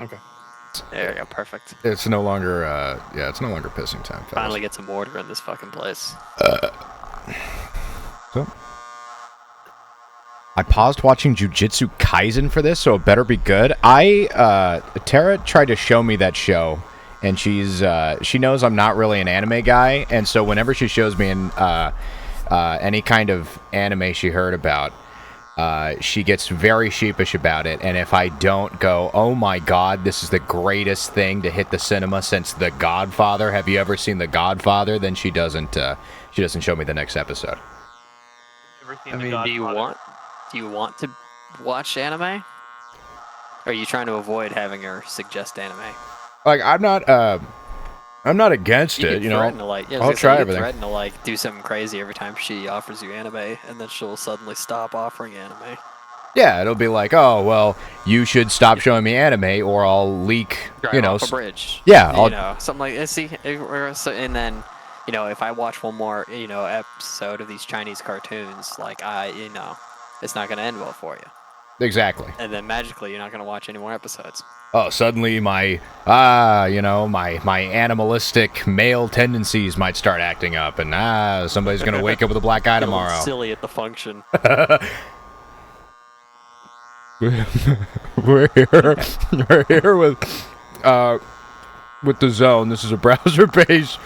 Okay. There you go, perfect. It's no longer, it's no longer pissing time, fellas. Finally get some order in this fucking place. So, I paused watching Jujutsu Kaisen for this, so it better be good. Tara tried to show me that show, and she knows I'm not really an anime guy, and so whenever she shows me any kind of anime she heard about, she gets very sheepish about it, and if I don't go, oh my god, this is the greatest thing to hit the cinema since The Godfather, have you ever seen The Godfather, then she doesn't show me the next episode. I mean, do you want to watch anime? Or are you trying to avoid having her suggest anime? Like, I'm not against it, you know. I'll try everything. Threaten to like do something crazy every time she offers you anime, and then she'll suddenly stop offering anime. Yeah, it'll be like, oh well, you should stop showing me anime, or I'll leak. Drive off a bridge. Yeah, something like that. See, and then, if I watch one more, episode of these Chinese cartoons, like it's not gonna end well for you. Exactly. And then magically, you're not gonna watch any more episodes. Oh, suddenly my animalistic male tendencies might start acting up, and somebody's gonna wake up with a black eye tomorrow. Silly at the function. We're here with the Zone. This is a browser-based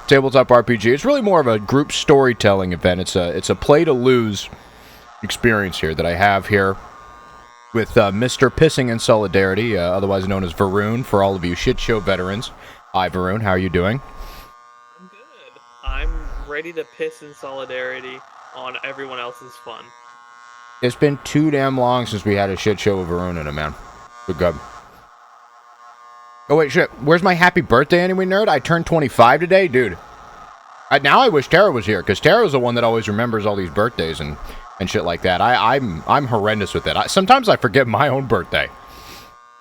tabletop RPG. It's really more of a group storytelling event. It's a play-to-lose experience here that I have here with Mr. Pissing in Solidarity, otherwise known as Varun, for all of you shit show veterans. Hi, Varun. How are you doing? I'm good. I'm ready to piss in solidarity on everyone else's fun. It's been too damn long since we had a shit show with Varun in it, man. Good God. Oh, wait, shit. Where's my happy birthday, anyway, nerd? I turned 25 today? Dude. Now I wish Tara was here, because Tara's the one that always remembers all these birthdays and shit like that. I'm horrendous with it. Sometimes I forget my own birthday.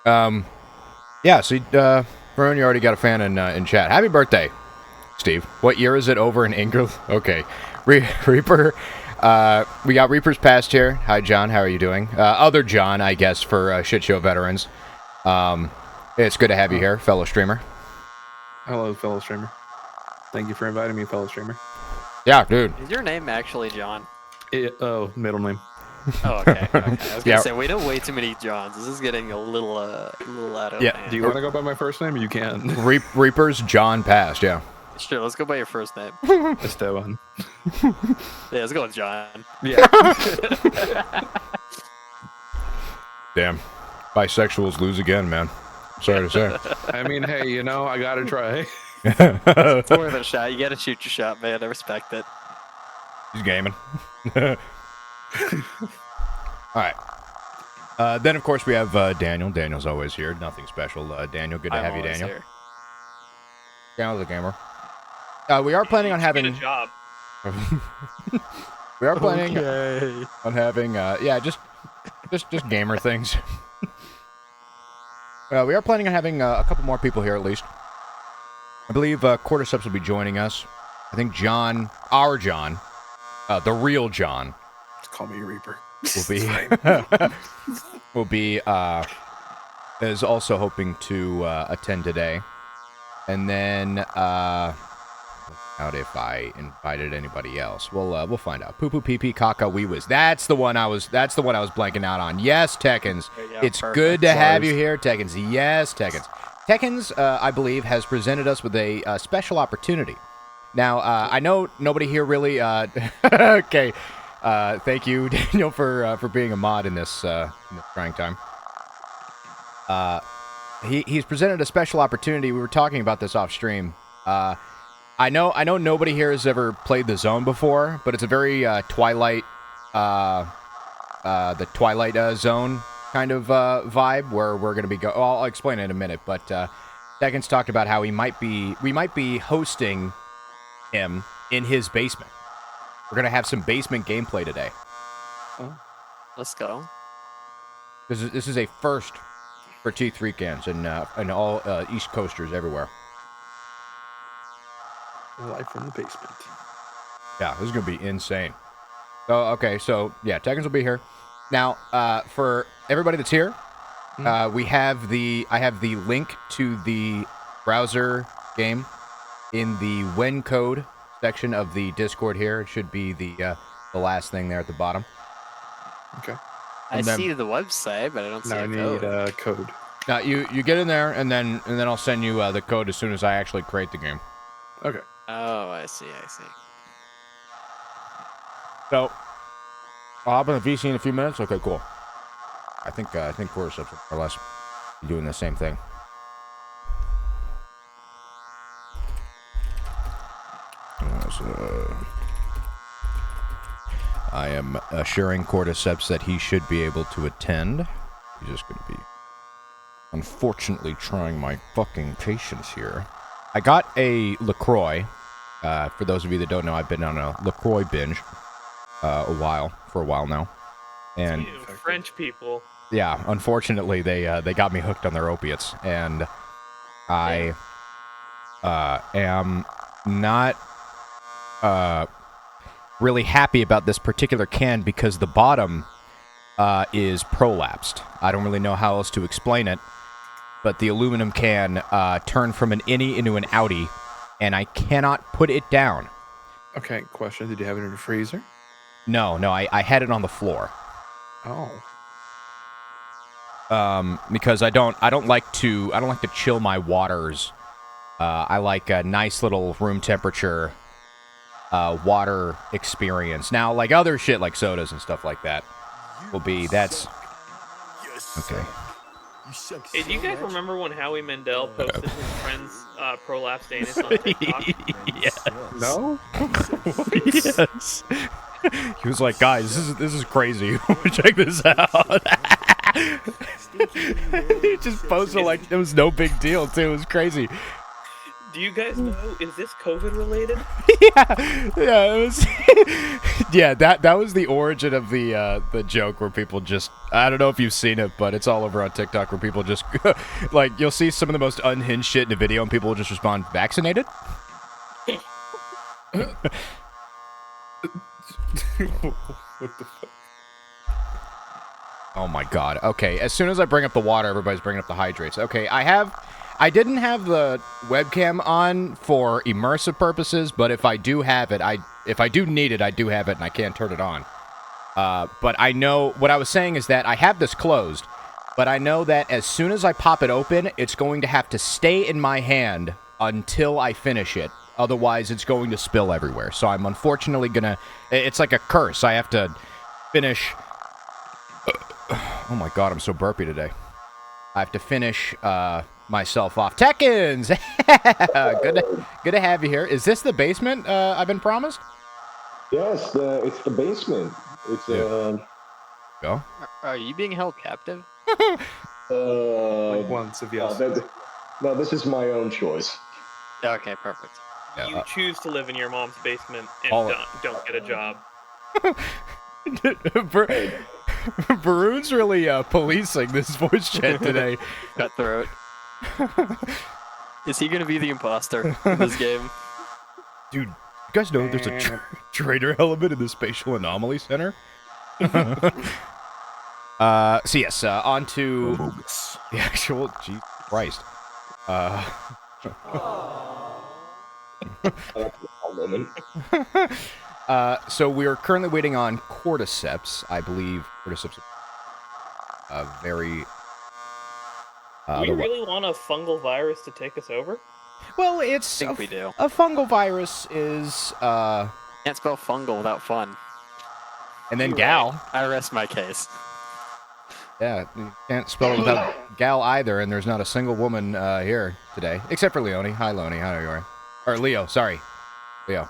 Yeah, so, Varun, you already got a fan in chat. Happy birthday, Steve. What year is it over in England? Okay. Reaper... we got Reaper's Past here. Hi, John. How are you doing? Other John, I guess, for shit show veterans. It's good to have you here, fellow streamer. Hello, fellow streamer. Thank you for inviting me, fellow streamer. Yeah, dude. Is your name actually John? Middle name. Oh, okay. I was gonna say we know way too many Johns. This is getting a little out of hand. Do you want to go by my first name? You can. Reaper's John Past. Yeah. Sure, let's go by your first name. Esteban. Yeah, let's go with John. Yeah. Damn. Bisexuals lose again, man. Sorry to say. I mean, hey, I gotta try. It's worth a shot. You gotta shoot your shot, man. I respect it. He's gaming. Alright. Then, of course, we have Daniel. Daniel's always here. Nothing special. Daniel, good to have you, Daniel. Here. Daniel's a gamer. We are planning on having... a job. We are planning on having, just gamer things. We are planning on having a couple more people here, at least. I believe Cordyceps will be joining us. I think John, our John, the real John. Just call me Reaper. Will be is also hoping to attend today. And then, out if I invited anybody else. We'll find out. Poo poo pee pee caca wee whiz. That's the one I was blanking out on. Yes, Tekkens. It's perfect. Good to have you here, Tekkens. Yes, Tekkens. Tekkens, I believe, has presented us with a special opportunity. Now, I know nobody here really. Okay. Thank you, Daniel, for being a mod in this trying time. He's presented a special opportunity. We were talking about this off stream. I know nobody here has ever played the Zone before, but it's a very Twilight, the Twilight Zone kind of vibe where we're going to be I'll explain it in a minute, but Tekkens talked about how we might be hosting him in his basement. We're going to have some basement gameplay today. Oh, let's go. This is a first for T3cans and all East Coasters everywhere. Live from the basement. Yeah, this is going to be insane. So, okay, so, yeah, Tekkens will be here. Now, for everybody that's here, I have the link to the browser game in the when code section of the Discord here. It should be the last thing there at the bottom. Okay. I see the website, but I don't see Now I a need code. code. You get in there, and then I'll send you the code as soon as I actually create the game. Okay. Oh, I see. So I'll hop on the VC in a few minutes. Okay, cool. I think Cordyceps more or less doing the same thing. I am assuring Cordyceps that he should be able to attend. He's just going to be, unfortunately, trying my fucking patience here. I got a LaCroix. For those of you that don't know, I've been on a LaCroix binge for a while now. And French people. Yeah, unfortunately, they got me hooked on their opiates, and I am not really happy about this particular can because the bottom is prolapsed. I don't really know how else to explain it, but the aluminum can turned from an innie into an outie, and I cannot put it down. Okay, question. Did you have it in the freezer? No, I had it on the floor. Oh. Because I don't like to chill my waters. I like a nice little room temperature water experience. Now, like other shit like sodas and stuff like that that's okay. Hey, do you guys remember when Howie Mandel posted his friend's prolapsed anus on TikTok? Yes. No? Yes. He was like, guys, this is crazy. Check this out. He just posted like it was no big deal too. It was crazy. Do you guys know? Is this COVID related? Yeah, it was. Yeah, that was the origin of the joke where people just. I don't know if you've seen it, but it's all over on TikTok where people just like you'll see some of the most unhinged shit in a video, and people will just respond, "Vaccinated." What the fuck? Oh my god. Okay, as soon as I bring up the water, everybody's bringing up the hydrates. Okay, I didn't have the webcam on for immersive purposes, but if I do have it, if I do need it, I do have it, and I can turn it on. But I know, what I was saying is that I have this closed, but I know that as soon as I pop it open, it's going to have to stay in my hand until I finish it. Otherwise, it's going to spill everywhere. So I'm unfortunately gonna, it's like a curse. I have to finish, oh my god, I'm so burpy today. I have to finish, myself off. Tekkins! Good to have you here. Is this the basement I've been promised? Yes, it's the basement. It's Go. Are you being held captive? Like once, if yes. No, this is my own choice. Okay, perfect. Yeah, You choose to live in your mom's basement and don't get a job. Varun's really policing this voice chat today. Cutthroat. Is he gonna be the imposter in this game? Dude, you guys know there's a traitor element in the spatial anomaly center? So yes, on to the actual, Jesus Christ. So we are currently waiting on Cordyceps. I believe Cordyceps very... Do we really want a fungal virus to take us over? Well, it's... I think we do. A fungal virus is... Can't spell fungal without fun. And then gal. I rest my case. Yeah, you can't spell it without gal either, and there's not a single woman here today. Except for Leonie. Hi, Leonie. How are you? Or Leo, sorry. Leo.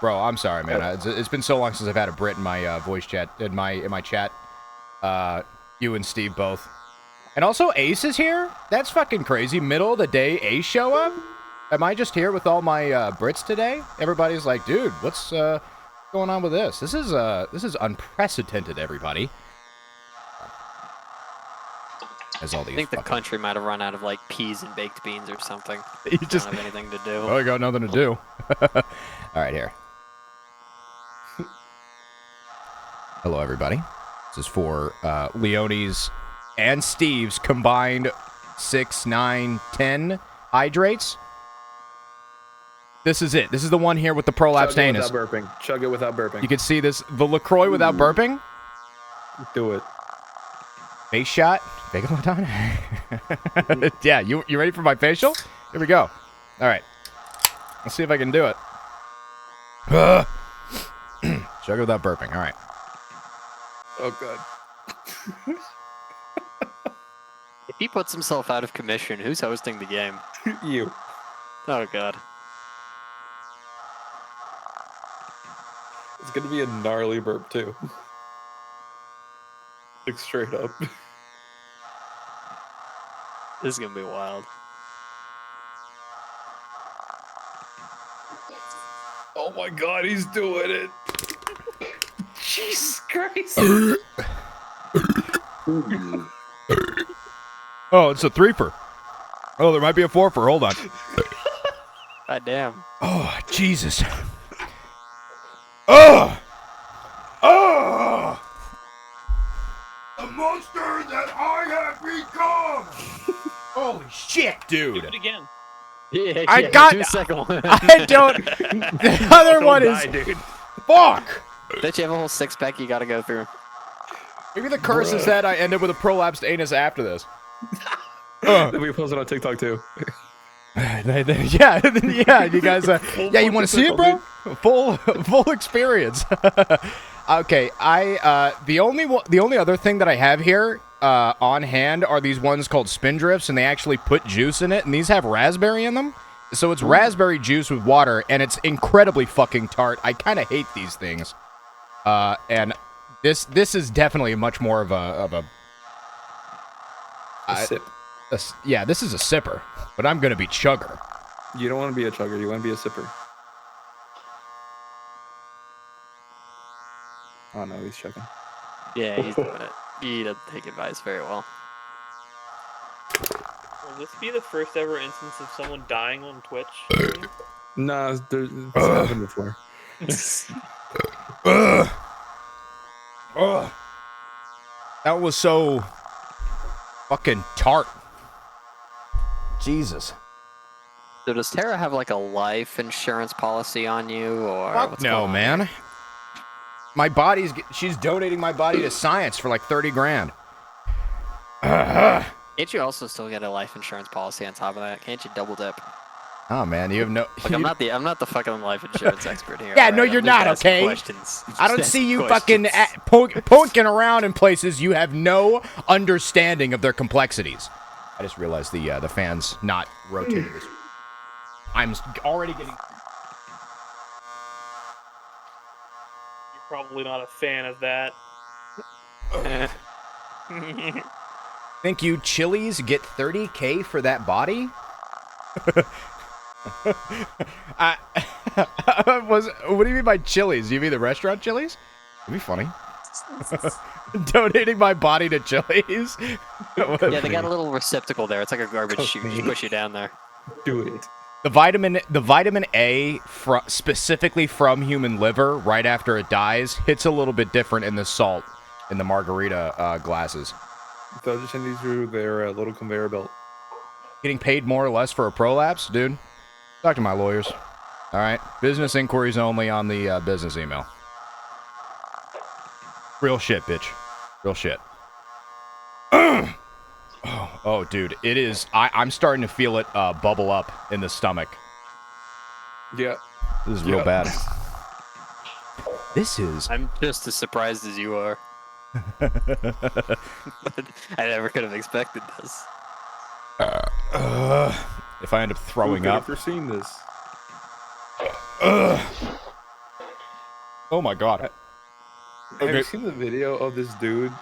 Bro, I'm sorry, man. It's been so long since I've had a Brit in my voice chat, in my chat. You and Steve both. And also, Ace is here? That's fucking crazy. Middle of the day, Ace show up? Am I just here with all my Brits today? Everybody's like, dude, what's going on with this? This is unprecedented, everybody. As all these I think the country might have run out of like peas and baked beans or something. You just don't have anything to do. Oh, I got nothing to do. All right, here. Hello, everybody. This is for Leonie's and Steve's combined 6, 9, 10 hydrates. This is it. This is the one here with the prolapsed Chug it anus. without burping. Chug it without burping. You can see this, the LaCroix without burping. Do it. Face shot. Megalodon. Yeah, you ready for my facial? Here we go. All right. Let's see if I can do it. Chug it without burping. All right. Oh, God. If he puts himself out of commission, who's hosting the game? You. Oh god. It's going to be a gnarly burp, too. Like, straight up. This is gonna be wild. Oh, my God, he's doing it. Jesus Christ. Oh, it's a threefer. Oh, there might be a fourfer. Hold on. God damn. Oh, Jesus. Oh! Oh! The monster that I have become! Holy shit, Do dude. it again. Yeah, I yeah, got- do the second one. I don't... The other one is... dude. Fuck! Don't you have a whole six-pack you gotta go through? Maybe the curse is that I end up with a prolapsed anus after this. We posted on TikTok, too. Yeah, yeah, you guys. Yeah, you want to see it, bro? Full experience. Okay, the only other thing that I have here on hand are these ones called Spindrifts, and they actually put juice in it, and these have raspberry in them. So it's raspberry juice with water, and it's incredibly fucking tart. I kind of hate these things. And this is definitely much more of a Sip. yeah, this is a sipper, but I'm gonna be chugger. You don't want to be a chugger. You want to be a sipper. Oh, no, he's chugging. Yeah, he's doing it. He doesn't take advice very well. Will this be the first ever instance of someone dying on Twitch? Nah, it's happened before. That was so fucking tart. Jesus. So does Tara have like a life insurance policy on you, or Fuck what's no, going on? man. She's donating my body to science for like 30 grand. Can't you also still get a life insurance policy on top of that? Can't you double dip? Oh man, you have no. Like I'm not the fucking life insurance expert here. Yeah, alright? no, I'm you're just not, asking okay? questions. I don't Just see you asking fucking questions. poking around in places you have no understanding of their complexities. I just realized the fan's not rotating this. I'm already getting. You're probably not a fan of that. Think you Chili's get 30K for that body? What do you mean by Chili's? Do you mean the restaurant Chili's? That'd be funny. Donating my body to Chili's? Yeah, they got a little receptacle there. It's like a garbage chute. You just push it down there. Do it. The vitamin A specifically from human liver right after it dies hits a little bit different in the salt in the margarita glasses. They'll just send you through their little conveyor belt. Getting paid more or less for a prolapse, dude? Talk to my lawyers. All right, business inquiries only on the business email. Real shit, bitch. Real shit. Oh, dude, it is. I'm starting to feel it bubble up in the stomach. Yeah. This is real bad. This is. I'm just as surprised as you are. But I never could have expected this. If I end up throwing up. I've never seen this. Oh my god. Have you seen the video of this dude?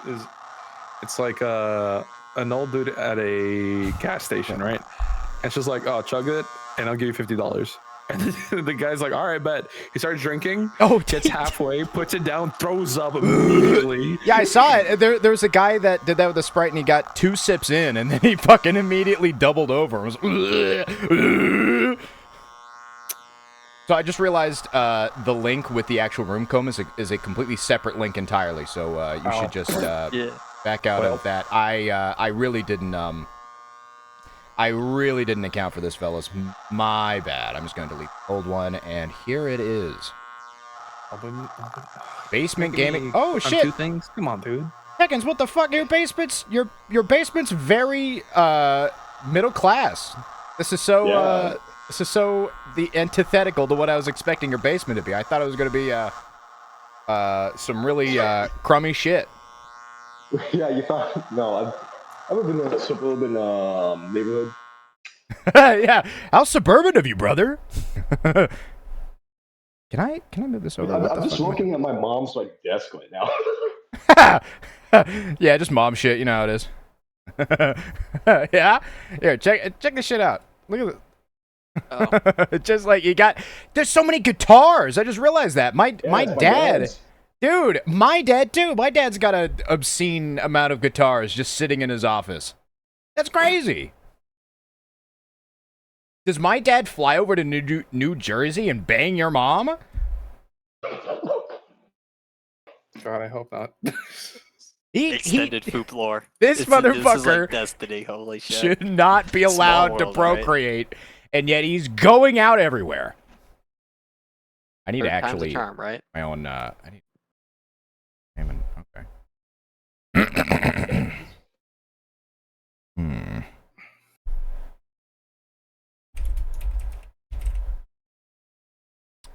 It's like an old dude at a gas station, right? And it's just like, oh, chug it, and I'll give you $50. And the guy's like, all right, bet. He starts drinking. Oh, gets halfway, puts it down, throws up immediately. Yeah, I saw it. There was a guy that did that with a Sprite, and he got 2 sips in, and then he fucking immediately doubled over. And was, so I just realized the link with the actual room comb is a completely separate link entirely. So you should just Yeah. back out of that. I really didn't account for this, fellas. My bad. I'm just going to delete the old one, and here it is. Basement gaming. Oh shit! 2 things. Come on, dude. Seconds. What the fuck? Your basement's very middle class. This is so the antithetical to what I was expecting your basement to be. I thought it was going to be some really crummy shit. Yeah, you thought? No, I've been in a suburban neighborhood. Yeah, how suburban of you, brother. Can I move this over? I'm just looking at my mom's desk right now. Yeah, just mom shit. You know how it is. Yeah, here, check this shit out. Look at it. Oh. Just like there's so many guitars. I just realized that my dad. Dude, my dad too. My dad's got an obscene amount of guitars just sitting in his office. That's crazy. Does my dad fly over to New Jersey and bang your mom? God, I hope not. Extended Foop lore. This motherfucker this is like Destiny. Holy shit. should not be allowed to procreate, and yet he's going out everywhere. I need to actually charm, right? my own. I need. Okay.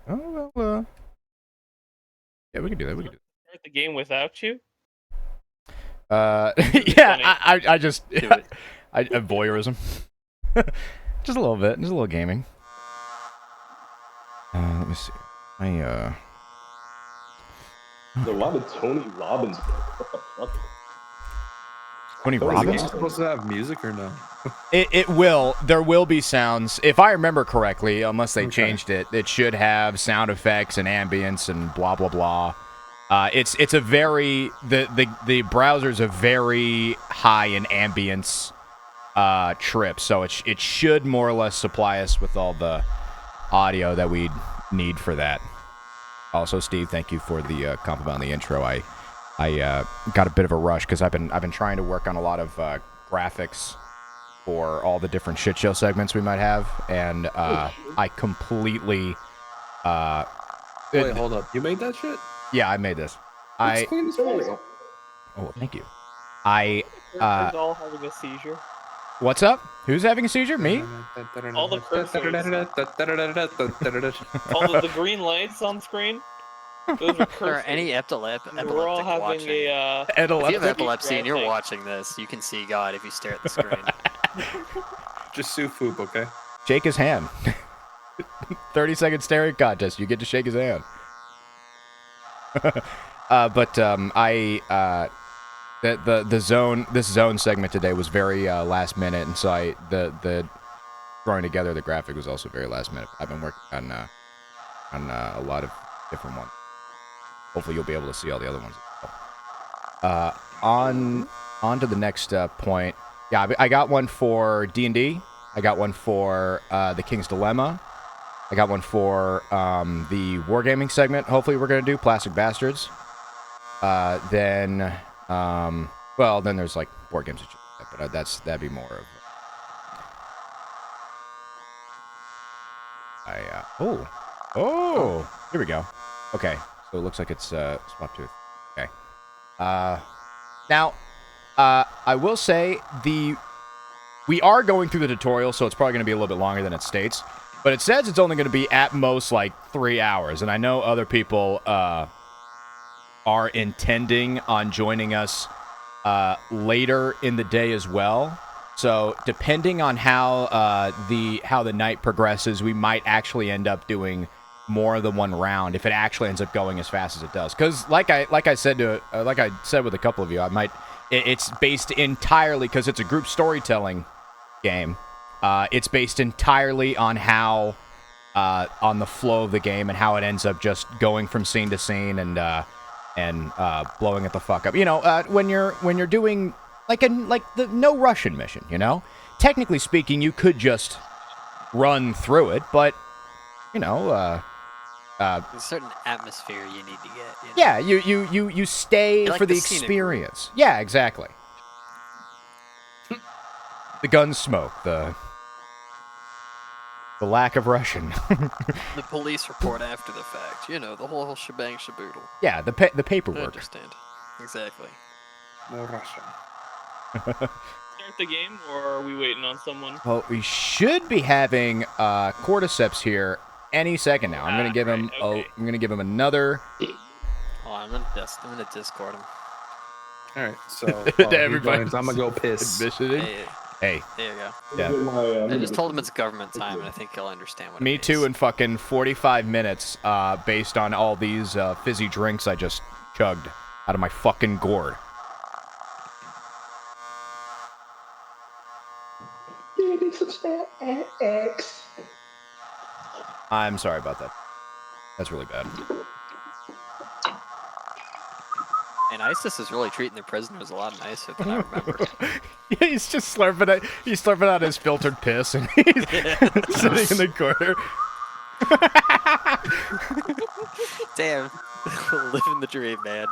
Oh well. Yeah, we can do that. We can do that. Start the game without you. Yeah, I just I voyeurism. Just a little bit, just a little gaming. Let me see. There's a lot of Tony Robbins. What the fuck? Tony Is it Robbins? supposed to have music or no? It will. There will be sounds. If I remember correctly, unless they changed it, it should have sound effects and ambience and blah blah blah. It's a very the browser's a very high in ambience trip, so it should more or less supply us with all the audio that we need for that. Also, Steve, thank you for the compliment on the intro. I got a bit of a rush because I've been trying to work on a lot of graphics for all the different shit show segments we might have, and I completely Wait, hold up. You made that shit? yeah, I made this. It's clean as fuck. Oh, thank you. Who's all having a seizure? What's up? Who's having a seizure? Me? All the the green lights on screen. Those are Or any epileptic We're all having watching. a If you have Epileptic? epilepsy and you're watching this, you can see God if you stare at the screen. Just sue Foop, okay? Shake his hand. 30-second staring contest. You get to shake his hand. This zone segment today was very last minute, and so the throwing together the graphic was also very last minute. I've been working on a lot of different ones. Hopefully, you'll be able to see all the other ones. On to the next point. Yeah, I got one for D&D. I got one for the King's Dilemma. I got one for the Wargaming segment. Hopefully, we're gonna do Plastic Bastards. Then there's like board games and shit like that, but that'd be more of. Here we go. Okay, so it looks like it's swap tooth. Okay. Now, I will say we are going through the tutorial, so it's probably going to be a little bit longer than it states. But it says it's only going to be at most like 3 hours, and I know other people are intending on joining us later in the day as well. So depending on how the night progresses, we might actually end up doing more than one round if it actually ends up going as fast as it does. Because like I said with a couple of you, it's based entirely, because it's a group storytelling game. It's based entirely on how on the flow of the game and how it ends up just going from scene to scene and blowing it the fuck up. You know, when you're doing like the no Russian mission, you know, technically speaking, you could just run through it, but you know, There's a certain atmosphere you need to get. You know? Yeah, you stay You like for the the scenic experience. Yeah, exactly. The gun smoke, the lack of Russian. The police report after the fact. You know, the whole shebang shaboodle. Yeah, the I paperwork. understand. Exactly. More Russian. Start the game, or are we waiting on someone? Well, we should be having Cordyceps here any second now. I'm gonna give him. right, Oh, okay. I'm gonna give him another. Oh, I'm gonna Discord him. All right, so Everybody's I'm gonna go piss. Admission. Hey, Hey, there you go. yeah. I just told him it's government time, and I think he'll understand what it Me means. too. In fucking 45 minutes, based on all these fizzy drinks I just chugged out of my fucking gourd. I'm sorry about that. That's really bad. And ISIS is really treating their prisoners a lot nicer than I remember. Yeah, he's just slurping out his filtered piss, and he's sitting in the corner. Damn, living the dream, man.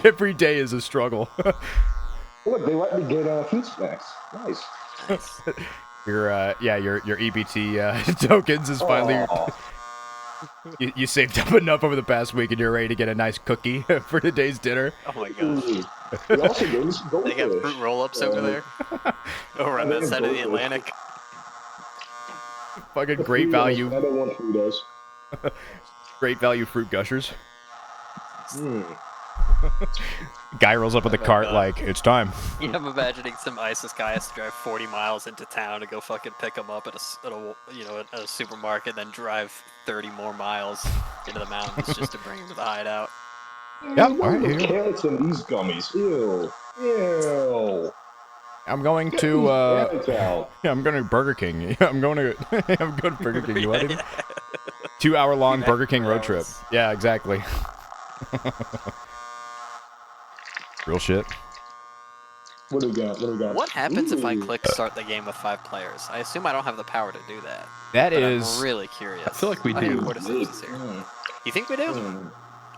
Every day is a struggle. Look, they let me get food snacks. Nice. Nice. Your EBT tokens is finally. You saved up enough over the past week, and you're ready to get a nice cookie for today's dinner. Oh my god. They also gave us They got goldfish. fruit roll-ups over there. Over on that side of the Atlantic. Fucking great value. I don't want Fritos. Great value fruit gushers. Mm. Guy rolls up with a cart like, it's time. Yeah, I'm imagining some ISIS guy has to drive 40 miles into town to go fucking pick him up at a supermarket, then drive 30 more miles into the mountains just to bring him to the hideout. Yep, all right, here you go. Carrots and these gummies. Ew. Ew. I'm going Get to, these carrots out. yeah, I'm going to Burger King. I'm going to Burger King. You want it? 2 hour long Burger King road trip. Yeah, exactly. Real shit. What do we got? What do we got? What happens if I Ooh. click start the game with 5 players? I assume I don't have the power to do that. That But is. I'm really curious. I feel like we I think do. Cordyceps is here. Mm. You think we do? Mm.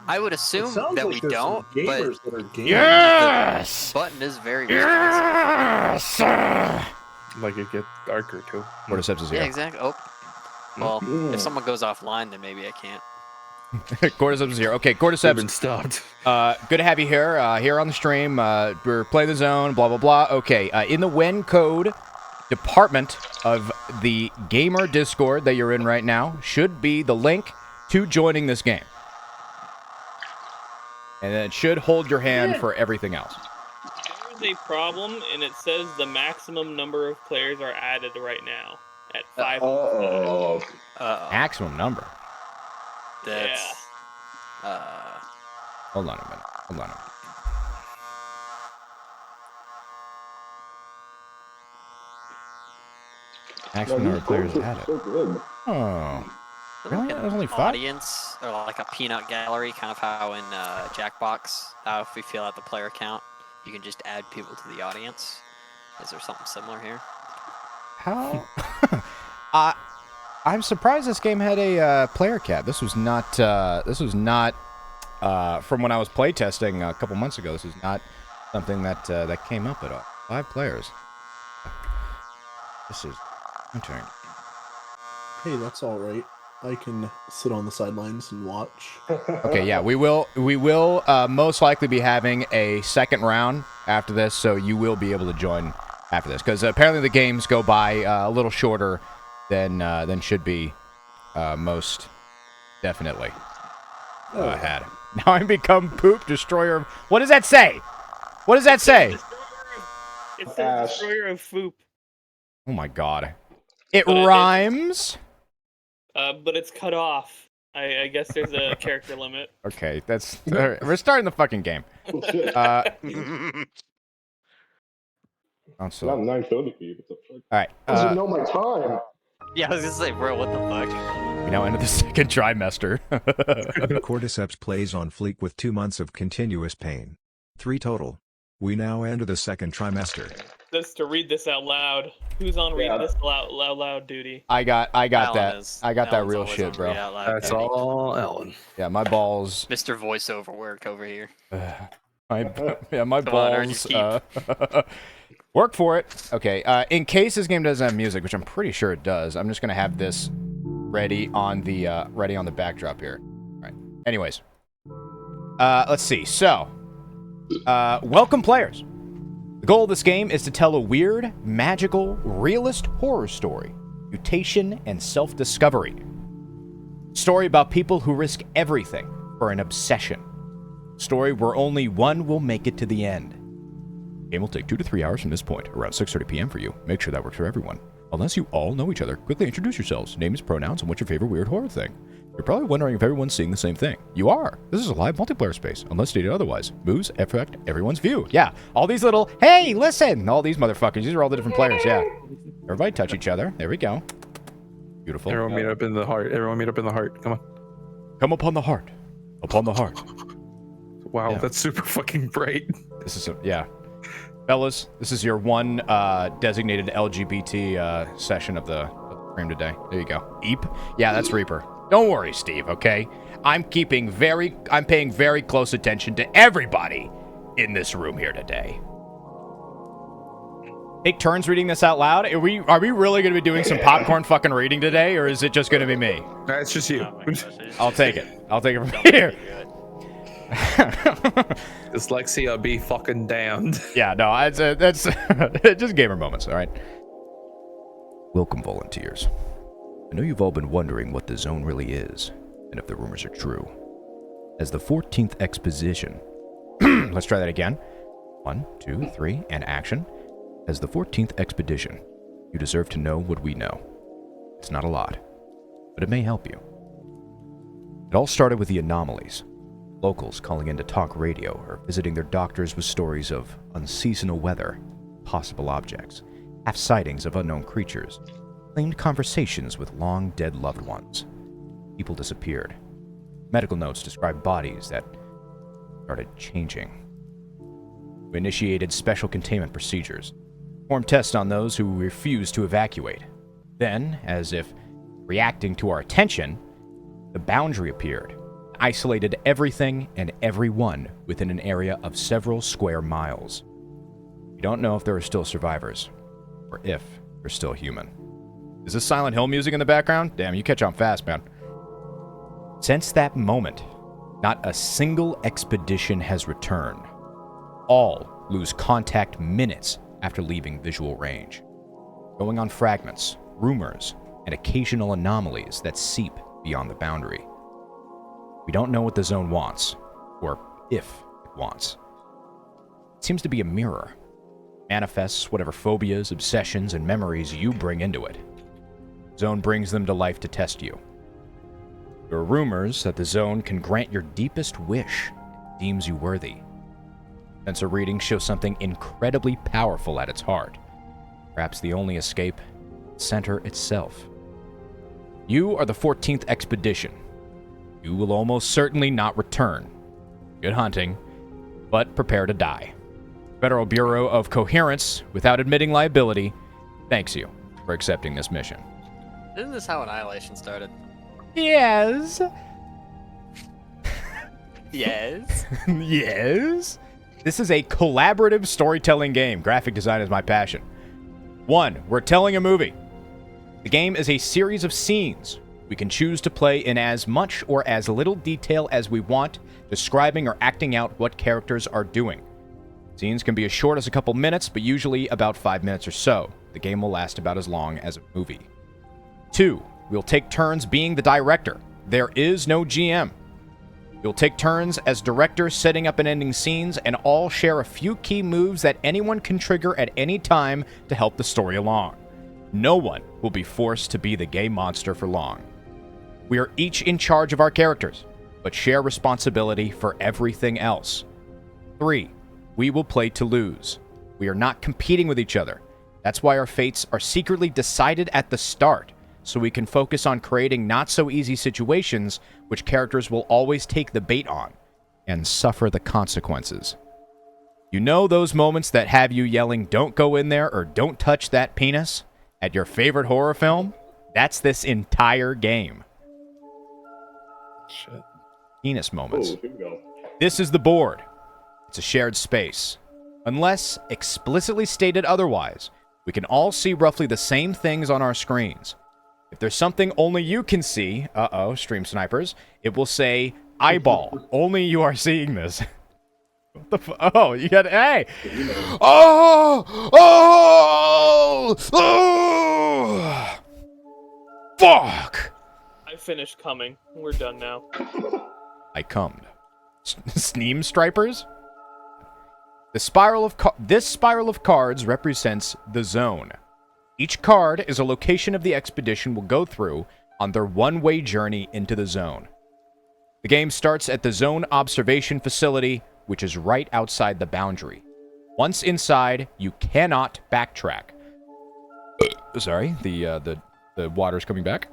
I would assume Sounds that like we there's some don't, but gamers that are gamers. Yes! the button is very responsive. Yes! Like it gets darker too. Cordyceps is Yeah, here. exactly. Oh. Well, Mm. if someone goes offline, then maybe I can't. Cordyceps is here. Okay, I've been Cordyceps. stopped. Good to have you here. Here on the stream. We're playing the zone. Blah blah blah. Okay. In the WEN code department of the gamer Discord that you're in right now should be the link to joining this game, and then it should hold your hand for everything else. There's a problem, and it says the maximum number of players are added right now at 5. Uh-oh. Maximum number. That's. Hold on a minute. Hold on a minute. Maximum number of players added. So good. Oh. Really? Like There's only 5? audience, or like a peanut gallery, kind of how in Jackbox, how if we fill out the player count, you can just add people to the audience. Is there something similar here? How? I'm surprised this game had a player cap. This was not. From when I was playtesting a couple months ago. This is not something that came up at all. 5 players. This is interesting. Hey, that's all right. I can sit on the sidelines and watch. Okay, yeah, we will most likely be having a second round after this, so you will be able to join after this, because apparently the games go by a little shorter than should be, most definitely had. Now I become Poop Destroyer. What does that say? What does that say? It says Destroyer of Foop, Oh my god. It But rhymes? but it's cut off. I guess there's a character limit. Okay, that's... all right, we're starting the fucking game. Not So, 9:30 for you. What the fuck? alright, Doesn't know my time. Yeah, I was gonna say, bro, what the fuck? we now enter the second trimester. Cordyceps plays on fleek with 2 months of continuous pain. 3 total. We now enter the second trimester. this to read this out loud. Who's on read Yeah. this loud duty? I got Alan that. is. I got that Alan's real always shit, on bro. read out loud That's duty. all, Ellen. Yeah, my balls. Mr. Voiceover work over here. My Come on, earn your balls. Work for it. Okay. In case this game doesn't have music, which I'm pretty sure it does, I'm just gonna have this ready on the backdrop here. All right. Anyways, let's see. So, welcome players. The goal of this game is to tell a weird, magical, realist horror story, mutation and self-discovery. Story about people who risk everything for an obsession. Story where only one will make it to the end. Game will take 2 to 3 hours from this point, around 6:30 p.m. for you. Make sure that works for everyone. Unless you all know each other, quickly introduce yourselves, names, pronouns, and what's your favorite weird horror thing. You're probably wondering if everyone's seeing the same thing. You are. This is a live multiplayer space, unless stated otherwise. Moves affect everyone's view. Yeah, all these little, hey, listen, all these motherfuckers. These are all the different players, yeah. Everybody touch each other. There we go. Beautiful. Everyone meet up in the heart. Everyone meet up in the heart. Come on. Come upon the heart. Upon the heart. Wow, Yeah. that's super fucking bright. This is yeah. Fellas, this is your one designated LGBT session of the stream today. There you go. Eep. Yeah, that's Reaper. Don't worry, Steve, okay? I'm paying very close attention to everybody in this room here today. Take turns reading this out loud? Are we really going to be doing some popcorn fucking reading today, or is it just going to be me? Nah, it's just you. Oh my gosh, it's I'll just take you. it. I'll take it from Don't here. be good. Dyslexia be fucking damned. Yeah, no, that's just gamer moments, all right? Welcome, volunteers. I know you've all been wondering what the zone really is, and if the rumors are true. As the 14th exposition... Let's try that again. 1, 2, 3, and action. As the 14th expedition, you deserve to know what we know. It's not a lot, but it may help you. It all started with the anomalies. Locals calling in to talk radio or visiting their doctors with stories of unseasonal weather, possible objects, half sightings of unknown creatures, claimed conversations with long-dead loved ones. People disappeared. Medical notes described bodies that started changing. We initiated special containment procedures, performed tests on those who refused to evacuate. Then, as if reacting to our attention, the boundary appeared, isolated everything and everyone within an area of several square miles. We don't know if there are still survivors, or if they're still human. Is this Silent Hill music in the background? Damn, you catch on fast, man. Since that moment, not a single expedition has returned. All lose contact minutes after leaving visual range, going on fragments, rumors, and occasional anomalies that seep beyond the boundary. We don't know what the zone wants, or if it wants. It seems to be a mirror. Manifests whatever phobias, obsessions, and memories you bring into it. Zone brings them to life to test you. There are rumors that the zone can grant your deepest wish and deems you worthy. Sensor readings show something incredibly powerful at its heart. Perhaps the only escape, center itself. You are the 14th expedition. You will almost certainly not return. Good hunting, but prepare to die. Federal Bureau of Coherence, without admitting liability, thanks you for accepting this mission. Isn't this how Annihilation started? Yes. Yes. Yes. This is a collaborative storytelling game. Graphic design is my passion. 1. We're telling a movie. The game is a series of scenes. We can choose to play in as much or as little detail as we want, describing or acting out what characters are doing. Scenes can be as short as a couple minutes, but usually about 5 minutes or so. The game will last about as long as a movie. 2. We'll take turns being the director. There is no GM. You'll take turns as director setting up and ending scenes, and all share a few key moves that anyone can trigger at any time to help the story along. No one will be forced to be the gay monster for long. We are each in charge of our characters, but share responsibility for everything else. 3. We will play to lose. We are not competing with each other. That's why our fates are secretly decided at the start, so we can focus on creating not-so-easy situations which characters will always take the bait on and suffer the consequences. You know those moments that have you yelling, "Don't go in there," or "Don't touch that penis" at your favorite horror film? That's this entire game. Shit. Penis moments. Oh, here we go. This is the board. It's a shared space. Unless explicitly stated otherwise, we can all see roughly the same things on our screens. If there's something only you can see, stream snipers, it will say eyeball. Only you are seeing this. What the oh, you got hey. Oh! Fuck! I finished coming. We're done now. I cummed. Sneam stripers? This spiral of cards represents the zone. Each card is a location of the expedition will go through on their one-way journey into the zone. The game starts at the zone observation facility, which is right outside the boundary. Once inside, you cannot backtrack. Sorry, the water's coming back.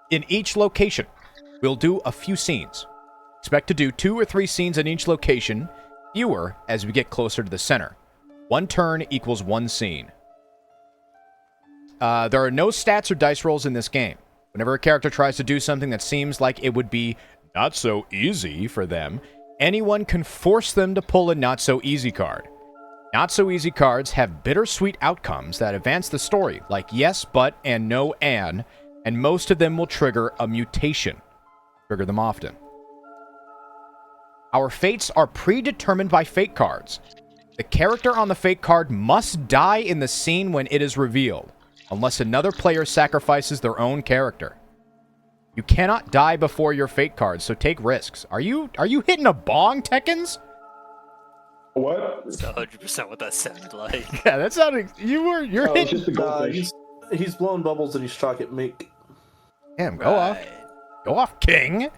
In each location, we'll do a few scenes. Expect to do 2 or 3 scenes in each location, fewer as we get closer to the center. 1 turn equals 1 scene. There are no stats or dice rolls in this game. Whenever a character tries to do something that seems like it would be not so easy for them, anyone can force them to pull a not so easy card. Not so easy cards have bittersweet outcomes that advance the story, like yes, but, and no, and most of them will trigger a mutation. Trigger them often. Our fates are predetermined by fate cards. The character on the fate card must die in the scene when it is revealed, unless another player sacrifices their own character. You cannot die before your fate cards, so take risks. Are you hitting a bong, Tekkens? What? That's 100% what that sounded like. Yeah, that sounded. You're Oh, it's hitting. just the goldfish. He's blowing bubbles and he's chocolate make. Damn, go off, King.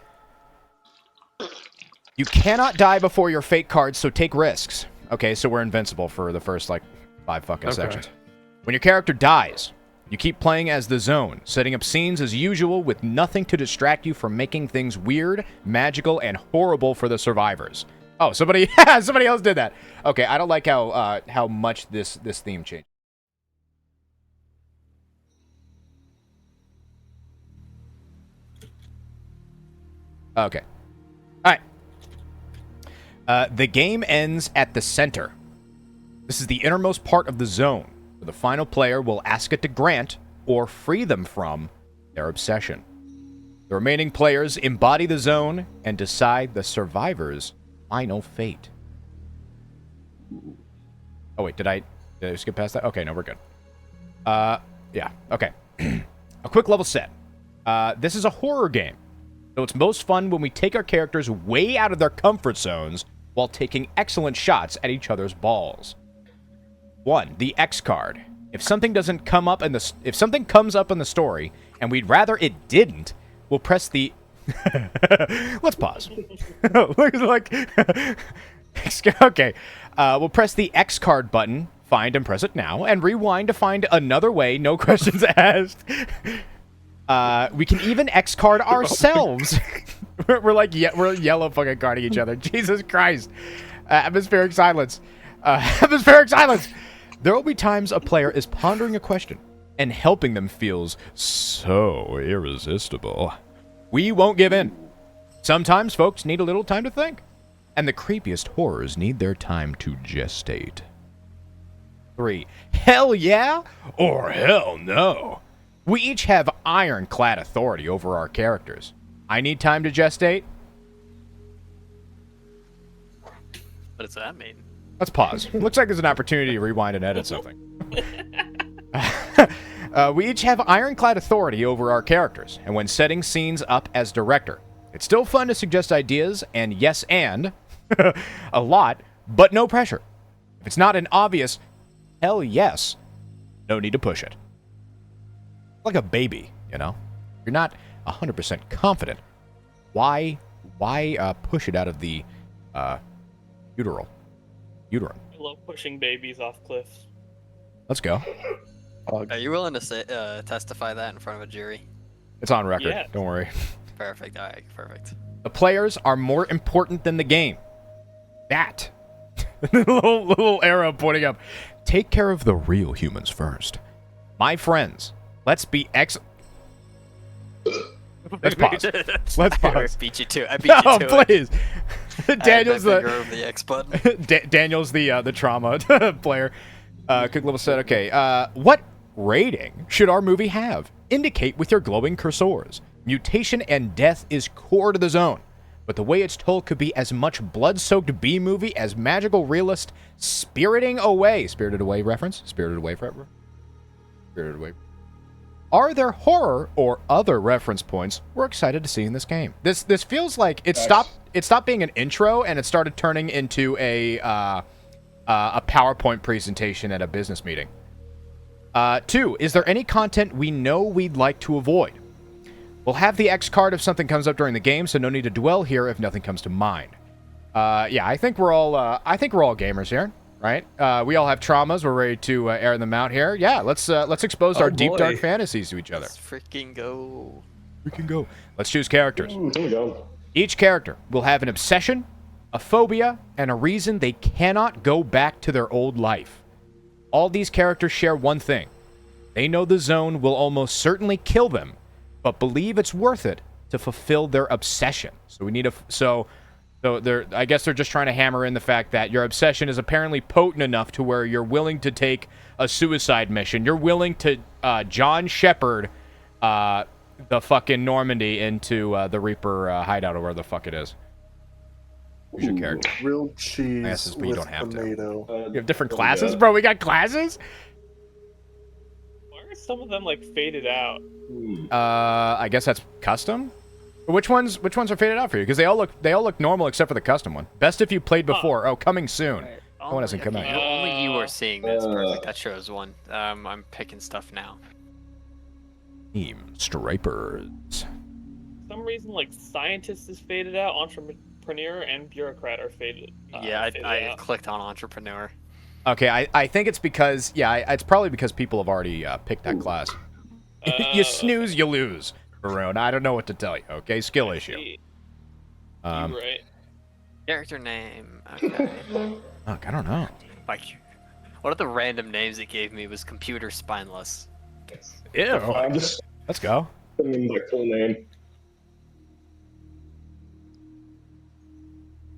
You cannot die before your fate cards, so take risks. Okay, so we're invincible for the first, 5 fucking sections. When your character dies, you keep playing as the zone, setting up scenes as usual with nothing to distract you from making things weird, magical, and horrible for the survivors. Oh, somebody else did that. Okay, I don't like how much this theme changed. Okay. All right. The game ends at the center. This is the innermost part of the zone, where the final player will ask it to grant or free them from their obsession. The remaining players embody the zone and decide the survivor's final fate. Oh, wait, did I skip past that? Okay, no, we're good. Yeah, okay. A quick level set. This is a horror game, so it's most fun when we take our characters way out of their comfort zones while taking excellent shots at each other's balls. 1. The X card. If something comes up in the story, and we'd rather it didn't, we'll press the... Let's pause. Okay. We'll press the X card button, find and press it now, and rewind to find another way, no questions asked. We can even X card ourselves. we're yellow fucking carding each other. Jesus Christ. Atmospheric silence. Atmospheric silence. There will be times a player is pondering a question, and helping them feels so irresistible. We won't give in. Sometimes folks need a little time to think, and the creepiest horrors need their time to gestate. 3. Hell yeah or hell no. We each have ironclad authority over our characters. I need time to gestate. What does that mean? Let's pause. Looks like there's an opportunity to rewind and edit something. We each have ironclad authority over our characters, and when setting scenes up as director, it's still fun to suggest ideas and yes and a lot, but no pressure. If it's not an obvious hell yes, no need to push it. Like a baby, you know? You're not 100% confident. Why push it out of the uterine? I love pushing babies off cliffs. Let's go. Are you willing to testify that in front of a jury? It's on record. Yeah. Don't worry. Perfect. All right, perfect. The players are more important than the game. That little arrow pointing up. Take care of the real humans first. My friends, let's be Let's pause. Let's pause. I beat you to it. I beat you to it. Please. Daniel's I had my finger over the X button. Daniel's the trauma player. Cook Level said, okay, what rating should our movie have? Indicate with your glowing cursors. Mutation and death is core to the zone, but the way it's told could be as much blood-soaked B-movie as magical realist Spirited Away reference? Spirited Away forever? Spirited Away. Are there horror or other reference points we're excited to see in this game? This feels like it stopped being an intro and it started turning into a PowerPoint presentation at a business meeting. 2, is there any content we know we'd like to avoid? We'll have the X card if something comes up during the game, so no need to dwell here if nothing comes to mind. Yeah, I think we're all gamers here, right? We all have traumas. We're ready to air them out here. Yeah, let's expose our deep dark fantasies to each other. Let's freaking go. Let's choose characters. Here we go. Each character will have an obsession, a phobia, and a reason they cannot go back to their old life. All these characters share one thing. They know the zone will almost certainly kill them, but believe it's worth it to fulfill their obsession. So we need I guess they're just trying to hammer in the fact that your obsession is apparently potent enough to where you're willing to take a suicide mission. You're willing to John Shepard the fucking Normandy into the Reaper hideout or where the fuck it is. Who's your character? Grilled cheese But you with don't have tomato. You have different classes, bro? We got classes? Why are some of them like faded out? I guess that's custom. Which ones are faded out for you? Because they all look normal except for the custom one. Best if you played before. Oh, coming soon. That one hasn't come out yet. Only you are seeing this. Perfect. That shows one. I'm picking stuff now. Team Stripers. For some reason, like scientist is faded out, entrepreneur and bureaucrat are faded. Yeah, faded I out. clicked on entrepreneur. Okay, I think it's because it's probably because people have already picked that class. You snooze, you lose, Varone. I don't know what to tell you. Okay, skill issue. You're right. Character name. Okay. Fuck, I don't know. Like, one of the random names it gave me was computer spineless. Ew. I'm just Let's go. putting in my full name.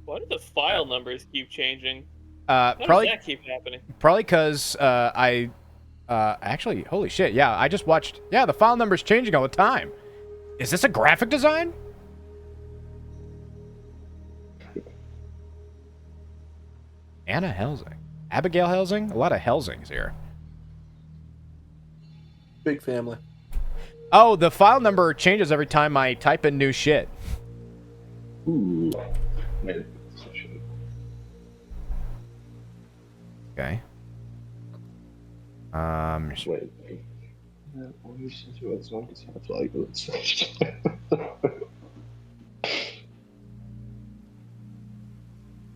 Why do the file numbers keep changing? How does Probably that keep happening? because actually, holy shit, yeah, I just watched. Yeah, the file number's changing all the time. Is this a graphic design? Anna Helsing. Abigail Helsing? A lot of Helsings here. Big family. Oh, the file number changes every time I type in new shit. Ooh. Wait. Okay. Wait.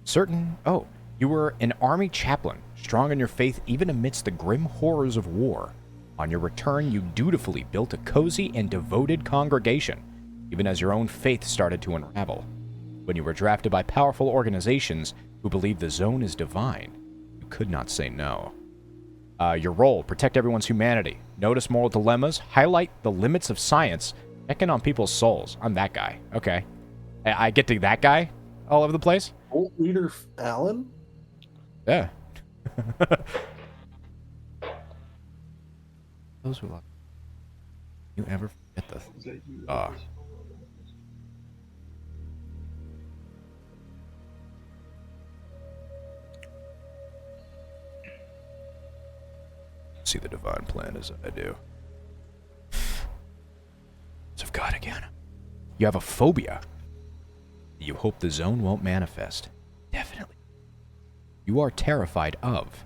Certain. Oh, you were an army chaplain, strong in your faith even amidst the grim horrors of war. On your return, you dutifully built a cozy and devoted congregation, even as your own faith started to unravel. When you were drafted by powerful organizations who believe the zone is divine, you could not say no. Your role, protect everyone's humanity, notice moral dilemmas, highlight the limits of science, check in on people's souls. I'm that guy. Okay. I get to that guy all over the place? Old leader Allen? Yeah. Those who love you ever forget the see the divine plan as I do. It's of God again. You have a phobia. You hope the zone won't manifest. Definitely. You are terrified of.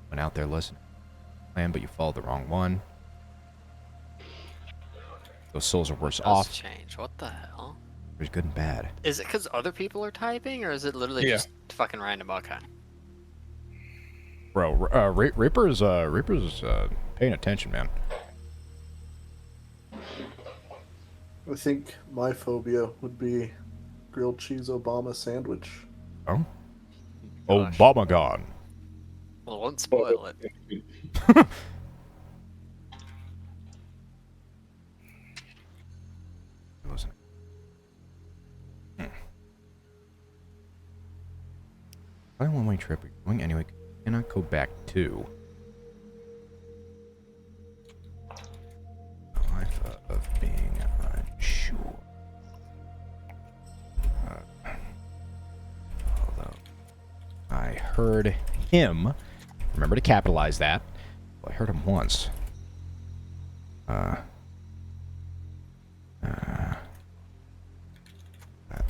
Went out there listening. Plan, but you followed the wrong one. Those souls are worse off. Change. What the hell? There's good and bad. Is it because other people are typing, or is it literally just fucking random? Okay. Bro, Reaper's paying attention, man. I think my phobia would be grilled cheese Obama sandwich. Oh? gosh. Obama gone. Well, it won't spoil it. Wasn't it? Why one-way trip? We're going anyway. Cannot go back to. Life of being unsure. Although I heard him. Remember to capitalize that. Well, I heard him once.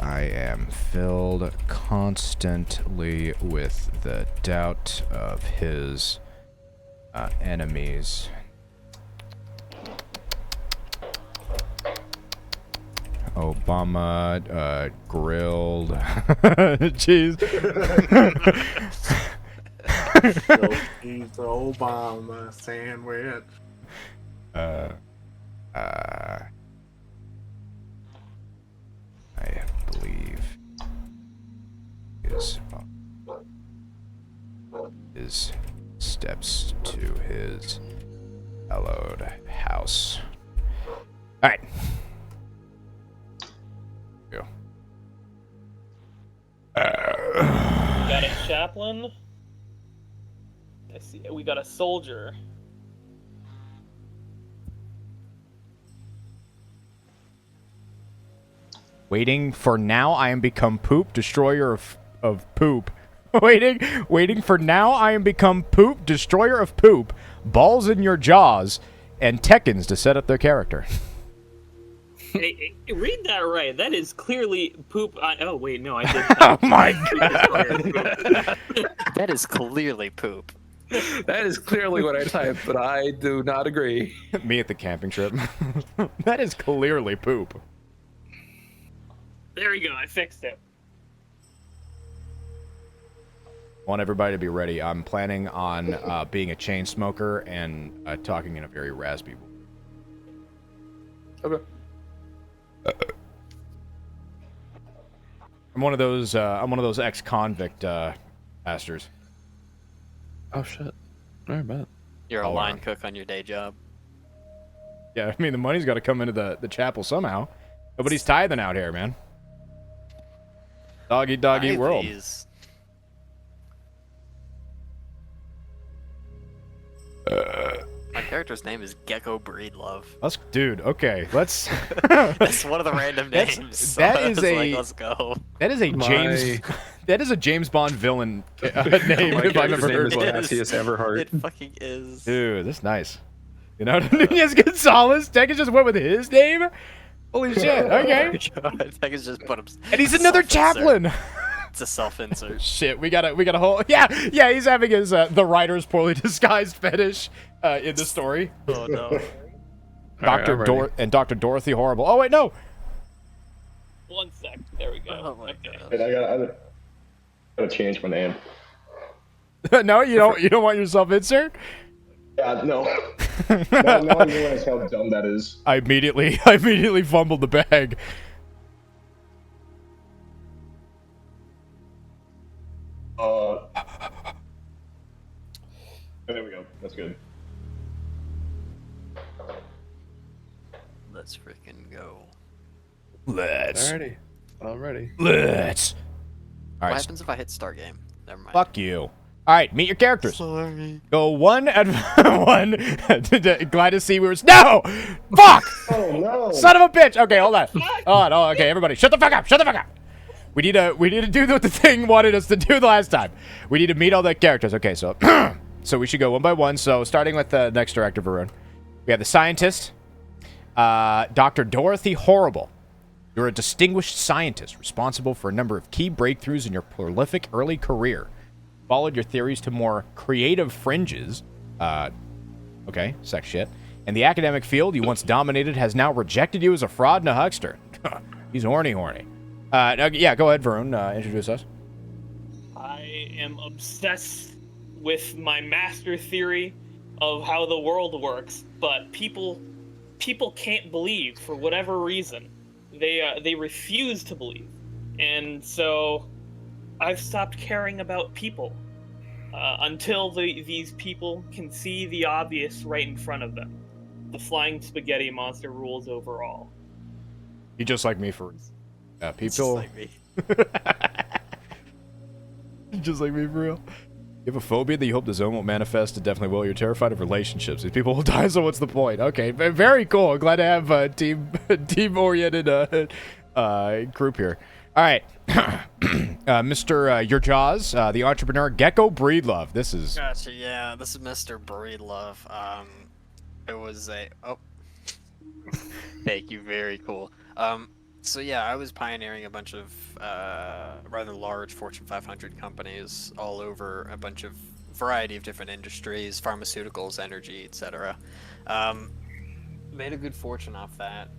I am filled constantly with the doubt of his enemies. Obama grilled cheese. He's the Obama sandwich. I believe his steps to his hallowed house. All right. Go. We got a chaplain. I see. We got a soldier. Waiting for now, I am become Poop, destroyer of poop. waiting for now, I am become Poop, destroyer of poop. Balls in your jaws, and Tekkens to set up their character. Hey, read that right. That is clearly poop. Oh wait, no, I did. Oh my god! That is clearly poop. That is clearly what I typed, but I do not agree. Me at the camping trip. That is clearly poop. There we go. I fixed it. Want everybody to be ready. I'm planning on being a chain smoker and talking in a very raspy voice. Okay. I'm one of those ex-convict pastors. Oh shit. Alright, bet. You're a All line around. cook on your day job. Yeah, I mean the money's got to come into the chapel somehow. Nobody's tithing out here, man. Dog eat world. These. My character's name is Gecko Breedlove. Dude, okay, let's. That's one of the random names. So that I is was a- like, let's go. That is a James. That is a James Bond villain name My if I've character's ever name heard is one. Cassius Everhart. It fucking is. Dude, that's nice. You know, Nunez Gonzalez. Tekkens just went with his name. Holy shit! Okay, I can just put him. and he's another chaplain. It's a self-insert. Shit, we got a whole yeah. He's having his the writer's poorly disguised fetish in the story. Oh no. Dr. Dorothy Horrible. Oh wait, no. 1 sec. There we go. Oh my Okay. god. I gotta change my name. No, you don't want your self insert. Yeah, no. now I realize how dumb that is. I immediately fumbled the bag. There we go. That's good. Let's freaking go. Let's. Alrighty. Alrighty. Let's. All What right. happens if I hit start game? Never mind. Fuck you. All right, meet your characters. Sorry. Go one at one. Glad to see we were. No! Fuck! Oh no! Son of a bitch! Okay, hold on. Oh, okay, everybody, shut the fuck up! Shut the fuck up! We need to do what the thing wanted us to do the last time. We need to meet all the characters. Okay, so so we should go one by one. So starting with the next director, Varun. We have the scientist, Dr. Dorothy Horrible. You're a distinguished scientist responsible for a number of key breakthroughs in your prolific early career. Followed your theories to more creative fringes. Okay, sex shit. And the academic field you once dominated has now rejected you as a fraud and a huckster. He's horny. Yeah, go ahead, Varun. Introduce us. I am obsessed with my master theory of how the world works, but people can't believe for whatever reason. They refuse to believe, and so I've stopped caring about people until these people can see the obvious right in front of them. The flying spaghetti monster rules over all. You just like me for people. It's just like me. Just like me for real. You have a phobia that you hope the zone won't manifest. It definitely will. You're terrified of relationships. These people will die, so what's the point? Okay, very cool. Glad to have a team-oriented group here. All right. Mr. Your Jaws, the entrepreneur, Gecko Breedlove. This is... Gotcha, yeah. This is Mr. Breedlove. It was a... Oh. Thank you, very cool. So yeah, I was pioneering a bunch of rather large Fortune 500 companies all over a bunch of variety of different industries, pharmaceuticals, energy, etc. Made a good fortune off that.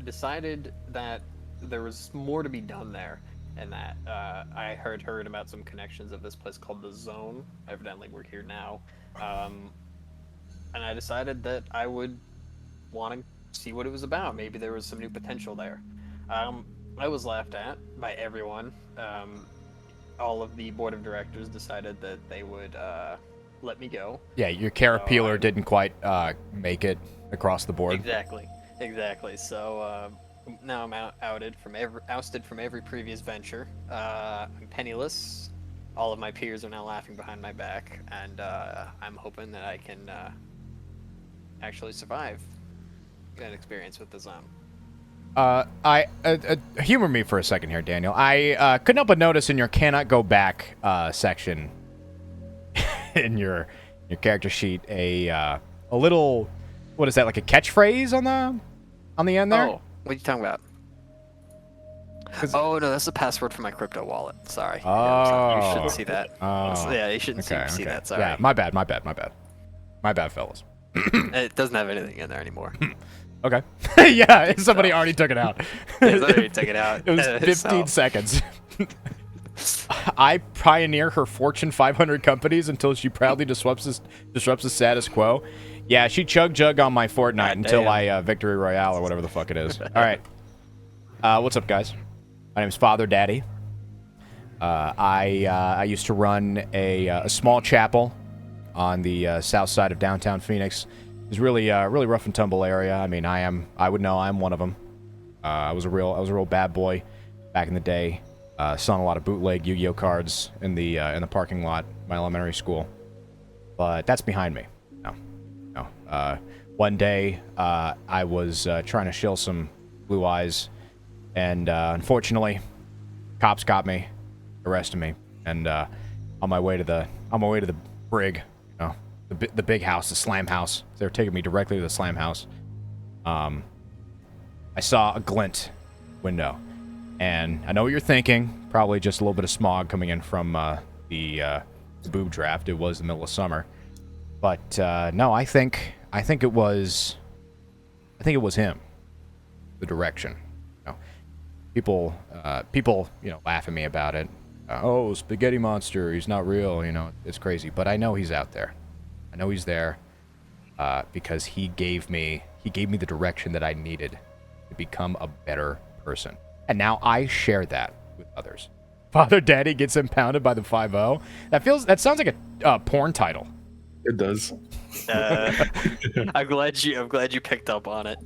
Decided that there was more to be done there, and that I heard about some connections of this place called the Zone. Evidently, we're here now, and I decided that I would want to see what it was about. Maybe there was some new potential there. I was laughed at by everyone. All of the board of directors decided that they would let me go. Yeah, your Carapeeler didn't quite make it across the board. Exactly. So now I'm ousted from every previous venture. I'm penniless. All of my peers are now laughing behind my back, and I'm hoping that I can actually survive an experience with the Zone. Humor me for a second here, Daniel. I couldn't help but notice in your cannot go back section in your character sheet a little, what is that, like a catchphrase on the end there? Oh, what are you talking about? Oh no, that's the password for my crypto wallet. Sorry. Oh, you shouldn't see that. Yeah, you shouldn't see that. Sorry. Yeah, my bad, fellas. It doesn't have anything in there anymore. Okay. Yeah, somebody already took it out. Somebody took it out. It was 15 seconds. I pioneer her Fortune 500 companies until she proudly disrupts the status quo. Yeah, she chug on my Fortnite until I Victory Royale or whatever the fuck it is. All right. What's up, guys? My name's Father Daddy. I used to run a small chapel on the south side of downtown Phoenix. It's really rough and tumble area. I mean, I would know I'm one of them. I was a real bad boy back in the day. Selling a lot of bootleg Yu-Gi-Oh cards in the parking lot of my elementary school. But that's behind me. No. One day I was trying to shill some blue eyes, and unfortunately, cops got me, arrested me, and on my way to the brig, the big house, the slam house. They were taking me directly to the slam house. I saw a glint window, and I know what you're thinking. Probably just a little bit of smog coming in from the boob draft. It was the middle of summer, but no, I think it was him. The direction. People laugh at me about it. Oh, spaghetti monster, he's not real. It's crazy, but I know he's out there. I know he's there because he gave me the direction that I needed to become a better person. And now I share that with others. Father Daddy gets impounded by the 5-0. That sounds like a porn title. It does. I'm glad you picked up on it.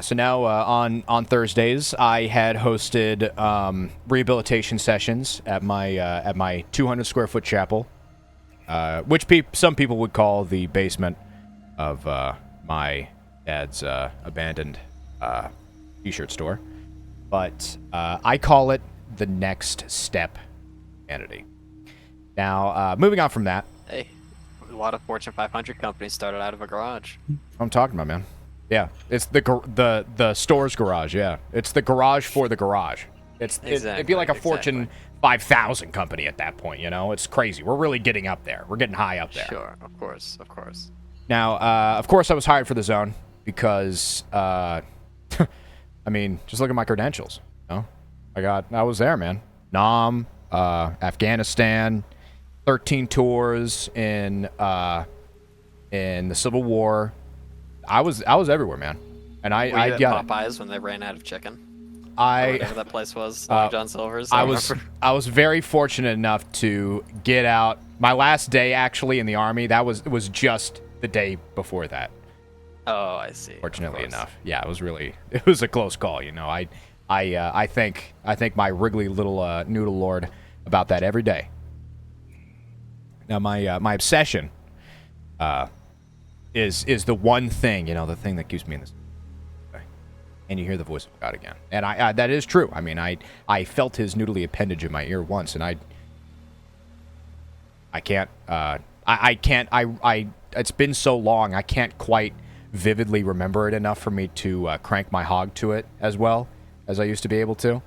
So now on Thursdays, I had hosted rehabilitation sessions at my 200 square foot chapel, which some people would call the basement of my dad's abandoned t-shirt store, but I call it the next step humanity. Now, moving on from that. Hey, a lot of Fortune 500 companies started out of a garage. I'm talking about, man. Yeah, it's the store's garage. Yeah, it's the garage for the garage. It'd be like a Fortune 5,000 company at that point. It's crazy. We're really getting up there. We're getting high up there. Sure, of course. Now, of course, I was hired for the Zone because, I mean, just look at my credentials. I was there, man. Nam, Afghanistan, 13 tours in the Civil War. I was everywhere, man. And Were you at Popeyes when they ran out of chicken? whatever that place was, Long John Silver's. I was very fortunate enough to get out my last day actually in the army. That was just the day before that. Oh, I see. Fortunately enough, yeah, it was a close call. You know, I thank my Wrigley little noodle lord about that every day. Now my obsession is the one thing, you know, the thing that keeps me in this. And you hear the voice of God again, and I that is true. I mean, I felt his noodly appendage in my ear once, and I can't it's been so long I can't quite vividly remember it enough for me to crank my hog to it as well as I used to be able to.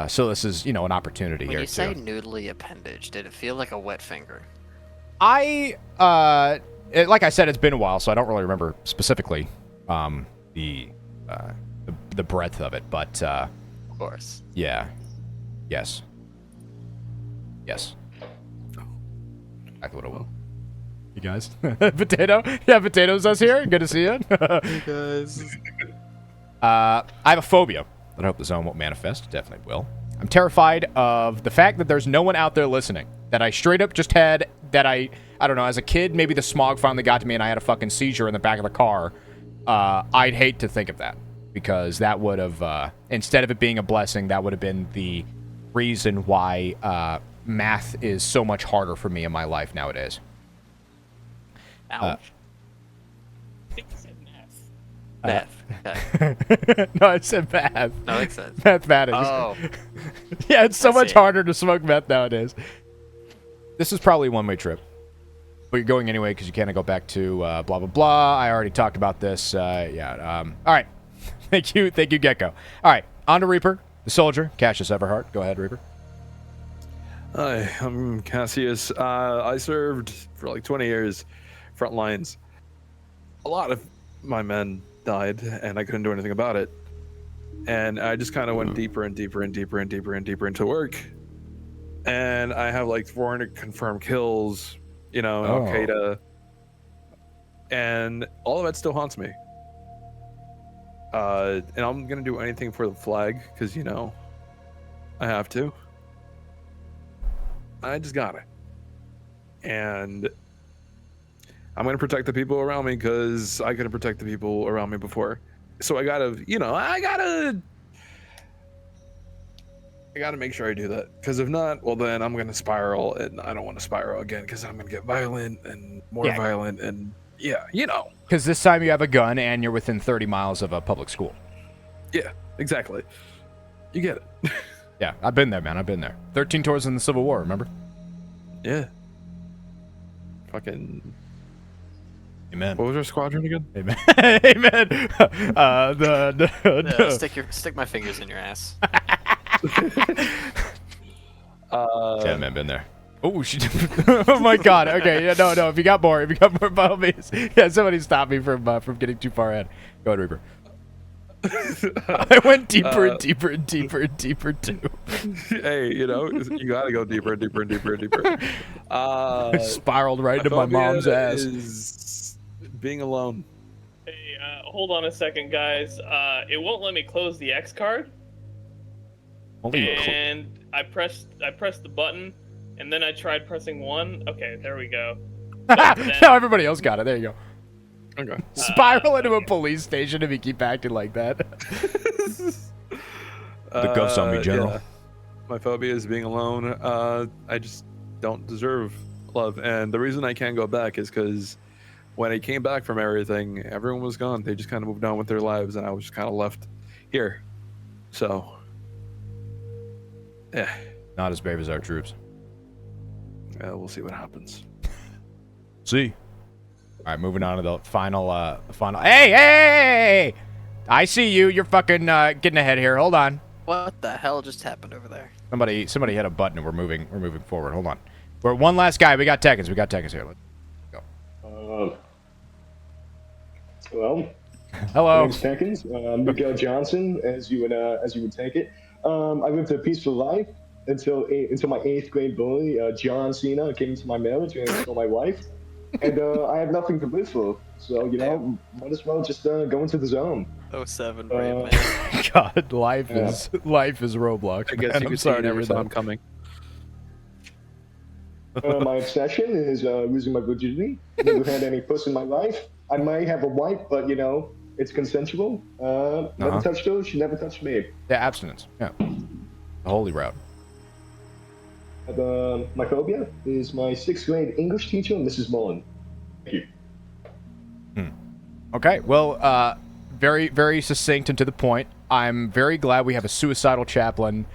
So this is, you know, an opportunity here. When you say noodly appendage, did it feel like a wet finger? Like I said, it's been a while, so I don't really remember specifically the breadth of it, but of course. Yeah. Yes. Exactly what it will. You guys? Potato? Yeah, Potato's us here. Good to see you. Hey guys. I have a phobia that I hope the zone won't manifest. Definitely will. I'm terrified of the fact that there's no one out there listening. That I straight up just had, that I don't know, as a kid, maybe the smog finally got to me and I had a fucking seizure in the back of the car. I'd hate to think of that. Because that would have, instead of it being a blessing, that would have been the reason why math is so much harder for me in my life nowadays. Ouch. I think you said math. Okay. No, I said math. That makes sense. Mathematics. Oh. Yeah, it's so I much see. harder to smoke meth nowadays. This is probably a one-way trip. But you're going anyway because you can't go back to blah, blah, blah. I already talked about this. All right. Thank you, Gecko. All right, on to Reaper, the soldier, Cassius Everhart. Go ahead, Reaper. Hi, I'm Cassius. I served for like 20 years, front lines. A lot of my men died, and I couldn't do anything about it. And I just kind of went deeper and deeper and deeper and deeper and deeper into work. And I have like 400 confirmed kills, you know, Al Qaeda. And all of that still haunts me. And I'm gonna do anything for the flag because, you know, I have to. I just gotta. And I'm gonna protect the people around me because I couldn't protect the people around me before. So I gotta make sure I do that. Because if not, well then I'm gonna spiral, and I don't want to spiral again because I'm gonna get violent and more violent and yeah, you know. Because this time you have a gun and you're within 30 miles of a public school. Yeah, exactly. You get it. Yeah, I've been there, man. I've been there. 13 tours in the Civil War, remember? Yeah. Fucking. Amen. What was our squadron again? Amen. Amen. Stick my fingers in your ass. Yeah, man, been there. Oh, she. Oh my God. Okay, yeah, no. If you got more, by all means. Yeah, somebody stop me from getting too far ahead. Go ahead, Reaper. I went deeper and deeper and deeper and deeper too. Hey, you know, you gotta go deeper and deeper and deeper and deeper. I spiraled right into my mom's ass. Is being alone. Hey, hold on a second, guys. It won't let me close the X card. And I pressed the button, and then I tried pressing 1. Okay, there we go. Now everybody else got it. There you go. Okay. Spiral into a police station if you keep acting like that. The ghost on me, General. Yeah. My phobia is being alone. I just don't deserve love, and the reason I can't go back is because when I came back from everything, everyone was gone. They just kind of moved on with their lives, and I was just kind of left here. So, yeah. Not as brave as our troops. Yeah, we'll see what happens. See. All right, moving on to the final. Hey! I see you. You're fucking getting ahead here. Hold on. What the hell just happened over there? Somebody hit a button and we're moving forward. Hold on. We're one last guy. We got Tekkens here. Let's go. Well, hello. My name's Tekkens. Miguel Johnson, as you would take it. I lived a peaceful life until my 8th grade bully, John Cena, came into my marriage and stole my wife. And I have nothing to live for. So, you know, might as well just go into the zone. 07 brave Uh, man. God, life Yeah. is Roblox. I guess man. you I'm could see sorry you to never hear saw that. him coming. My obsession is losing my virginity. Never had any puss in my life. I might have a wife, but it's consensual. Never Uh-huh. touched her. She never touched me. Yeah, abstinence. Yeah, the holy route. My phobia is my sixth grade English teacher, Mrs. Mullen. Thank you. Okay, well, very, very succinct and to the point. I'm very glad we have a suicidal chaplain,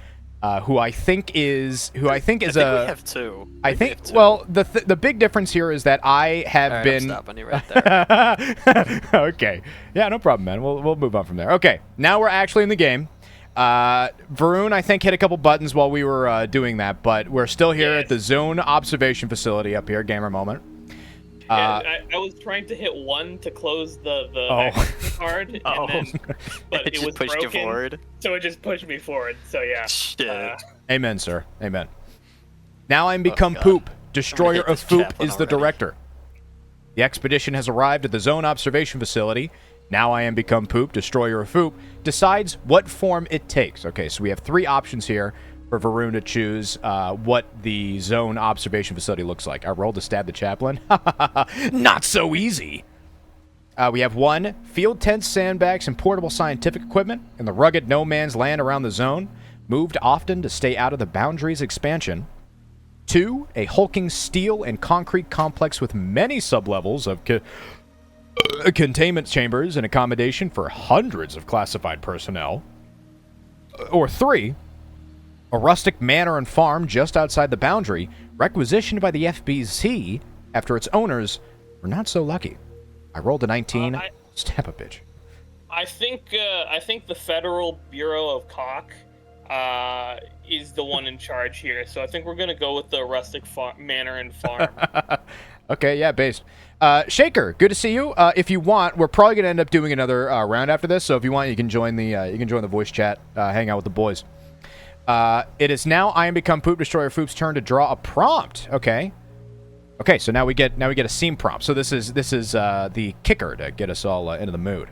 who I think is I think we a. have two. I we think. have two. Well, the big difference here is that I have All right, been. I'm stopping you right there. Okay. Yeah, no problem, man. We'll move on from there. Okay, now we're actually in the game. Varun, I think, hit a couple buttons while we were doing that, but we're still here at the zone observation facility up here. Gamer moment. I was trying to hit 1 to close the access card, and then, but It it just was pushed you broken, forward. so it just pushed me forward. So yeah. Shit. Amen, sir. Amen. Now I'm become God. Poop. Destroyer hate of this Foop chaplain is the already. director. The expedition has arrived at the zone observation facility. Now I am become Poop. Destroyer of Foop decides what form it takes. Okay, so we have 3 options here for Varun to choose what the zone observation facility looks like. I rolled to stab the chaplain. Not so easy. We have 1, field tents, sandbags, and portable scientific equipment in the rugged no man's land around the zone, moved often to stay out of the boundaries expansion. 2, a hulking steel and concrete complex with many sublevels of containment chambers and accommodation for hundreds of classified personnel. Or 3, a rustic manor and farm just outside the boundary, requisitioned by the FBC after its owners were not so lucky. I rolled a 19. Stab a bitch. I think the Federal Bureau of Cock is the one in charge here. So I think we're gonna go with the rustic manor and farm. Okay, yeah, based. Shaker, good to see you. If you want, we're probably gonna end up doing another round after this. So if you want, you can join the voice chat, hang out with the boys. It is now I am become Poop Destroyer Foop's turn to draw a prompt. Okay. Okay, so now we get a scene prompt. So this is the kicker to get us all into the mood.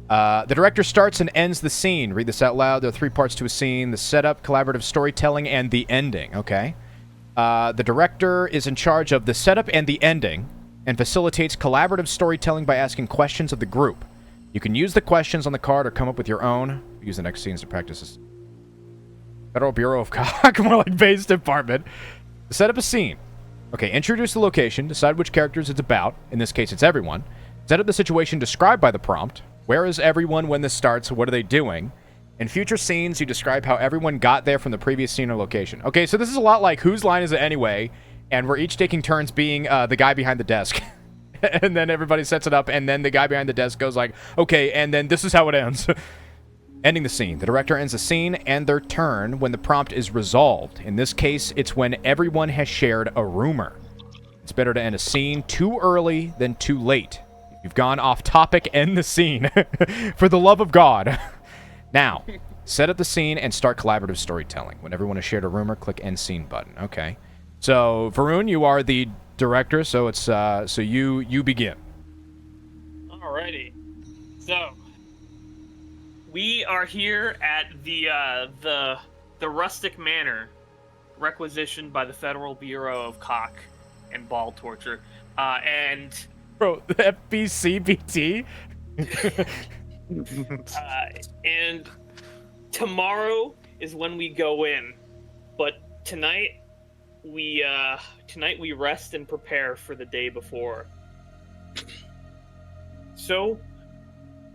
The director starts and ends the scene. Read this out loud. There are 3 parts to a scene: the setup, collaborative storytelling, and the ending. Okay. The director is in charge of the setup and the ending, and facilitates collaborative storytelling by asking questions of the group. You can use the questions on the card or come up with your own. Use the next scenes to practice this. Federal Bureau of Cock, more like base department. Set up a scene. Okay, introduce the location, decide which characters it's about. In this case, it's everyone. Set up the situation described by the prompt. Where is everyone when this starts? What are they doing? In future scenes, you describe how everyone got there from the previous scene or location. Okay, so this is a lot like Whose Line Is It Anyway? And we're each taking turns being the guy behind the desk. And then everybody sets it up, and then the guy behind the desk goes like, okay, and then this is how it ends. Ending the scene. The director ends the scene and their turn when the prompt is resolved. In this case, it's when everyone has shared a rumor. It's better to end a scene too early than too late. If you've gone off topic, end the scene. For the love of God. Now, set up the scene and start collaborative storytelling. When everyone has shared a rumor, click end scene button. Okay. So, Varun, you are the director, so it's so you begin. Alrighty. So we are here at the rustic manor, requisitioned by the Federal Bureau of Cock and Ball Torture, and Bro, the FBCBT? and tomorrow is when we go in, but tonight we rest and prepare for the day before. So,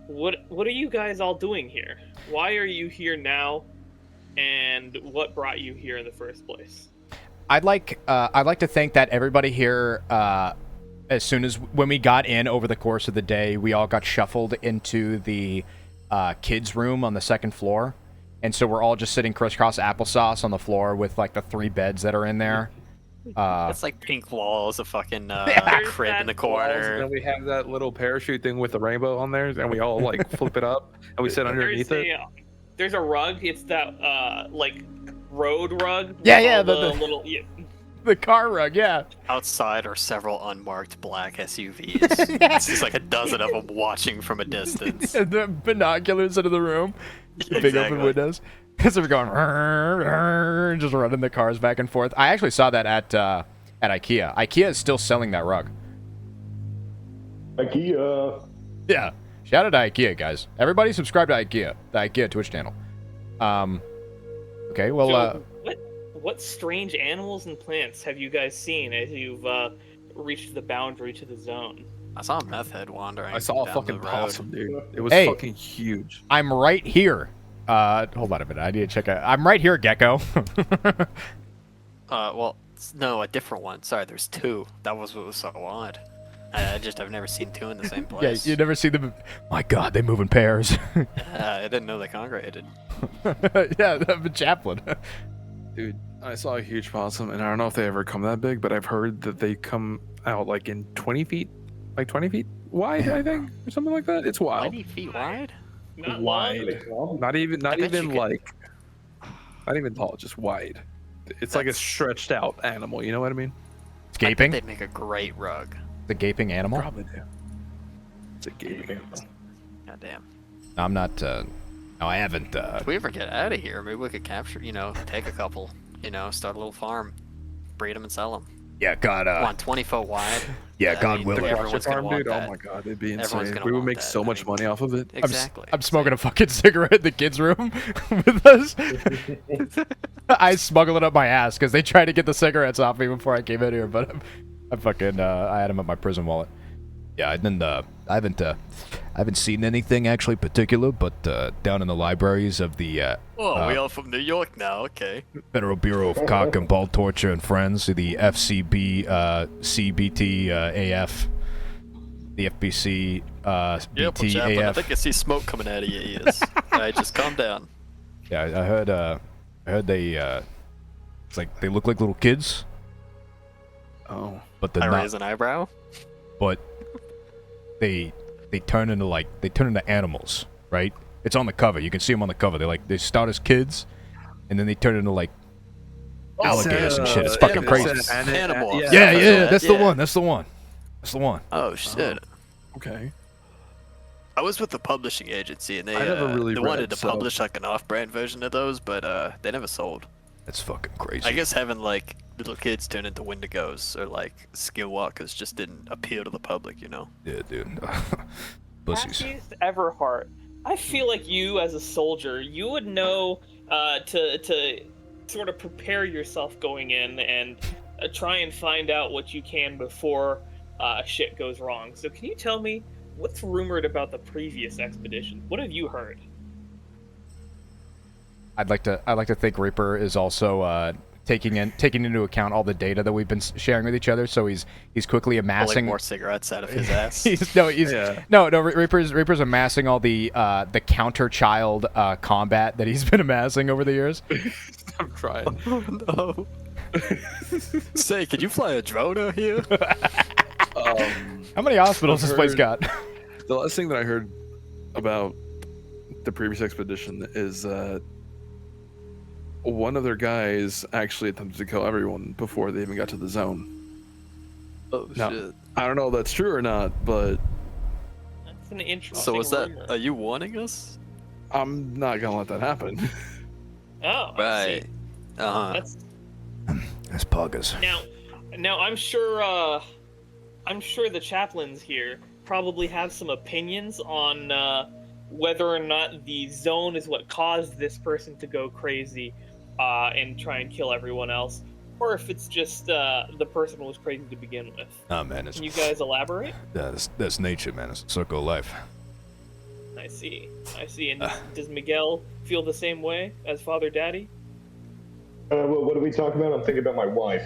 what are you guys all doing here? Why are you here now? And what brought you here in the first place? I'd like to think that everybody here, as soon as when we got in over the course of the day, we all got shuffled into the kids' room on the second floor, and so we're all just sitting crisscross applesauce on the floor with like the 3 beds that are in there. It's like pink walls, a fucking crib in the And corner. then we have that little parachute thing with the rainbow on there, and we all like flip it up, and we sit underneath it. There's a rug. It's that like road rug. with Yeah, all the little The car rug, yeah. Outside are several unmarked black SUVs. It's just like a dozen of them watching from a distance. And the binoculars into the room. The big open Exactly. windows. Because they're going, just running the cars back and forth. I actually saw that at IKEA. IKEA is still selling that rug. IKEA. Yeah. Shout out to IKEA, guys. Everybody subscribe to IKEA, the IKEA Twitch channel. Okay, well, So, what strange animals and plants have you guys seen as you've reached the boundary to the zone? I saw a meth head wandering. I saw a down fucking the road. possum, dude. It was Hey. fucking huge. I'm right here. Hold on a minute. I need to check out. I'm right here, Gecko. Well, no, a different one. Sorry, there's two. That was what was so odd. I've never seen two in the same Yeah, place. you never see them. My God, they move in pairs. I didn't know they congregated. Yeah, the chaplain. Dude, I saw a huge possum, and I don't know if they ever come that big, but I've heard that they come out like in 20 feet, like 20 feet wide, I think, or something like that. It's wild. 20 feet wide? Not Wide. long. Not even bet you could- like, not even tall, just wide. It's like a That's- stretched out animal. You know what I mean? It's I bet gaping. they'd make a great rug. The gaping animal. Probably do. It's a gaping animal. God damn. No, I'm not. No, I haven't. If we ever get out of here, maybe we could capture, take a couple, start a little farm, breed them and sell them. Yeah, God. Come on, 20 foot wide. Yeah, I God mean, willing. everyone's gonna Farm, want dude. that. Oh my god, it'd be Everyone's insane. gonna We would want make that. so I much mean, money off of it. Exactly. I'm smoking a fucking cigarette in the kids' room with us. I smuggle it up my ass because they tried to get the cigarettes off me before I came in here, but I fucking I had them in my prison wallet. Yeah, I haven't seen anything actually particular, but down in the libraries of the Oh, we all from New York now. Okay. Federal Bureau of Cock and Ball Torture and Friends, the FCB, CBT, AF, the FBC, Yeah, BT, Chaplain, I AF. think I see smoke coming out of your ears. Alright, just calm down. Yeah, I heard they, it's like they look like little kids, Oh, but they're I not. raise an eyebrow. But they turn into animals, right? It's on the cover. You can see them on the cover. They start as kids, and then they turn into like alligators and shit. It's fucking crazy. Animorphs. Yeah, that's the Yeah. one. That's the one. That's the one. Oh shit. okay. I was with the publishing agency, and they I never really they read, wanted to so- publish like an off-brand version of those, but they never sold. That's fucking crazy. I guess having like little kids turn into Wendigos or like skinwalkers just didn't appeal to the public, Yeah, dude. Pussies. Happiest ever heart. I feel like you, as a soldier, you would know to sort of prepare yourself going in and try and find out what you can before shit goes wrong. So can you tell me what's rumored about the previous expedition? What have you heard? I'd like to think Reaper is also taking into account all the data that we've been sharing with each other. So he's quickly pulling amassing more cigarettes out of his ass. Yeah. Reaper's amassing all the counter child combat that he's been amassing over the years. I'm trying. No. Say, could you fly a drone out here? How many hospitals this place heard- got? The last thing that I heard about the previous expedition is one of their guys actually attempted to kill everyone before they even got to the zone. Oh No. shit. I don't know if that's true or not, but That's an interesting So is that? rumor. Are you warning us? I'm not gonna let that happen. Oh, I Right. see. Uh-huh. That's That's poggers. now I'm sure the chaplains here probably have some opinions on whether or not the zone is what caused this person to go crazy and try and kill everyone else, or if it's just the person was crazy to begin with. Nah, man, Can you guys elaborate? that's nature, man. It's a circle of life. I see. And does Miguel feel the same way as Father Daddy? What are we talking about? I'm thinking about my wife.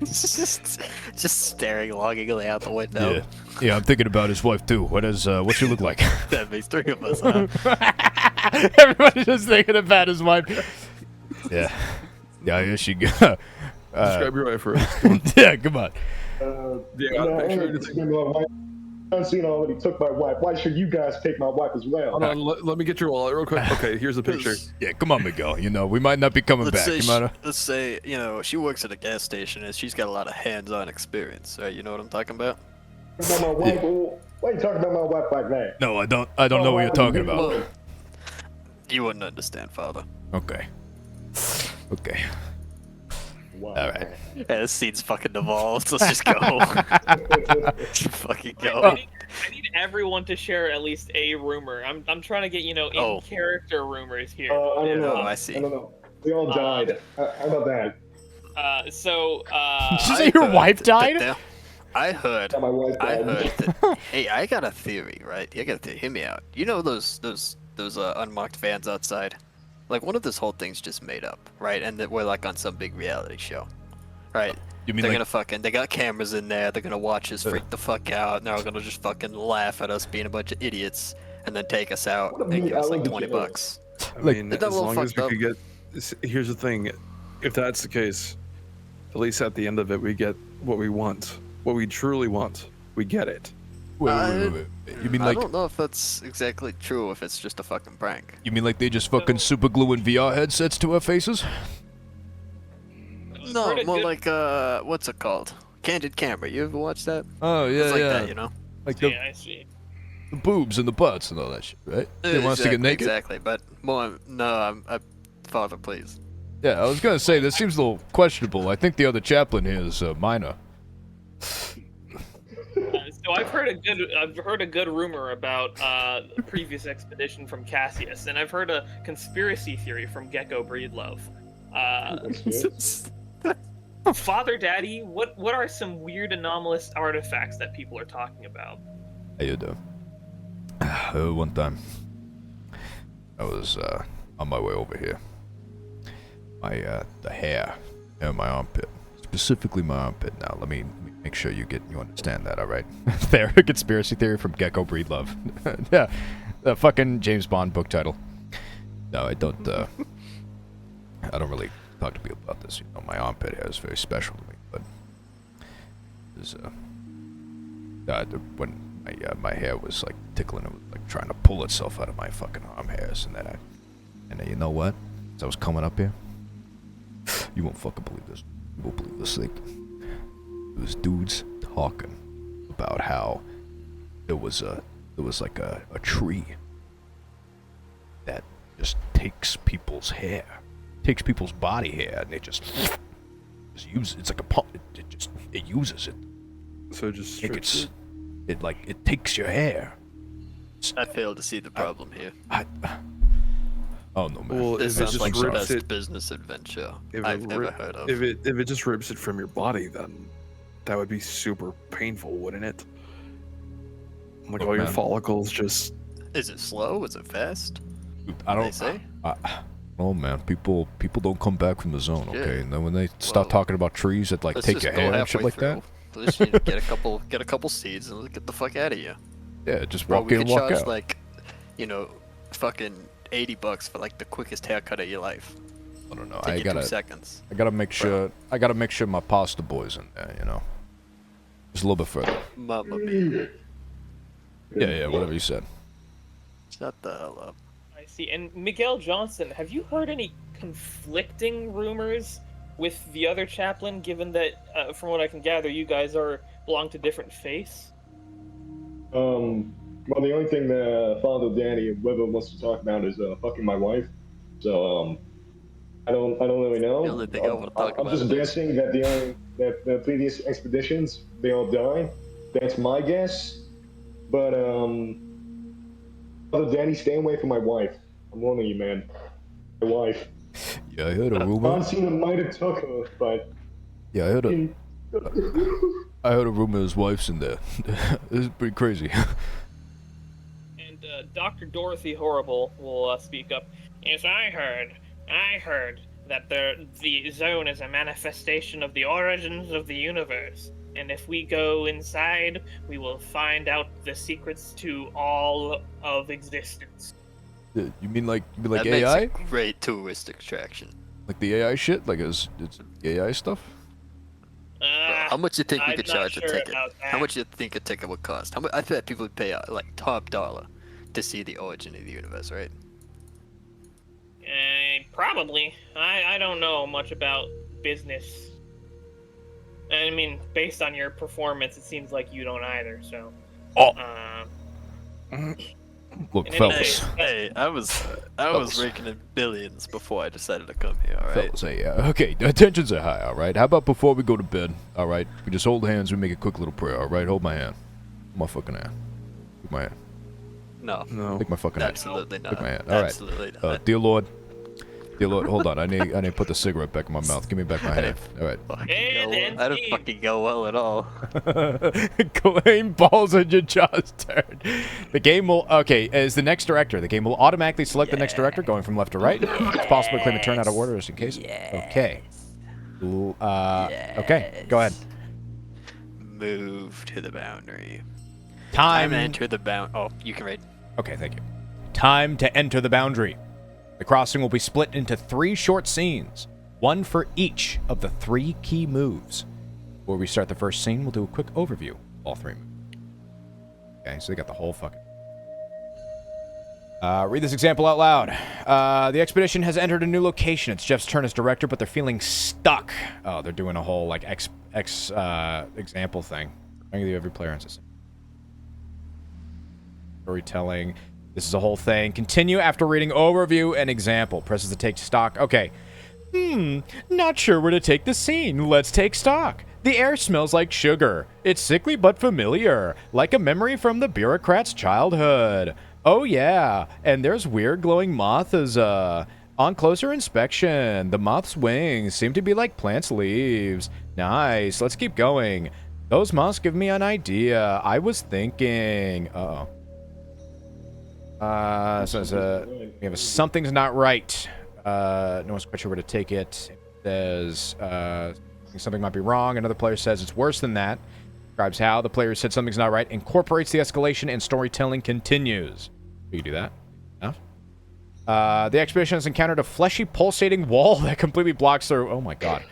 just staring longingly out the window. Yeah, I'm thinking about his wife too. What's she look like? That makes three of us, huh? Everybody's just thinking about his wife. Yeah, here she go. Describe your wife first. Yeah, come on. Yeah, No, make sure I'm thinking about my wife. John Cena already took my wife. Why should you guys take my wife as well? Hold on, let me get your wallet real quick. Okay, here's the picture. Yeah, come on, Miguel. You know, we might not be coming Let's back. say, You might let's say, you know, she works at a gas station and she's got a lot of hands-on experience, right? You know what I'm talking about? About my wife? Why are you talking about my wife like that? No, I don't know what you're talking about. Well, you wouldn't understand, Father. Okay. Okay. Wow. All right. Yeah, this scene's fucking devolved. Let's just go. Fucking go. I need everyone to share at least a rumor. I'm trying to get, you know, in character rumors here. I don't know. Oh, I see. I don't know. We all died. How about that? Did you say your wife died? I heard. Yeah, my wife I died. heard that. Hey, I got a theory, right? I got a theory. Hear me out. You know those unmarked vans outside? Like, one of this whole thing's just made up, right? And that we're like on some big reality show, right? You mean they're like- gonna fucking, they got cameras in there, they're gonna watch us freak the fuck out, and they're all gonna just fucking laugh at us being a bunch of idiots, and then take us out What a and give us like mean 20 alligator. bucks. I Like- mean, Isn't that a as little long as we fucked could get. Here's the thing: if that's the case, at least at the end of it, we get what we want, what we truly want. We get it. Wait. You mean I like don't know if that's exactly true, if it's just a fucking prank. you mean like they just fucking super gluing VR headsets to our faces? No, Heard a more good- like, what's it called? Candid camera. You ever watch that? Oh yeah, It's like yeah. that, you know? Like Yeah, I see. the boobs and the butts and all that shit, right? They want us to get naked. Exactly, but more, no, Father, please. Yeah, I was gonna say this seems a little questionable. I think the other chaplain here is minor. So I've heard a good rumor about the previous expedition from Cassius, and I've heard a conspiracy theory from Gecko Breedlove. Father Daddy, what are some weird anomalous artifacts that people are talking about? How you doing? One time, I was on my way over here. The hair in my armpit, specifically my armpit. Now, let me make sure you understand that. All right? There, conspiracy theory from Gecko Breedlove. Yeah, the fucking James Bond book title. No, I don't. I don't really talk to people about this. You know, my armpit hair is very special to me. But there's when my hair was like tickling, it was like trying to pull itself out of my fucking arm hairs, and then you know what? As I was coming up here, you won't fucking believe this. You won't believe this thing. It was dudes talking about how there was like a tree that just takes people's hair, takes people's body hair, and it just uses it's like a pump. It uses it. So just It strips gets, it takes your hair. I fail to see the problem here. Oh no, man. Well, This if it sounds just like the rips best it, business adventure if I've it, ever rip- heard of. if it just rips it from your body, then that would be super painful, wouldn't it? Like Look, all your man. follicles just. Is it slow? Is it fast? I They don't say? Oh man, people don't come back from the zone, okay? Yeah. And then when they start Well, talking about trees that like Let's take just your go hair and shit halfway like through. that, Let's just get a couple seeds and get the fuck out of here. yeah, just Bro, walk we in could and walk charge out. like, fucking $80 for like the quickest haircut of your life. I don't know. Take you 2 seconds. I gotta make sure. I gotta make sure my pasta boy's in there. You know, just a little bit further. Mamma mia. Yeah, whatever you said. Shut the hell up. I see. And Miguel Johnson, have you heard any conflicting rumors with the other chaplain? Given that, from what I can gather, you guys belong to different faiths. Well, the only thing that Father Danny and Weber wants to talk about is fucking my wife. So, I don't really know. The only thing I wanna talk I'm about just is- guessing that the previous expeditions they all died. That's my guess. But Father Danny, stay away from my wife. I'm warning you, man. My wife. Yeah, I heard a rumor. John Cena might have took her, but Yeah, I heard a rumor his wife's in there. This is pretty crazy. And Dr. Dorothy Horrible will speak up. Yes, I heard that the zone is a manifestation of the origins of the universe. And if we go inside, we will find out the secrets to all of existence. You mean like That AI? makes a great touristic attraction. Like the AI shit? Like it's AI stuff? How much you think we I'm could not charge sure a ticket? about How that. much you think a ticket would cost? How much? I bet people would pay like top dollar to see the origin of the universe, right? Probably. I don't know much about business. I mean, based on your performance, it seems like you don't either. So. Oh. Look, in any fellas. case, Hey, I was raking in billions before I decided to come here. All right. Fellas, hey, okay, tensions are high, all right? How about before we go to bed, all right? We just hold hands, we make a quick little prayer, all right? Hold my hand. Hold my fucking hand. Take my hand. No. Take my fucking hand. Absolutely not. Take my hand. All right. Absolutely not. Dear Lord, hold on. I need to put the cigarette back in my mouth. Give me back my hand. All right. And I didn't fucking go well at all. Claim balls on your jaw's turn. The game will, okay, as the next director, the game will automatically select the next director going from left to right. It's possible to claim a turn out of order just in case. Okay. Okay, go ahead. Move to the boundary. Time to enter the bound. Oh, you can read. Okay, thank you. Time to enter the boundary. The crossing will be split into 3 short scenes, one for each of the 3 key moves. Before we start the first scene, we'll do a quick overview of all 3 moves. Okay, so they got the whole fucking... read this example out loud. The expedition has entered a new location. It's Jeff's turn as director, but they're feeling stuck. Oh, they're doing a whole, like, example thing. I'm gonna give every player answer. Storytelling. This is a whole thing. Continue after reading overview and example. Presses to take stock. Okay. Not sure where to take the scene. Let's take stock. The air smells like sugar. It's sickly but familiar, like a memory from the bureaucrat's childhood. Oh yeah, and there's weird glowing moths. On closer inspection, the moth's wings seem to be like plants' leaves. Nice. Let's keep going. Those moths give me an idea. I was thinking. We have a something's not right. No one's quite sure where to take it. It says something might be wrong. Another player says it's worse than that. Describes how the player said something's not right. Incorporates the escalation and storytelling continues. You can do that. Enough. The expedition has encountered a fleshy, pulsating wall that completely blocks their... Oh my god.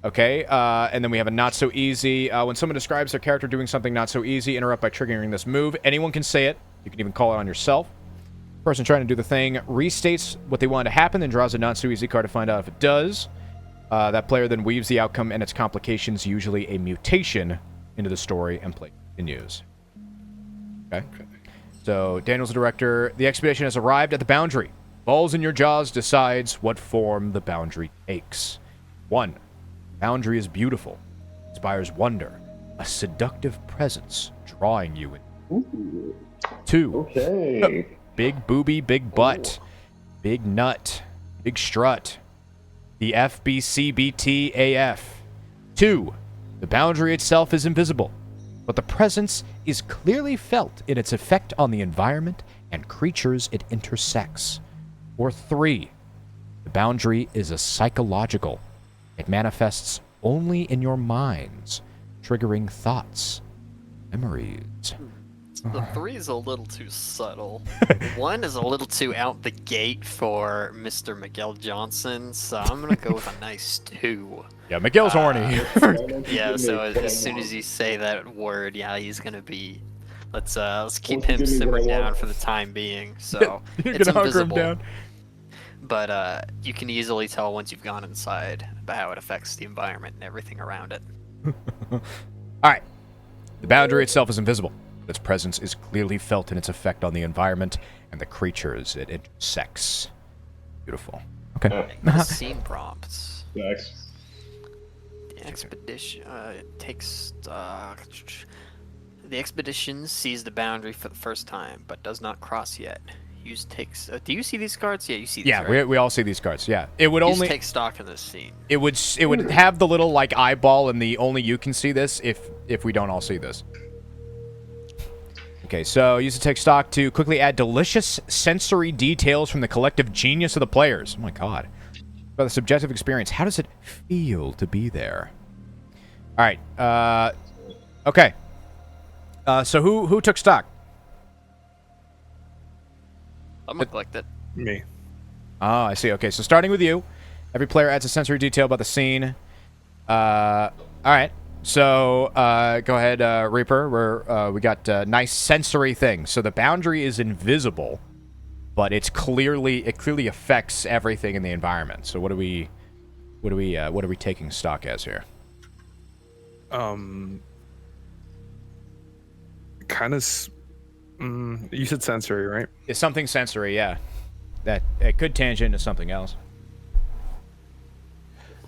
Okay, and then we have a not so easy. When someone describes their character doing something not so easy, interrupt by triggering this move. Anyone can say it. You can even call it on yourself. Person trying to do the thing restates what they want to happen, then draws a not so easy card to find out if it does. That player then weaves the outcome and its complications, usually a mutation, into the story, and play continues. Okay. So, Daniel's the director. The expedition has arrived at the boundary. Balls in your jaws decides what form the boundary takes. 1. Boundary is beautiful. Inspires wonder. A seductive presence drawing you in. Ooh. 2. Okay. Big booby, big butt. Big nut. Big strut. The FBCBTAF. 2. The boundary itself is invisible, but the presence is clearly felt in its effect on the environment and creatures it intersects. Or 3. The boundary is a psychological. It manifests only in your minds, triggering thoughts, memories. The 3 is a little too subtle. 1 is a little too out the gate for Mr. Miguel Johnson, so I'm gonna go with a nice 2. Yeah, Miguel's horny. Yeah, so as soon as you say that word, yeah, he's gonna be. Let's keep him simmered down for the time being. So You're it's gonna hunker him invisible, down. but you can easily tell once you've gone inside about how it affects the environment and everything around it. All right. The boundary itself is invisible. Its presence is clearly felt in its effect on the environment and the creatures it intersects. Beautiful. Okay. The scene prompts. Nice. The expedition takes. The expedition sees the boundary for the first time, but does not cross yet. Use takes. Do you see these cards? Yeah, you see these. Yeah, right? we all see these cards. Yeah, it would Use only take stock in this scene. it would have the little like eyeball and the only you can see this if we don't all see this. Okay, so use to take stock to quickly add delicious sensory details from the collective genius of the players. Oh my god. About the subjective experience, how does it feel to be there? All right. Okay. So who took stock? I'm gonna collect it. Me. Oh, I see. Okay, so starting with you, every player adds a sensory detail about the scene. All right. So go ahead, Reaper. We got nice sensory things. So the boundary is invisible, but it clearly affects everything in the environment. So what are we taking stock as here? Kind of. You said sensory, right? It's something sensory, yeah. That it could tangent to something else.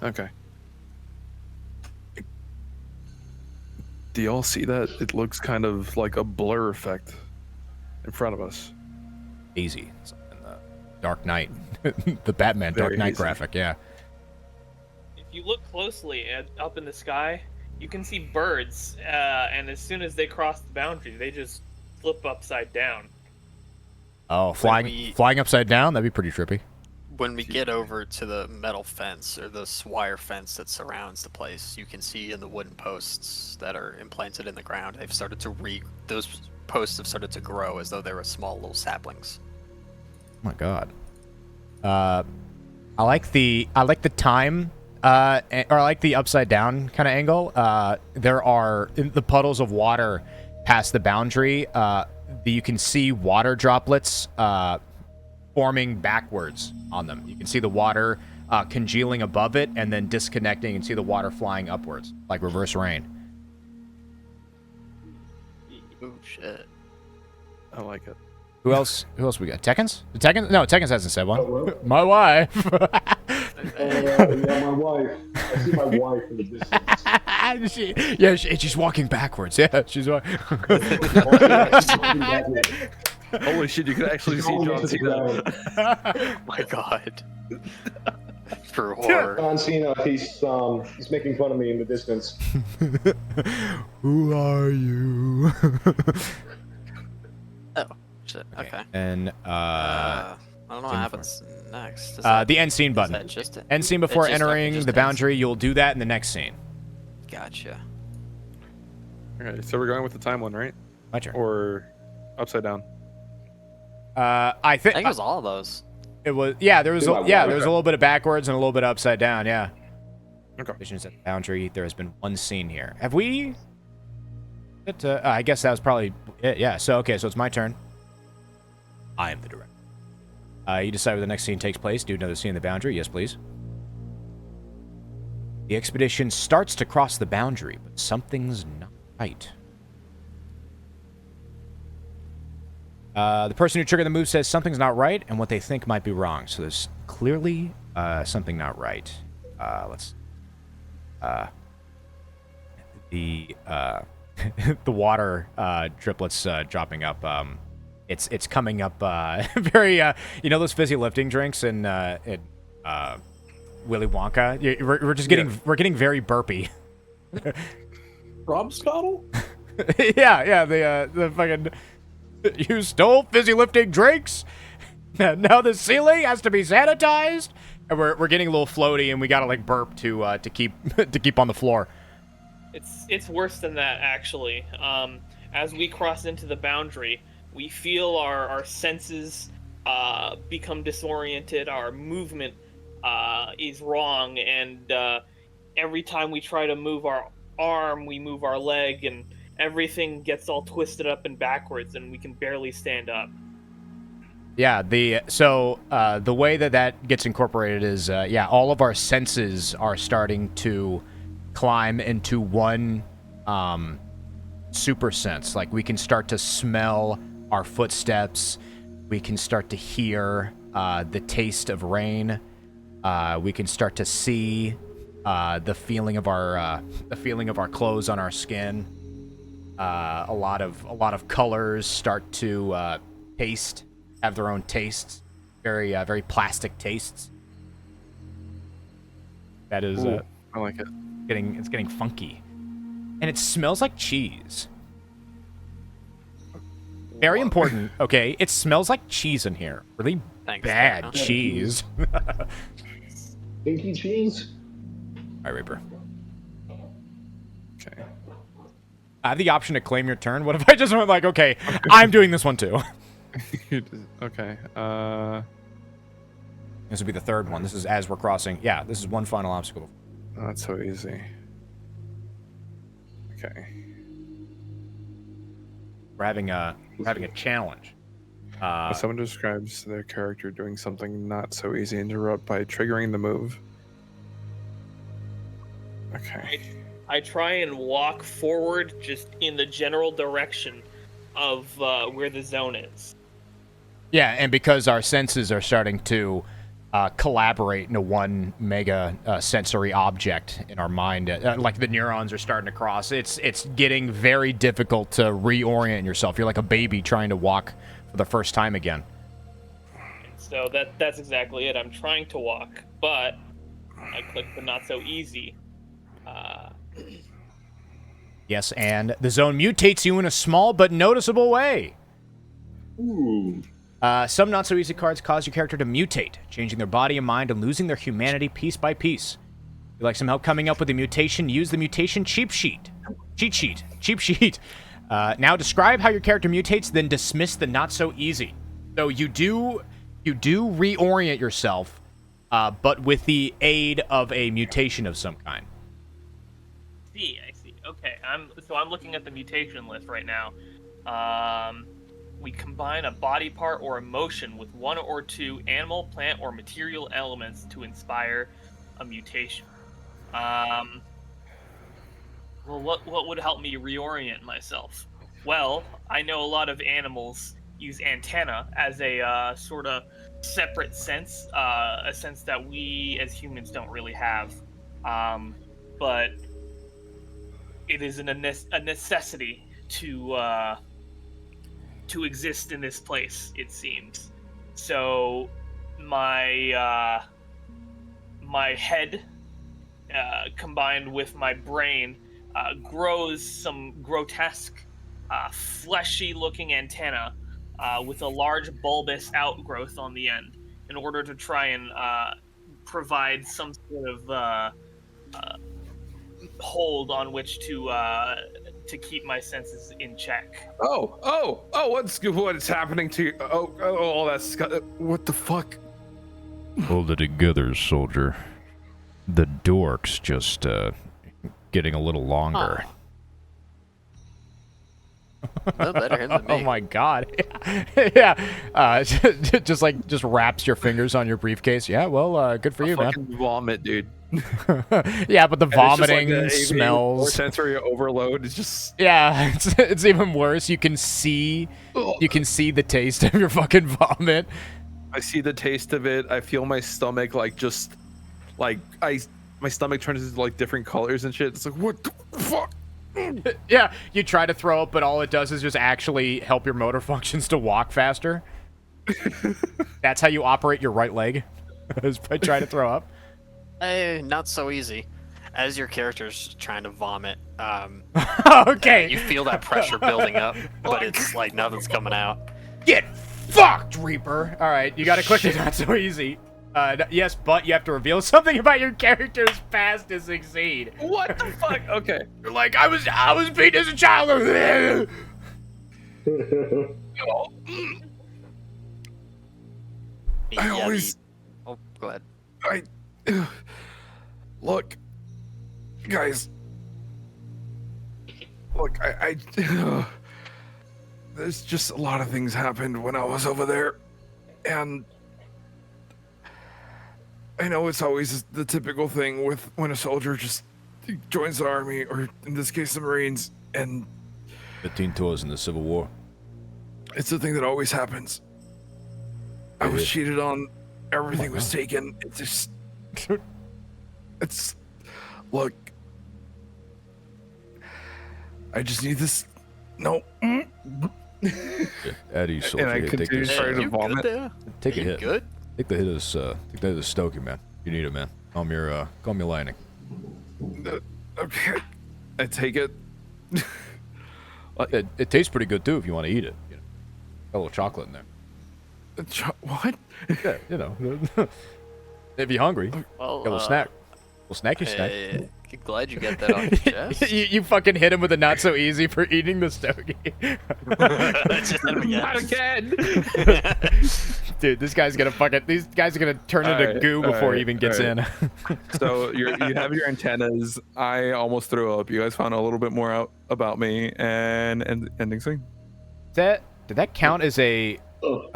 Okay. Do y'all see that? It looks kind of like a blur effect in front of us. Easy. It's in the Dark Knight, the Batman Very Dark Knight easy. graphic, yeah. If you look closely up in the sky, you can see birds, and as soon as they cross the boundary, they just flip upside down. Oh, flying upside down? That'd be pretty trippy. When we get over to the metal fence or this wire fence that surrounds the place, you can see in the wooden posts that are implanted in the ground, they've started to those posts have started to grow as though they were small little saplings. Oh my god. I like the time, or I like the upside down kind of angle. There are in the puddles of water past the boundary. You can see water droplets forming backwards on them. You can see the water congealing above it and then disconnecting, and see the water flying upwards like reverse rain. Oh shit! I like it. Who else we got? Tekkens? No, Tekkens hasn't said one. My wife. Yeah, my wife. I see my wife in the distance. She's walking backwards. Yeah, she's walking. Holy shit! You can actually see John Cena. Oh my god! For horror. John Cena, he's making fun of me in the distance. Who are you? Oh shit! Okay. And I don't know what happens next. the end scene button. End scene before entering the boundary. You'll do that in the next scene. Gotcha. Okay, so we're going with the time one, right? My turn. Or upside down. I think it was all of those. It was there was a little bit of backwards and a little bit upside down. Yeah. Okay. Visions at the boundary. There has been one scene here. Have we? I guess that was probably it. Yeah. So okay. So it's my turn. I am the director. You decide where the next scene takes place. Do another scene in the boundary. Yes, please. The expedition starts to cross the boundary, but something's not right. The person who triggered the move says something's not right, and what they think might be wrong. So there's clearly something not right. The water driplets dropping up. It's coming up very. Those fizzy lifting drinks in Willy Wonka. We're just getting we're getting very burpy. Rob Scottle? yeah. The fucking. You stole fizzy lifting drinks. Now the ceiling has to be sanitized, and we're getting a little floaty, and we gotta like burp to keep on the floor. It's worse than that, actually. As we cross into the boundary, we feel our senses become disoriented. Our movement is wrong, and every time we try to move our arm, we move our leg, and everything gets all twisted up and backwards, and we can barely stand up. Yeah, the way that gets incorporated is all of our senses are starting to climb into one super sense. Like we can start to smell our footsteps, we can start to hear the taste of rain, we can start to see the feeling of our clothes on our skin. A lot of colors start to have their own tastes, very plastic tastes. That is, I like it. It's getting funky, and it smells like cheese. Very important. Okay, it smells like cheese in here. Really bad Dana. cheese. Stinky cheese. All right, Reaper. Okay. I have the option to claim your turn. What if I just went like, okay, I'm doing this one too? Okay. This would be the third one. This is as we're crossing. Yeah, this is one final obstacle. That's so easy. Okay. We're having a challenge. Someone describes their character doing something not so easy to interrupt by triggering the move. Okay. I try and walk forward just in the general direction of where the zone is. Yeah, and because our senses are starting to collaborate into one mega sensory object in our mind, like the neurons are starting to cross, it's getting very difficult to reorient yourself. You're like a baby trying to walk for the first time again. So that's exactly it. I'm trying to walk, but I click the not so easy. Yes, and the zone mutates you in a small but noticeable way. Ooh. Some not-so-easy cards cause your character to mutate, changing their body and mind and losing their humanity piece by piece. If you'd like some help coming up with the mutation, use the mutation cheat sheet. Now describe how your character mutates, then dismiss the not-so-easy. So you do reorient yourself, but with the aid of a mutation of some kind. I see. Okay, I'm looking at the mutation list right now. We combine a body part or emotion with one or two animal, plant, or material elements to inspire a mutation. Well, what would help me reorient myself? Well, I know a lot of animals use antenna as a sort of separate sense, a sense that we as humans don't really have. But it is a necessity to exist in this place, it seems. So my head combined with my brain grows some grotesque fleshy looking antenna with a large bulbous outgrowth on the end in order to try and provide some sort of hold on which to keep my senses in check. What's happening to you? All that's what the fuck? Hold it together, soldier. The dork's just getting a little longer. No better than me. Oh my god. Yeah. Just wraps your fingers on your briefcase. Yeah, well, good for you, man. Vomit, dude. Yeah, but the vomiting Or smells. sensory overload. It's just Yeah, it's even worse. You can see the taste of your fucking vomit. I see the taste of it. I feel my stomach my stomach turns into like different colors and shit. It's like, what the fuck? Yeah, you try to throw up, but all it does is just actually help your motor functions to walk faster. That's how you operate your right leg, is by trying to throw up. Not so easy. As your character's trying to vomit, Okay. you feel that pressure building up, but it's like nothing's coming out. Get fucked, Reaper. All right, you gotta click it. Not so easy. Yes, but you have to reveal something about your character's past to succeed. What the fuck? Okay. You're like, I was beaten as a child. I always. Oh, go ahead. Look, guys. Look, there's just a lot of things happened when I was over there, and I know it's always the typical thing with when a soldier just joins the army, or in this case, the Marines, and 15 tours in the Civil War. It's the thing that always happens. I was cheated on. Everything was taken. Look. I just need this. No. Eddie, soldier. And I continue trying to vomit. Take a hit. Good? Take the hit of Stokey, man. You need it, man. Calm your lining. Okay. I take it. It tastes pretty good too if you want to eat it. You know, got a little chocolate in there. What? Yeah, you know. If you're hungry, Well, got a little snack. A little snacky snack. Glad you got that off your chest. you fucking hit him with a not so easy for eating the stogie. Just hit him again. Not again. Dude, these guys are gonna turn All into right, goo all before he right, even gets all in. right. So you have your antennas. I almost threw up. You guys found a little bit more out about me, and ending scene. Did that count as a? Oh,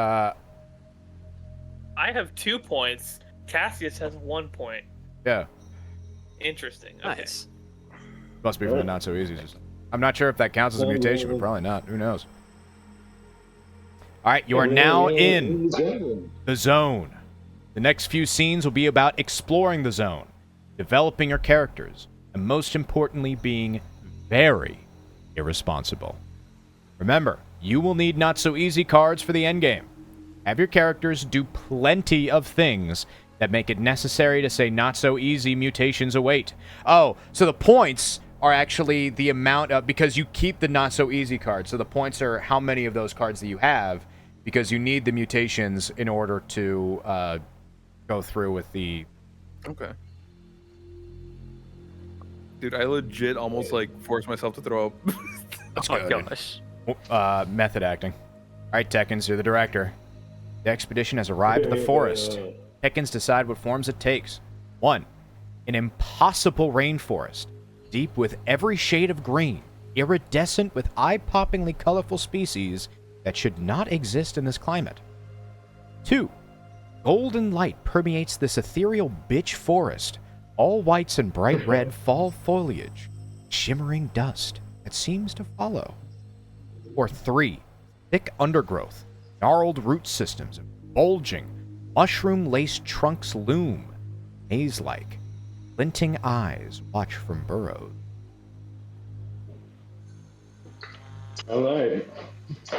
I have 2 points. Cassius has 1 point. Yeah, Interesting. Okay. Nice. must be from the not so easy. I'm not sure if that counts as a mutation, but probably not. Who knows? All right, you are now in the zone. The next few scenes will be about exploring the zone, developing your characters, and most importantly, being very irresponsible. Remember, you will need not so easy cards for the endgame. Have your characters do plenty of things that make it necessary to say not so easy mutations await. Oh, so the points are actually the amount of, because you keep the not so easy cards. So the points are how many of those cards that you have, because you need the mutations in order to go through with the. Okay. Dude, I legit almost like forced myself to throw up. Let's Oh go, my dude. gosh. Method acting. All right, Tekkens, you're the director. The expedition has arrived at the forest. Tekkens decide what forms it takes. 1. An impossible rainforest, deep with every shade of green, iridescent with eye-poppingly colorful species that should not exist in this climate. 2. Golden light permeates this ethereal bitch forest, all whites and bright red fall foliage, shimmering dust that seems to follow. Or 3. Thick undergrowth, gnarled root systems, and bulging, mushroom-laced trunks loom, maze-like. Glinting eyes watch from burrows. all right. It's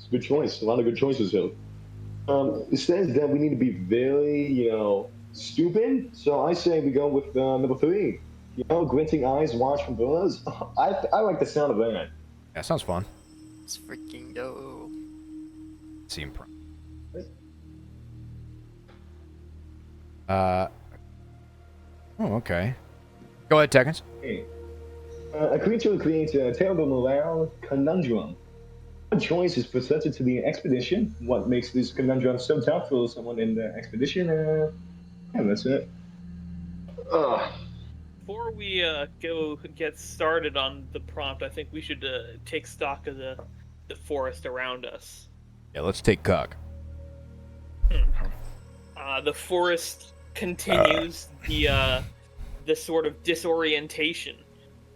a good choice. A lot of good choices here. It says that we need to be very, stupid. So I say we go with number 3. Glinting eyes, watch from burrows. I like the sound of that. Yeah, sounds fun. Let's freaking go. Seem pro. Oh, okay. Go ahead, Tekkens. Hey. A creature creates a terrible morale conundrum. What choice is presented to the expedition? What makes this conundrum so tough for someone in the expedition? Yeah, that's it. Ugh. Before we get started on the prompt, I think we should take stock of the forest around us. Yeah, let's take cock. The forest continues the sort of disorientation.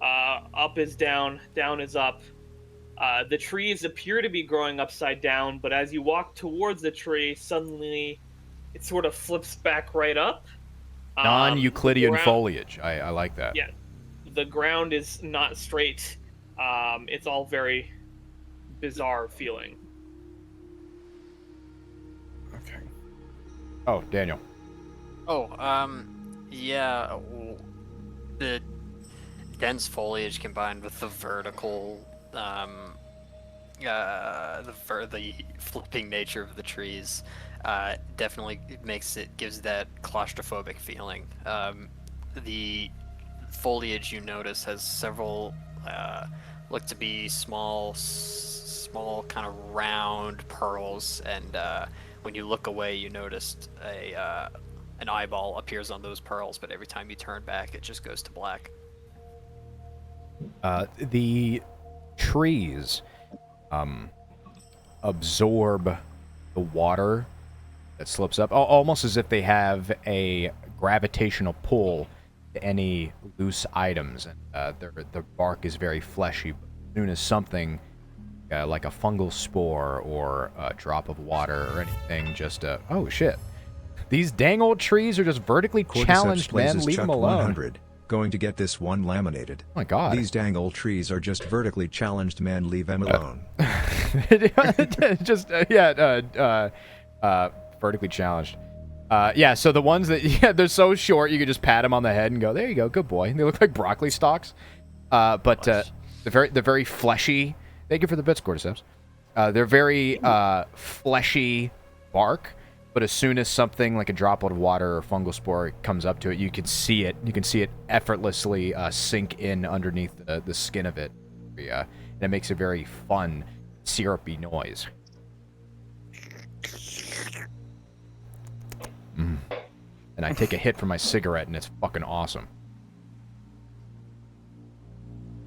Up is down, down is up. The trees appear to be growing upside down, but as you walk towards the tree, suddenly it sort of flips back right up. Non-Euclidean the ground- foliage. I like that. Yeah, the ground is not straight. It's all very bizarre feeling. Okay. Oh, Daniel. Oh, yeah. The dense foliage combined with the vertical, the flipping nature of the trees, definitely gives that claustrophobic feeling. The foliage, you notice, has several look to be small kind of round pearls, and when you look away, you noticed an eyeball appears on those pearls, but every time you turn back, it just goes to black. The trees absorb the water that slips up, almost as if they have a gravitational pull to any loose items. And their bark is very fleshy. But as soon as something like a fungal spore or a drop of water or anything, just oh shit! These dang old trees are just vertically Cordyceps challenged, man. plays Leave Chuck them alone. 100. Going to get this one laminated. Oh my god. These dang old trees are just vertically challenged, man. Leave them alone. Just vertically challenged. Yeah, so the ones that they're so short you can just pat them on the head and go, there you go, good boy. They look like broccoli stalks. But they're very fleshy. Thank you for the bits, Cordyceps. They're very fleshy bark, but as soon as something like a droplet of water or fungal spore comes up to it, you can see it. You can see it effortlessly sink in underneath the skin of it. And it makes a very fun, syrupy noise. And I take a hit from my cigarette, and it's fucking awesome.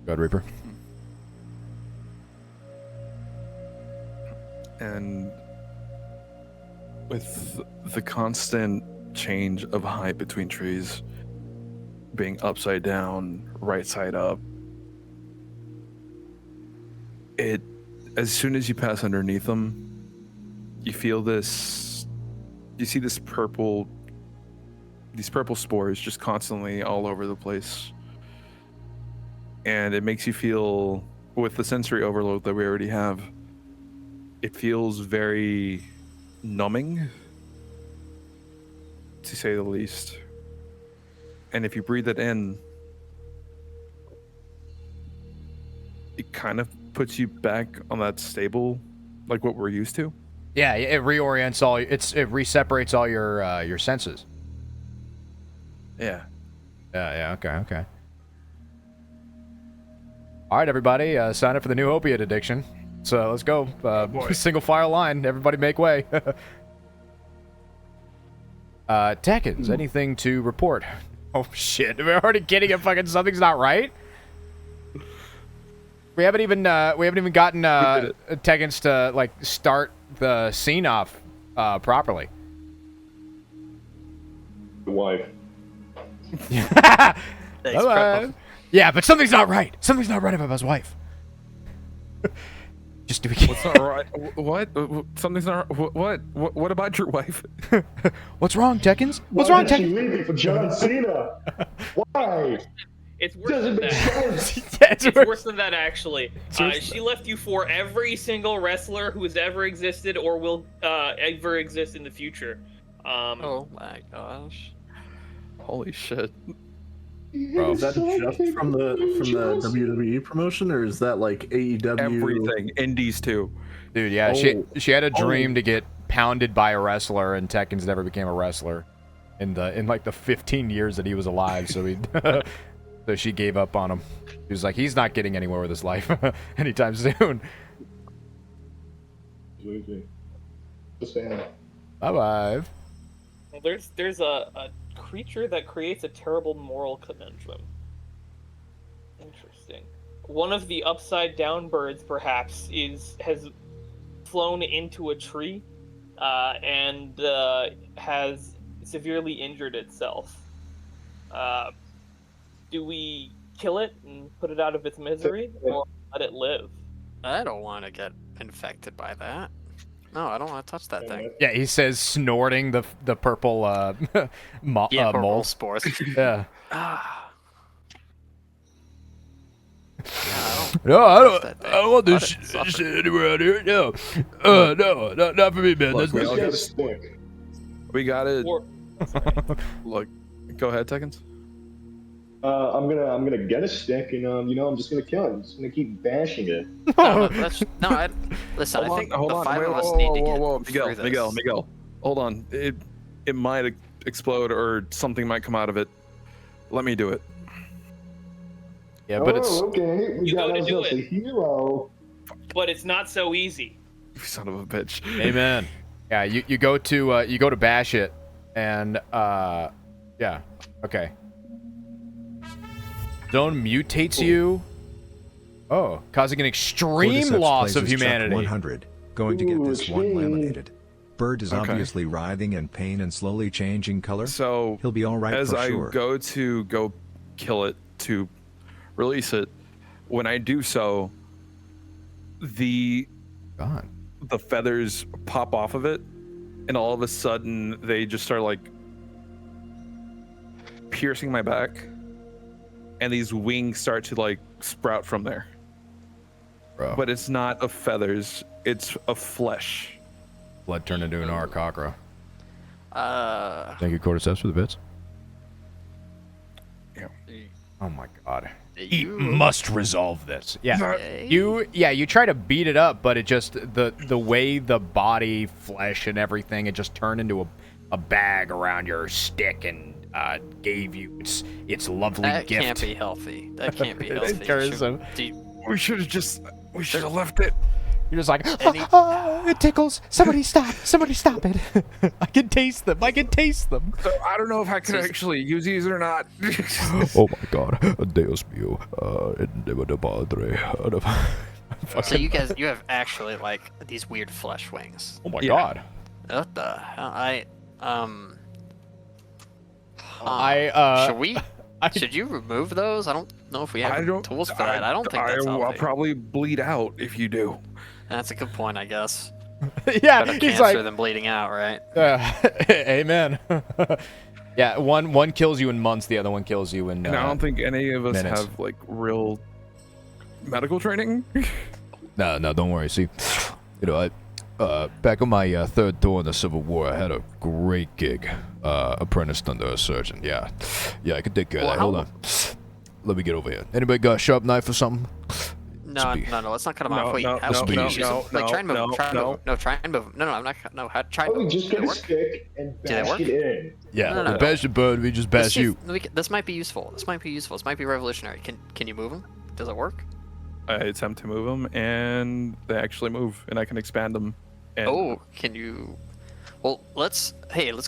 Go ahead, Reaper. And with the constant change of height between trees, being upside down, right side up, as soon as you pass underneath them, you feel this, you see these purple spores just constantly all over the place. And it makes you feel, with the sensory overload that we already have, it feels very numbing, to say the least. And if you breathe it in, it kind of puts you back on that stable, like what we're used to. Yeah, it reorients all. It reseparates all your senses. Yeah. Yeah. Okay. All right, everybody, sign up for the new opiate addiction. So let's go. Single file line. Everybody make way. Tekkens, anything to report? Oh shit, we're already getting a fucking something's not right. We haven't even gotten Tekkens to like start the scene off properly. Wife. Thanks, bro. Yeah, but something's not right. Something's not right about his wife. Just do we? What's not right? What? Something's not. What about your wife? What's wrong, Tekkens? What's Why wrong, did she Tekkens? leave me for John Cena? Why? It's worse Doesn't than make that. sense. Yeah, It's worse than that, actually. Seriously? She left you for every single wrestler who has ever existed or will ever exist in the future. Oh my gosh. Holy shit! Bro. Is that just from the WWE promotion, or is that like AEW? Everything. Indies too. Dude, yeah, she had a dream to get pounded by a wrestler, and Tekkens never became a wrestler in like the 15 years that he was alive. So so she gave up on him. She was like, he's not getting anywhere with his life anytime soon. Just saying. Bye. Well, there's a creature that creates a terrible moral conundrum. Interesting. One of the upside down birds, perhaps, has flown into a tree, and has severely injured itself. Do we kill it and put it out of its misery, or let it live? I don't want to get infected by that. No, I don't want to touch that thing. Yeah, he says, snorting the purple Purple mold. spores. Yeah. Ah. No, I touch that thing. don't want Let this it suffer. shit anywhere out here. No, no, not for me, man. Look, we all Just get a gotta- stick. We got it. Or Look, go ahead, Tekkens. I'm gonna get a stick and I'm just gonna kill it. I'm just gonna keep bashing it. Listen. I think Hold the on. five Wait, of us whoa, need to whoa, get Miguel, through this. Miguel. Hold on. It might explode or something might come out of it. Let me do it. Yeah, but it's okay. We You got gotta do ourselves a it. hero. but it's not so easy. You son of a bitch. amen. Yeah, you go to bash it, and yeah, okay. Zone mutates you. Oh, causing an extreme Cordyceps loss plays of as Chuck humanity. 100. Going to get Ooh, this one extreme. laminated. Bird is Okay. obviously writhing in pain and slowly changing color. So He'll be all right as for I sure. go to kill it to release it, when I do so, the God. feathers pop off of it, and all of a sudden they just start like piercing my back, and these wings start to like sprout from there. Bro. But it's not of feathers; it's of flesh. Blood turned into an Arakakra. Thank you, Cordyceps, for the bits. Oh my god. He must resolve this. Yeah. You try to beat it up, but it just the way the body, flesh, and everything, it just turned into a bag around your stick and gave you its lovely That gift. can't be healthy. That can't be healthy. Charism. We should have left it. You're just like, Any- it tickles. Somebody stop it. I can taste them. So I don't know if I can So- actually use these or not. Oh my god, Deus mio, endeavor de padre. So you have actually like these weird flesh wings. Oh my Yeah. god. What the hell? Should we? Should you remove those? I don't know if we have tools for that. I don't think that's I'll healthy. probably bleed out if you do. That's a good point, I guess. Yeah, Better he's cancer like, than bleeding out, right? amen. Yeah, one kills you in months, the other one kills you in. And I don't think any of us minutes. have like real medical training. No, don't worry. See, you know, back on my third tour in the Civil War, I had a great gig, apprenticed under a surgeon. Yeah, I could take care of that. Hold on. Let me get over here. Anybody got a sharp knife or something? No, let's not cut him off. Wait, no, how no, can you no, use them? Like, try and move. No, try and move. No, I'm not. No, try and Oh, move. just Did get it a work? stick and Did it bash work? it in. Yeah, No, we bash the bird, we just Let's bash see you. if this might be useful. This might be revolutionary. Can you move him? Does it work? I attempt to move them, and they actually move, and I can expand them. And Oh, can you? Well, let's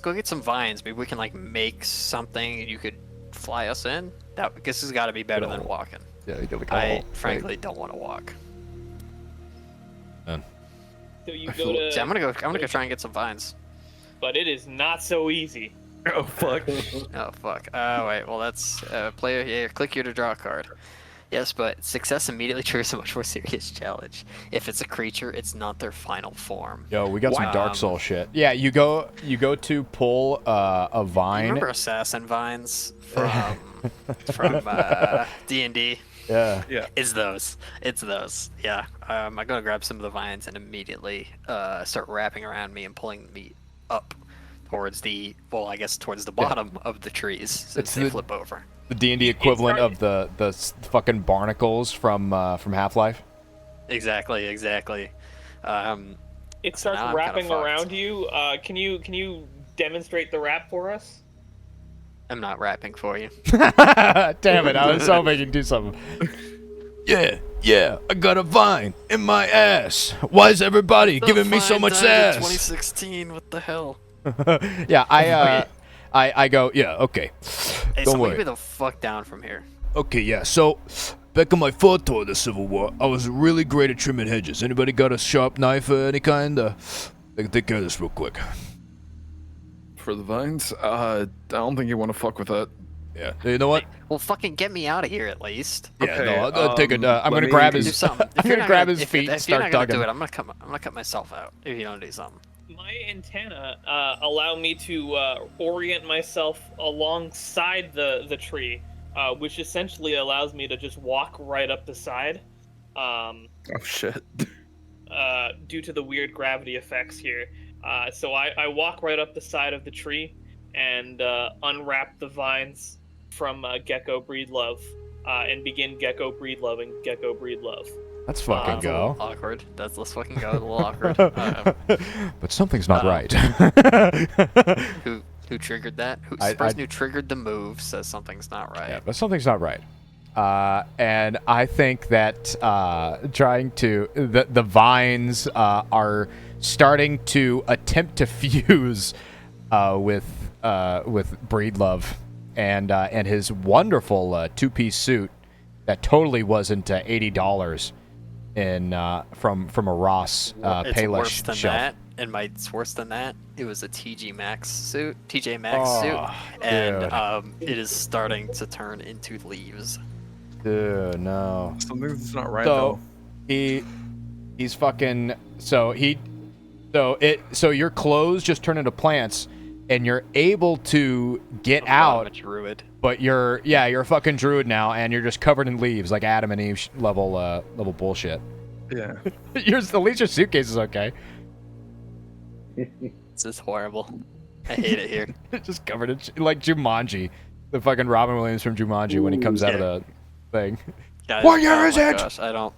go get some vines. Maybe we can like make something and you could fly us in. This has got to be better than walking. Yeah, you get like I frankly don't want to walk. So you go to. See, I'm gonna go try and get some vines. But it is not so easy. oh fuck! Oh fuck. Wait. Well, that's player here. Click here to draw a card. Yes, but success immediately triggers a much more serious challenge. If it's a creature, it's not their final form. Yo, we got some Dark Wow. Soul shit. Yeah, you go to pull a vine. Remember assassin vines from D&D? Yeah. Yeah. It's those. Yeah. I'm gonna grab some of the vines and immediately start wrapping around me and pulling me up towards towards the bottom of the trees since they flip over. The D&D equivalent of the fucking barnacles from Half-Life. Exactly. It starts now I'm kinda wrapping fucked. around you. Can you demonstrate the wrap for us? I'm not rapping for you. Damn it, I was hoping you'd do something. Yeah, I got a vine in my ass. Why is everybody giving me so much ass? 2016. What the hell? Yeah, I go, yeah, okay. Hey, Don't somebody worry. get the fuck down from here. Okay, yeah, so back on my fourth tour of the Civil War, I was really great at trimming hedges. Anybody got a sharp knife of any kind? I can take care of this real quick. For the vines, I don't think you want to fuck with that. Yeah, you know what? Well, fucking get me out of here at least. Yeah, Okay, no, I'll take it. I'm let gonna me grab Do his. something. I'm gonna grab his feet and If you're start not gonna do tugging. it, I'm gonna cut myself out. If you don't do something. My antenna allow me to orient myself alongside the tree, which essentially allows me to just walk right up the side. Oh shit! Due to the weird gravity effects here. So I walk right up the side of the tree and unwrap the vines from Gecko Breedlove and begin Gecko Breedlove and Gecko Breedlove. Let's fucking That's a little go. awkward. Let's fucking go. A little awkward. But something's not right. Who triggered that? I- The person who triggered the move says something's not right. Yeah, but something's not right. And I think that trying to the vines are starting to attempt to fuse with Breedlove and his wonderful two-piece suit that totally wasn't $80 in from a Ross It's Payless worse than shelf. that. It's worse than that. It was a TJ Maxx suit, Oh, and it is starting to turn into leaves. Dude, no. Something's not right So though. he's fucking so your clothes just turn into plants and you're able to get I'm out, a druid. but you're a fucking druid now and you're just covered in leaves like Adam and Eve level bullshit. Yeah. At least your suitcase is okay. This is horrible. I hate it here. Just covered in like Jumanji, the fucking Robin Williams from Jumanji when he comes out of the thing. Guys, What year oh is my it? Gosh, I don't.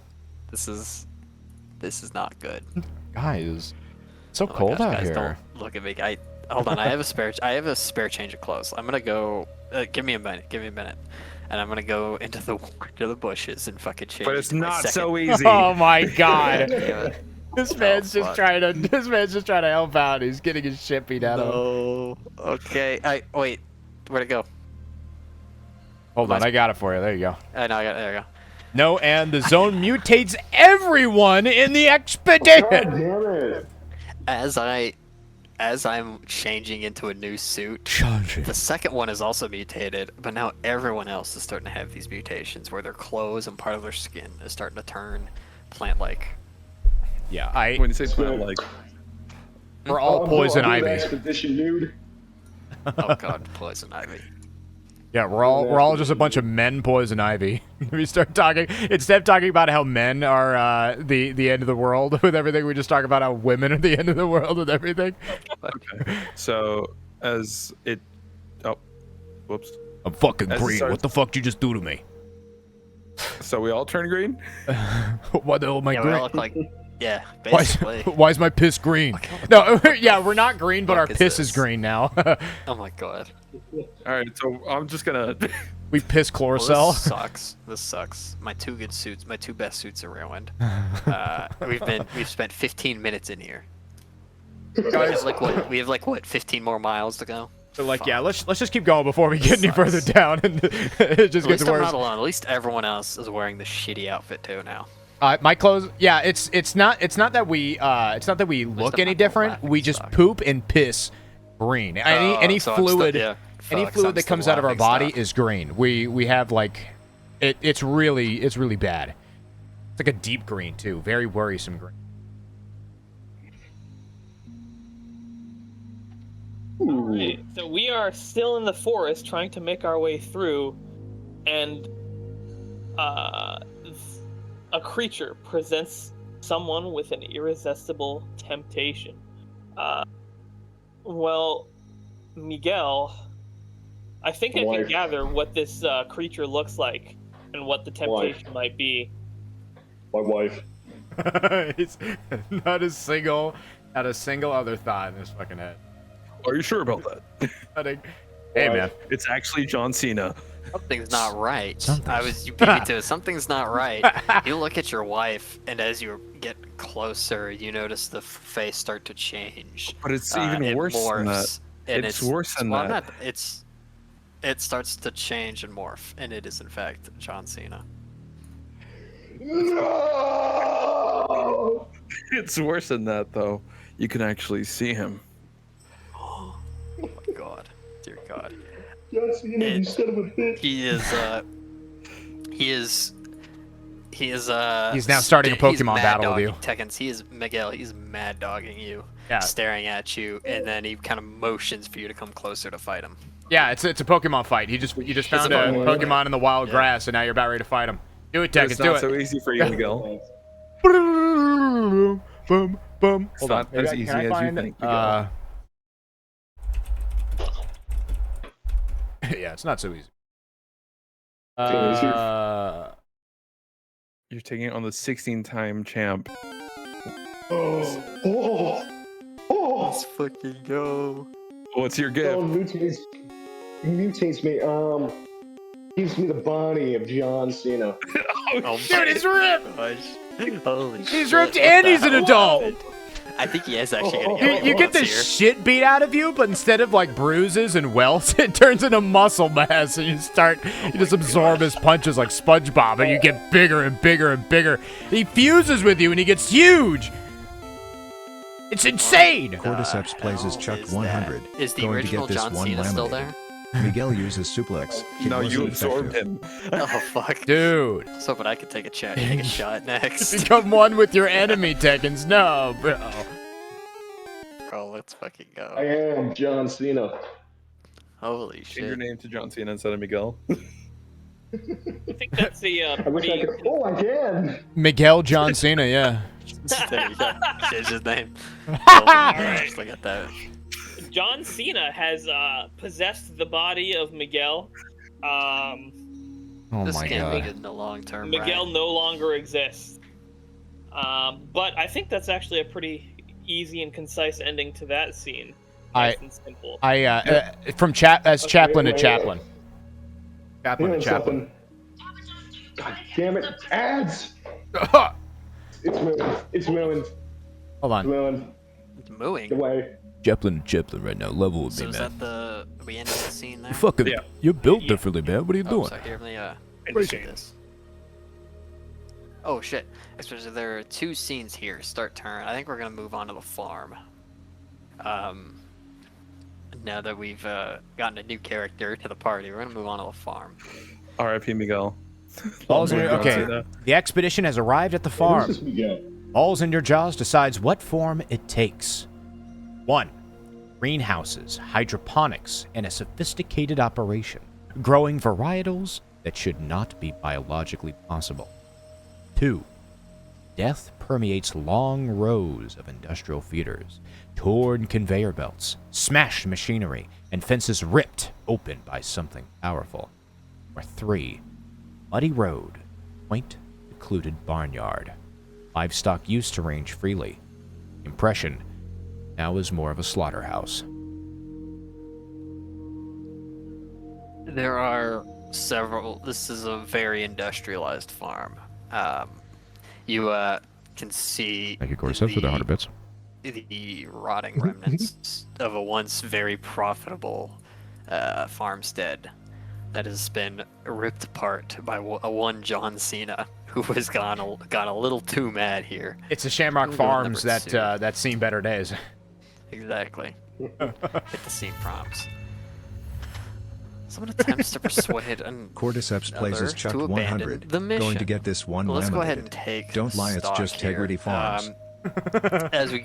This is not good. Guys, it's so Oh my cold gosh, out guys, here. Don't look at me. Hold on. I have a spare change of clothes. I'm gonna go. Give me a minute. And I'm gonna go into the bushes and fucking change. But it's into my not second- so easy. Oh my god. Damn it. This man's just fuck. trying to. This man's just trying to help out. He's getting his shit beat out of him. No. Okay. Wait. Where'd it go? Hold on, I got it for you. There you go. I know. There you go. No, and the zone mutates everyone in the expedition. God damn it! As I'm changing into a new suit, the second one is also mutated, but now everyone else is starting to have these mutations where their clothes and part of their skin is starting to turn plant-like. Yeah, When you say plant like, we're all poison I'll do the ivy. expedition, dude. Oh god, poison ivy. Yeah, we're all just a bunch of men poison ivy. We start talking instead of talking about how men are the end of the world with everything. We just talk about how women are the end of the world with everything. okay. So as it, oh, whoops. I'm fucking As it green. starts- What the fuck did you just do to me? So we all turn green. Why the hell am I Yeah, we green? all look like, yeah, Why basically. why is my piss green? No, yeah, we're not green, but our Fuck is piss is this? green now. Oh my god. All right. So I'm just gonna. We piss Well, chlorophyll. this sucks. This sucks. My two best suits are ruined. We've spent 15 minutes in here. We have like what 15 more miles to go. So like, Fuck. yeah, let's just keep going before we get any further down, and it just At gets least I'm worse. not alone. At least everyone else is wearing the shitty outfit too now. My clothes, yeah, it's not that we look I'm any not different. laughing We just stock. poop and piss green. Any So I'm still- fluid, yeah, any fuck, so fluid I'm that still comes out of our laughing body stock. is green. We have like, it's really bad. It's like a deep green too, very worrisome green. Right. So we are still in the forest trying to make our way through, and a creature presents someone with an irresistible temptation. Well, Miguel, I think I can Wife. gather what this creature looks like and what the temptation might be. My wife. It's not a single other thought in his fucking head. Are you sure about that? Hey Wife. man, It's actually John Cena. Something's not right. Something's- You beat me to it. Something's not right. You look at your wife, and as you get closer, you notice the face start to change. But it's even It worse than that. morphs, and It's worse than well, that. It starts to change and morph, and it is in fact John Cena. No! It's worse than that, though. You can actually see him. Oh my god, dear God. John Cena, you son of a bitch. He's now starting a he's Pokemon mad battle with dogging you. Tekkens, he is Miguel. He's mad dogging you, Yeah. staring at you, and then he kind of motions for you to come closer to fight him. yeah, it's a Pokemon fight. You just found a Pokemon in the wild grass, and now you're about ready to fight him. Do it, Tekkens, It's do not it. so easy for you, Miguel. Boom, boom. It's Hold not on. as Can easy I as you find, think, Miguel. yeah, it's not so easy. You're taking it on the 16-time champ. Oh! Let's fucking go. What's your gift? Mutates me. Gives me the body of John Cena. Oh, Dude, he's ripped. gosh. Holy He's shit, ripped what and the he's an hell adult. happened? I think he is actually gonna You- get You get the here. shit beat out of you, but instead of like bruises and welts, it turns into muscle mass, and you just absorb his punches like SpongeBob, and you get bigger and bigger and bigger. He fuses with you, and he gets huge. It's insane. Cordyceps plays as Chuck Is 100. that- Is the Going to original get this John one Cena still laminated. there? Miguel uses suplex. It No, you wasn't absorbed effective. him. Oh fuck. Dude, I was hoping I could take a shot next. become one with your enemy, Tekkens. No, bro. Bro, let's fucking I go. am John Cena. Holy Change your shit. name to John Cena instead of Miguel. I think that's a I wish I pretty. could. Oh, I can. Miguel John Cena, yeah. There you go. Change his name. Just look at that. John Cena has possessed the body of Miguel. Oh This my can't be god. good in the long term. Miguel Brian. no longer exists. But I think that's actually a pretty easy and concise ending to that scene. Nice and simple. From Chaplain to Chaplain. Chaplain to Doing Chaplain. something. God damn it! Ads. It's ruined. It's ruined. Hold on. Balloon, Mooing. away. Jeplin right now. Level with So me, is man. that the we ended the scene there? Fucking, Yeah. you're built Yeah. differently, man. What are you Oh, doing? sorry. Here, let me Insane. this. Oh shit! Especially there are 2 scenes here. Start turn. I think we're gonna move on to the farm. Now that we've gotten a new character to the party, we're gonna move on to the farm. R.I.P. Miguel. Okay, the expedition has arrived at the Hey, farm. who's this Miguel? Balls in your jaws decides what form it takes. 1. Greenhouses, hydroponics, and a sophisticated operation, growing varietals that should not be biologically possible. 2. Death permeates long rows of industrial feeders, torn conveyor belts, smashed machinery, and fences ripped open by something powerful. Or 3. Muddy road, quaint, secluded barnyard. Livestock used to range freely. Impression now is more of a slaughterhouse. There are several. This is a very industrialized farm. You can see Thank you, Cordyceps, for the 100 bits. the rotting remnants of a once very profitable farmstead that has been ripped apart by one John Cena, who has gone a little too mad here. It's the Shamrock We'll go with Farms number that 2. that's seen better days. Exactly. Hit the scene prompts. Someone attempts to persuade Cordyceps plays as another Chuck to abandon 100. the mission. Going to get this one Well, let's go ahead laminated. and take Don't lie, it's stock just here. Tegrity Farms. As you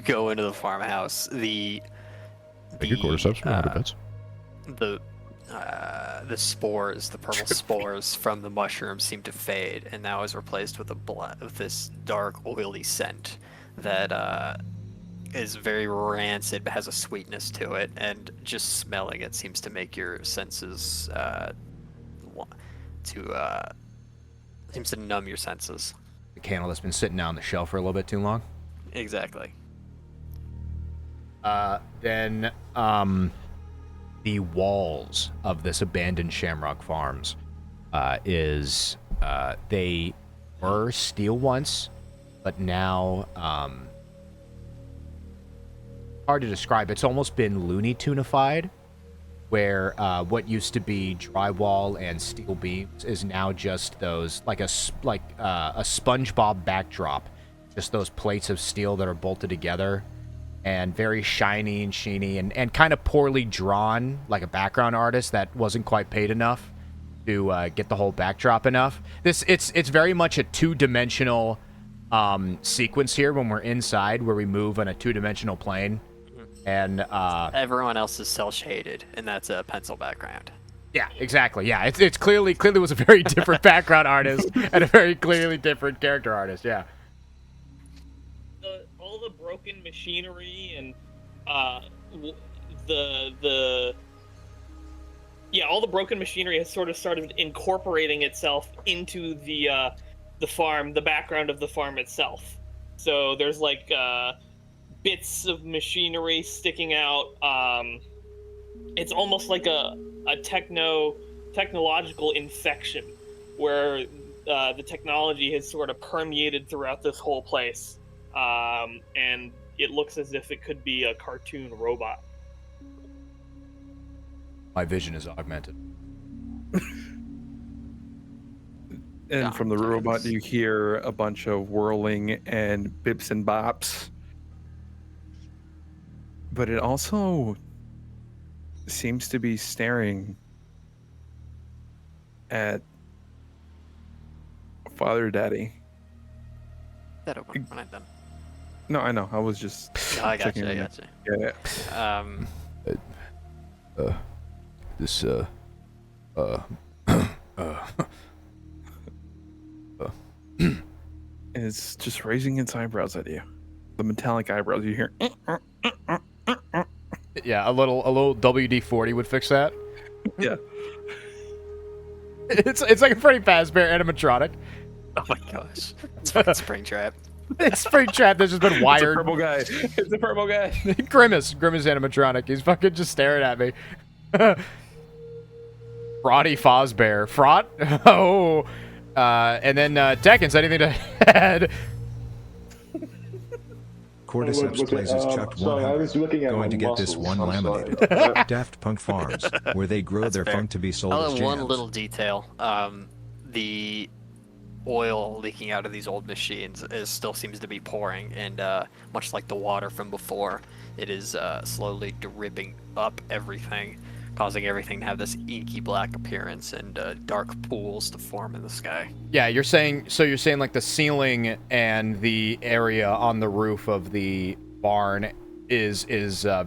go into the farmhouse, the Thank you, Cordyceps, for the 100 bits. the spores, the purple spores from the mushrooms seem to fade, and now is replaced with this dark, oily scent that is very rancid, but has a sweetness to it, and just smelling it seems to make your senses seems to numb your senses. The candle that's been sitting down on the shelf for a little bit too long. Exactly. Then the walls of this abandoned Shamrock Farms they were steel once, but now hard to describe. It's almost been Looney Tunified, where what used to be drywall and steel beams is now just those like a SpongeBob backdrop, just those plates of steel that are bolted together. And very shiny and sheeny and kind of poorly drawn, like a background artist that wasn't quite paid enough to get the whole backdrop enough. It's very much a 2-dimensional sequence here when we're inside, where we move on a 2-dimensional plane. And everyone else is cel shaded, and that's a pencil background. Yeah, exactly. Yeah, it's clearly was a very different background artist and a very clearly different character artist. Yeah. All the broken machinery and all the broken machinery has sort of started incorporating itself into the farm, the background of the farm itself. So there's like bits of machinery sticking out. It's almost like a technological infection where the technology has sort of permeated throughout this whole place. And it looks as if it could be a cartoon robot. My vision is augmented. And from the robot, you hear a bunch of whirling and bips and bops. But it also seems to be staring at Father Daddy. That open when I'm done. No, I know. I was just I got checking you. I in. got you. Yeah. It's just raising its eyebrows at you. The metallic eyebrows you hear. Yeah, a little WD-40 would fix that. Yeah. It's like a Freddy Fazbear animatronic. Oh my gosh. It's fucking Springtrap. It's Springtrap that's just been It's a wired. purple guy. It's a purple guy. Grimace animatronic. He's fucking just staring at me. Frotty Fozbear. Frot? Oh. And then Tekkens, anything to add? Cordyceps What's it? plays is chucked Sorry, I 100. was looking at Going my to get this muscles. one I'm sorry. laminated. Daft Punk Farms, where they grow That's their fair. funk to be sold I'll as add jams. one little detail. The oil leaking out of these old machines still seems to be pouring, and much like the water from before, it is slowly dripping up everything, causing everything to have this inky black appearance and dark pools to form in the sky. Yeah, you're saying like the ceiling and the area on the roof of the barn is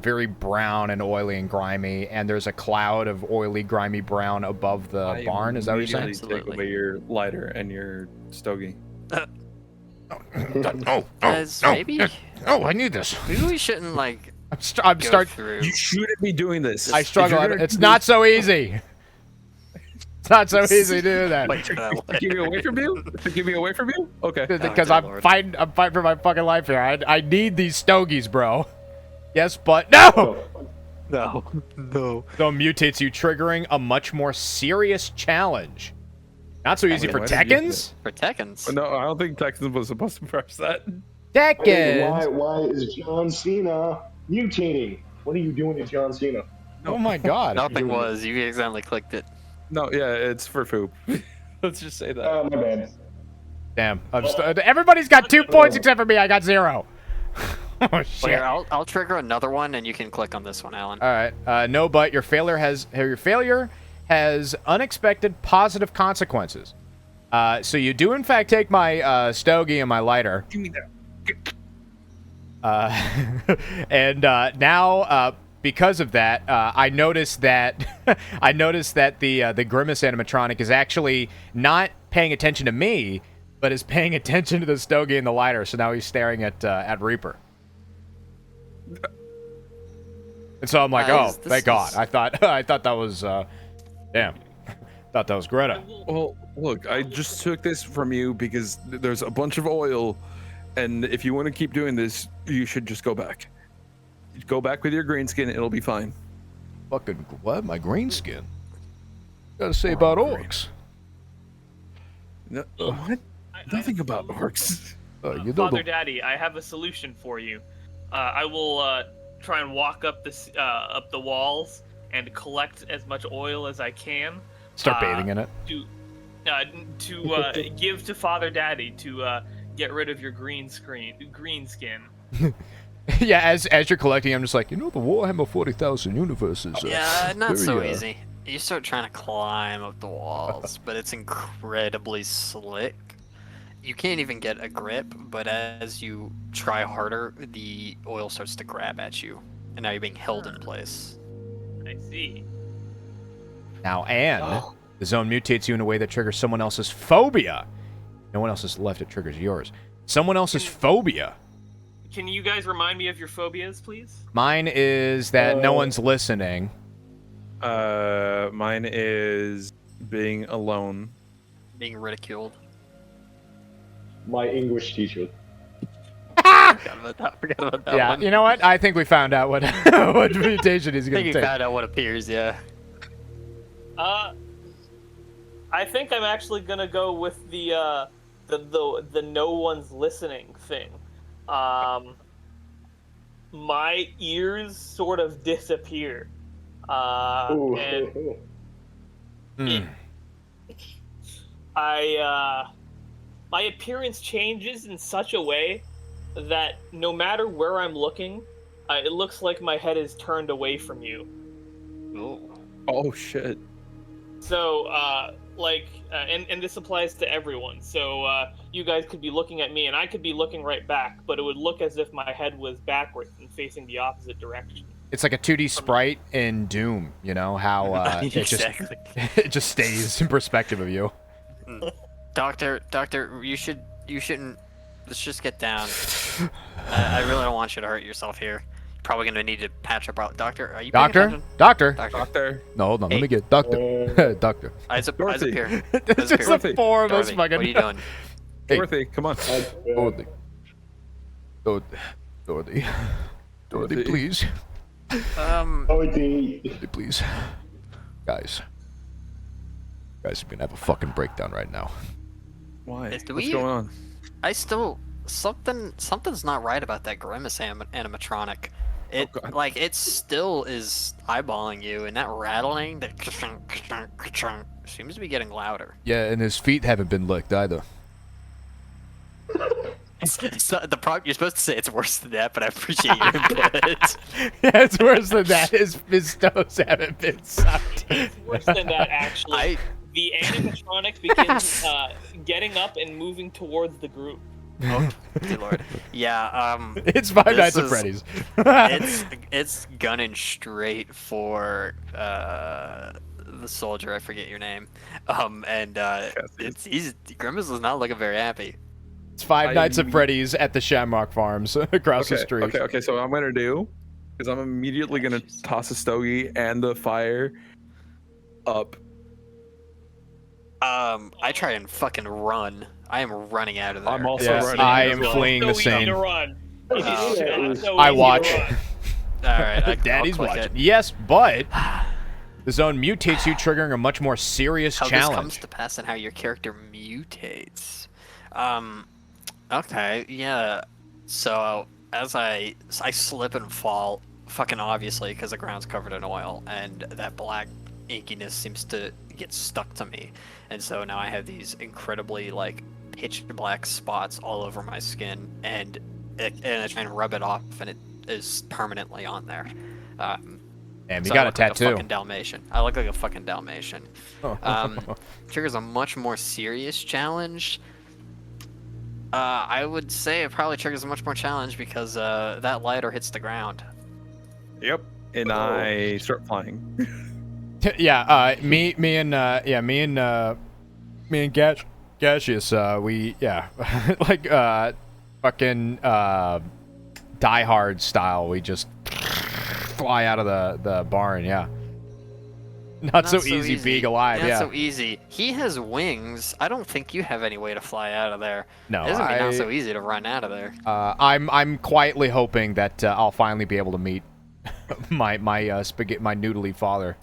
very brown and oily and grimy, and there's a cloud of oily, grimy brown above the barn. Is that what you're saying? Immediately take away your lighter and your stogie. Maybe I need this. maybe we shouldn't like I'm go start. through. You shouldn't be doing this. I struggle. If you're gonna It's do not this- so easy. It's not so easy to do that. Like, To keep me away from you? To keep me away from you? Okay. Because dear I'm Lord. fighting for my fucking life here. I need these stogies, bro. Yes, but no. No. So mutates you, triggering a much more serious challenge. Not so easy Wait, for why did you do Tekkens. For Tekkens. No, I don't think Texans was supposed to press that. Tekkens. Why is John Cena mutating? What are you doing to John Cena? Oh my god. Nothing was. You accidentally clicked it. No, yeah, it's for Foop. Let's just say that. Oh, my bad. Damn. Everybody's got 2 points except for me. I got 0. Oh Well, shit. here, I'll trigger another one, and you can click on this one, Alan. All right. No, but your failure has unexpected positive consequences. So you do in fact take my stogie and my lighter. Give me that. And now, because of that, I noticed that the Grimace animatronic is actually not paying attention to me, but is paying attention to the stogie and the lighter. So now he's staring at Reaper. And so I'm like, Guys, oh, this thank God. is- I thought that was, damn. Thought that was Greta. Well, look, I just took this from you because there's a bunch of oil, and if you want to keep doing this, you should just go back. Go back with your green skin, it'll be fine. Fucking what? My green skin. Gotta say about green. orcs. No, what? Nothing about orcs. You know Father the, Daddy, I have a solution for you. I will try and walk up the walls and collect as much oil as I can. start bathing in it. To give to Father Daddy to get rid of your green skin. Yeah, as you're collecting, I'm just like, the Warhammer 40,000 universe is. Yeah, not very, so easy. You start trying to climb up the walls, but it's incredibly slick. You can't even get a grip, but as you try harder, the oil starts to grab at you, and now you're being held in place. I see. Now, and the zone mutates you in a way that triggers someone else's phobia. No one else is left, it triggers yours. Someone else's phobia. Can you guys remind me of your phobias, please? Mine is that no one's listening. Mine is being alone. Being ridiculed. My English teacher. Forgot about that Yeah, one. you know what? I think we found out what what mutation he's I going think to you take. found out what appears, yeah. I think I'm actually gonna go with the no one's listening thing. My ears sort of disappear. Ooh. And Hmm. my appearance changes in such a way that no matter where I'm looking, it looks like my head is turned away from you. Oh shit. So, and this applies to everyone. So, you guys could be looking at me, and I could be looking right back, but it would look as if my head was backwards and facing the opposite direction. It's like a 2D sprite in Doom, how it just stays in perspective of you. Doctor, you shouldn't. Let's just get down. I really don't want you to hurt yourself here. You're probably gonna need to patch up. Doctor, are you paying attention? Doctor. Doctor. No, hold on. Let Hey. me get Doctor. Doctor. Eyes up Dorothy. here. It's just the four of us Dorothy, fucking. what are you doing? Hey. Dorothy, come on. Dorothy. Dorothy. Dorothy, please. Dorothy. Dorothy, please. Guys, are gonna have a fucking breakdown right now. Why? Do What's we- going on? I still something's not right about that Grimace animatronic. It God. like it still is eyeballing you, and that rattling, that seems to be getting louder. Yeah, and his feet haven't been licked either. So the problem you're supposed to say it's worse than that, but I appreciate your input. Yeah, it's worse than that. His toes haven't been sucked. It's worse than that, actually. The animatronic begins getting up and moving towards the group. Oh, good lord. Yeah, It's Five Nights at Freddy's. it's gunning straight for the soldier. I forget your name. Grimace is not looking very happy. It's Five Nights at Freddy's at the Shamrock Farms across the street. Okay. So what I'm gonna do is I'm immediately gonna toss a stogie and the fire up. I try and fucking run. I am running out of there. I'm also running. I am as well. fleeing the So easy scene. to run. It is so I easy to watch. run. All right, Daddy's I'll click watching. it. Yes, but the zone mutates you, triggering a much more serious How challenge. this comes to pass and how your character mutates. Okay, yeah. So as I slip and fall, fucking obviously, because the ground's covered in oil, and that black inkiness seems to get stuck to me, and so now I have these incredibly like pitch black spots all over my skin, and I try and rub it off, and it is permanently on there. Damn, you So got I a look like tattoo. fucking Dalmatian. I look like a fucking Dalmatian. Triggers a much more serious challenge. I would say it probably triggers a much more challenge because that lighter hits the ground. Yep. And I start flying. Yeah, me and Gaseous, we like fucking Die Hard style. We just fly out of the barn. Yeah. Not so easy being alive. Not Yeah. so easy. He has wings. I don't think you have any way to fly out of there. No, It's gonna be not so easy to run out of there. I'm quietly hoping that I'll finally be able to meet my noodly father.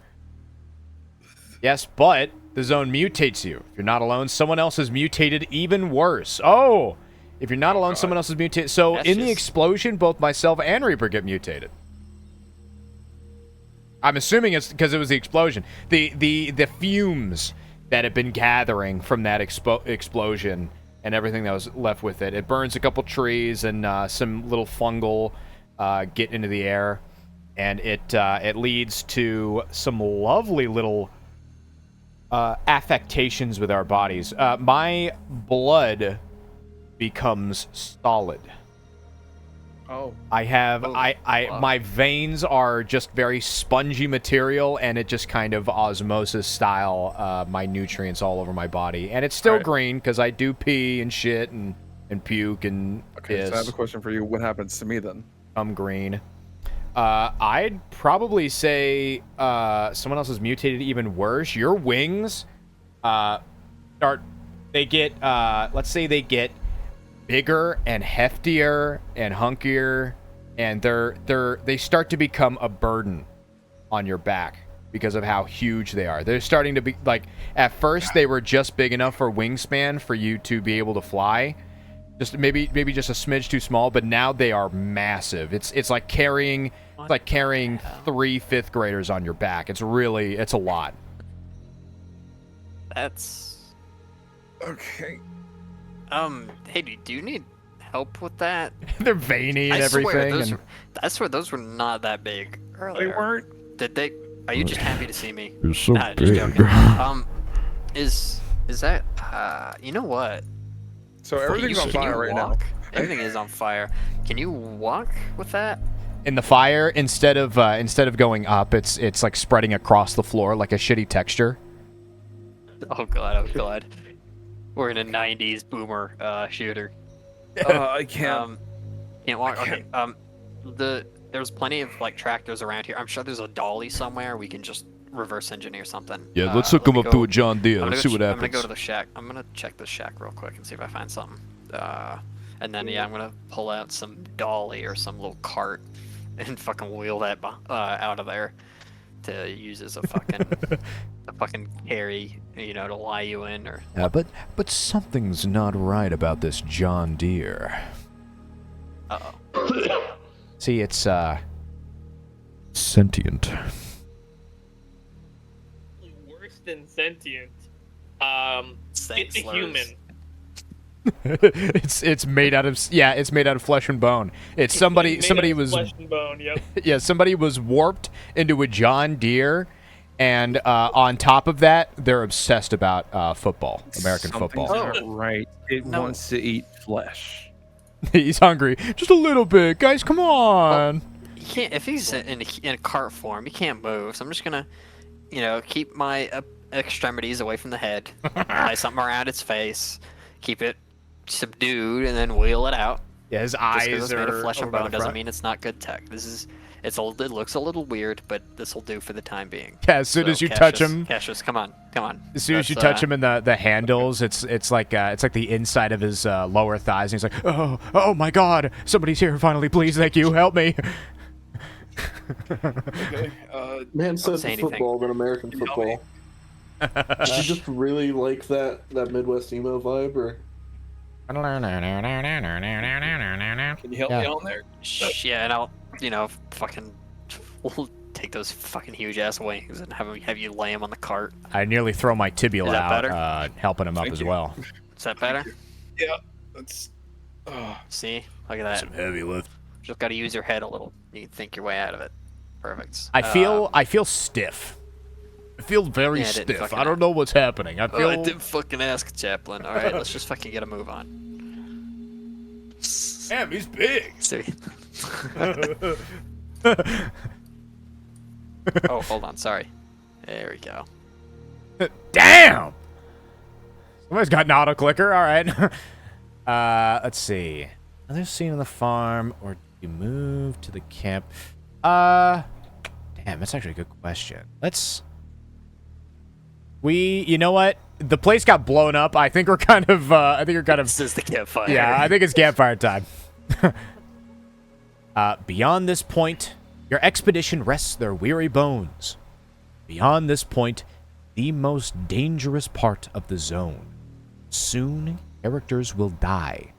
Yes, but the zone mutates you. If you're not alone, someone else is mutated even worse. Oh, if you're not alone, someone else is mutated. So That's in the just- explosion, both myself and Reaper get mutated. I'm assuming it's because it was the explosion. The fumes that have been gathering from that explosion and everything that was left with it. It burns a couple trees and some little fungal get into the air, and it leads to some lovely little affectations with our bodies. My blood becomes solid. Oh. My veins are just very spongy material, and it just kind of osmosis style my nutrients all over my body. And it's still green because I do pee and shit and puke and piss. So I have a question for you. What happens to me then? I'm green. I'd probably say someone else is mutated even worse. Your wings let's say they get bigger and heftier and hunkier, and they start to become a burden on your back because of how huge they are. They're starting to be like, at first they were just big enough for wingspan for you to be able to fly, just maybe just a smidge too small, but now they are massive. It's like carrying 3 fifth graders on your back. It's a lot. That's Okay. Hey, do you need help with that? They're veiny and everything. I swear those were not that big earlier. They weren't. Did they? Are you just happy to see me? You're so Nah, just joking. Is that? You know what? So everything's on Can you fire right now. walk? Everything is on fire. Can you walk with that? In the fire, instead of going up, it's like spreading across the floor like a shitty texture. Oh god, I'm glad. We're in a '90s boomer shooter. I can't. Can't walk. Okay. There's plenty of like tractors around here. I'm sure there's a dolly somewhere. We can just reverse engineer something. Yeah, let's hook him up to a John Deere. Let's see what happens. I'm gonna go to the shack. I'm gonna check the shack real quick and see if I find something. And then I'm gonna pull out some dolly or some little cart and fucking wheel that out of there. to use as a fucking carry, to lie you in or. But something's not right about this John Deere. Uh-oh. See, it's sentient. Worse than sentient. Saying It's a slurs. human. it's made out of flesh and bone. It's somebody Made out of was flesh and bone. Yep. somebody was warped into a John Deere, and on top of that, they're obsessed about football, American Something's football. not right. It wants to eat flesh. He's hungry, just a little bit, guys. Come on. He can't. If he's in a cart form, he can't move. So I'm just gonna, keep my extremities away from the head, tie something around its face, keep it subdued, and then wheel it out. Yeah, his Just 'cause eyes it's made of are flesh and over by bone the doesn't front. mean it's not good tech. It looks a little weird, but this will do for the time being. Yeah, as soon as you touch him, Cassius, come on. as soon as you touch him in the handles, it's like the inside of his lower thighs, and he's like, oh my God, somebody's here finally, please, thank you, help me. Okay. Man said say anything. football than American football. Did you just really like that Midwest emo vibe, or? Can you help me on there? Yeah, and I'll, fucking take those fucking huge ass wings and have you lay him on the cart. I nearly throw my tibia Is that out, better? helping him up Thank as you. well. Is that better? Yeah. That's. See, look at that. Some heavy lift. Just got to use your head a little. You can think your way out of it. Perfect. I feel stiff. I feel very Yeah, I didn't stiff. fucking I don't know what's happening. I feel. I didn't fucking ask, Chaplin. All right, let's just fucking get a move on. Damn, he's big. See. Oh, hold on. Sorry. There we go. Damn. Somebody's got an auto clicker. All right. Let's see. Another scene on the farm, or do you move to the camp? Damn, that's actually a good question. You know what? The place got blown up. I think we're kind of. This is the campfire. Yeah, I think it's campfire time. Beyond this point, your expedition rests their weary bones. Beyond this point, the most dangerous part of the zone. Soon, characters will die.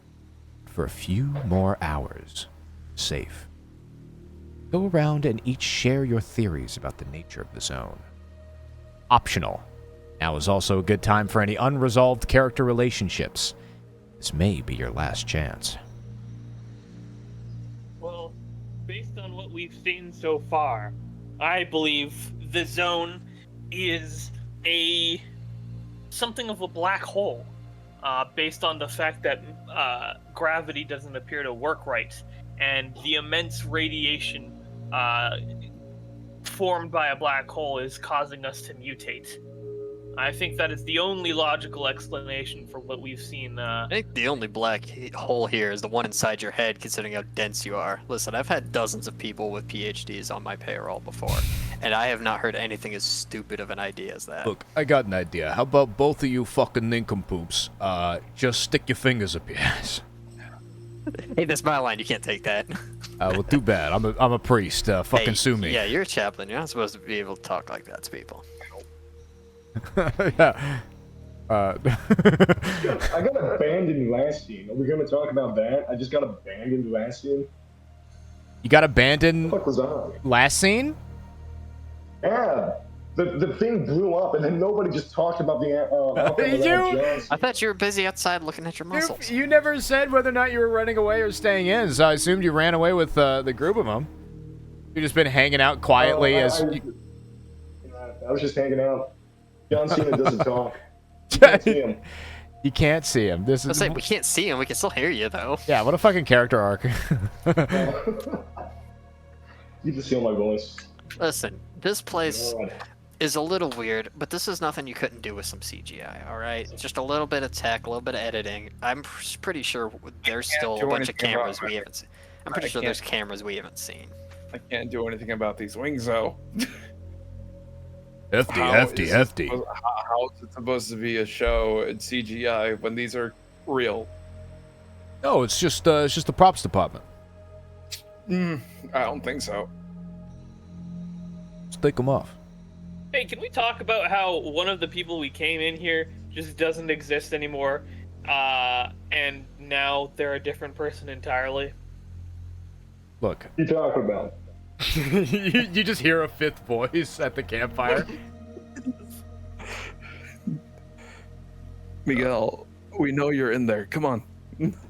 For a few more hours. Safe. Go around and each share your theories about the nature of the zone. Optional. Now is also a good time for any unresolved character relationships. This may be your last chance. Well, based on what we've seen so far, I believe the zone is something of a black hole. Based on the fact that gravity doesn't appear to work right, and the immense radiation formed by a black hole is causing us to mutate. I think that is the only logical explanation for what we've seen. I think the only black hole here is the one inside your head, considering how dense you are. Listen, I've had dozens of people with PhDs on my payroll before, and I have not heard anything as stupid of an idea as that. Look, I got an idea. How about both of you fucking nincompoops, just stick your fingers up your ass? Hey, that's my line. You can't take that. Well, too bad. I'm a priest. Fucking Hey, sue me. Yeah, you're a chaplain. You're not supposed to be able to talk like that to people. Yeah. I got abandoned last scene. Are we going to talk about that? I just got abandoned last scene. You got abandoned What the fuck was that? last scene? Yeah. The thing blew up, and then nobody just talked about the outcome of that Johnson. I thought you were busy outside looking at your muscles. You never said whether or not you were running away or staying in, so I assumed you ran away with the group of them. You've just been hanging out quietly I was just hanging out. John Cena doesn't talk. You can't see him. You can't see him. This I is say we can't see him. We can still hear you though. yeah. What a fucking character arc. You can feel my voice. Listen, this place God. is a little weird, but this is nothing you couldn't do with some CGI. All right, just a little bit of tech, a little bit of editing. I'm pretty sure there's still a do bunch of anything cameras about we it. haven't seen. I'm pretty I sure there's can't- cameras we haven't seen. I can't do anything about these wings, though. hefty, How hefty, is it hefty. supposed- How is it supposed to be a show in CGI when these are real? No, it's just the props department. I don't think so. Let's take them off. Hey, can we talk about how one of the people we came in here just doesn't exist anymore, and now they're a different person entirely? Look. What you talking about? you just hear a fifth voice at the campfire. Miguel, we know you're in there. Come on.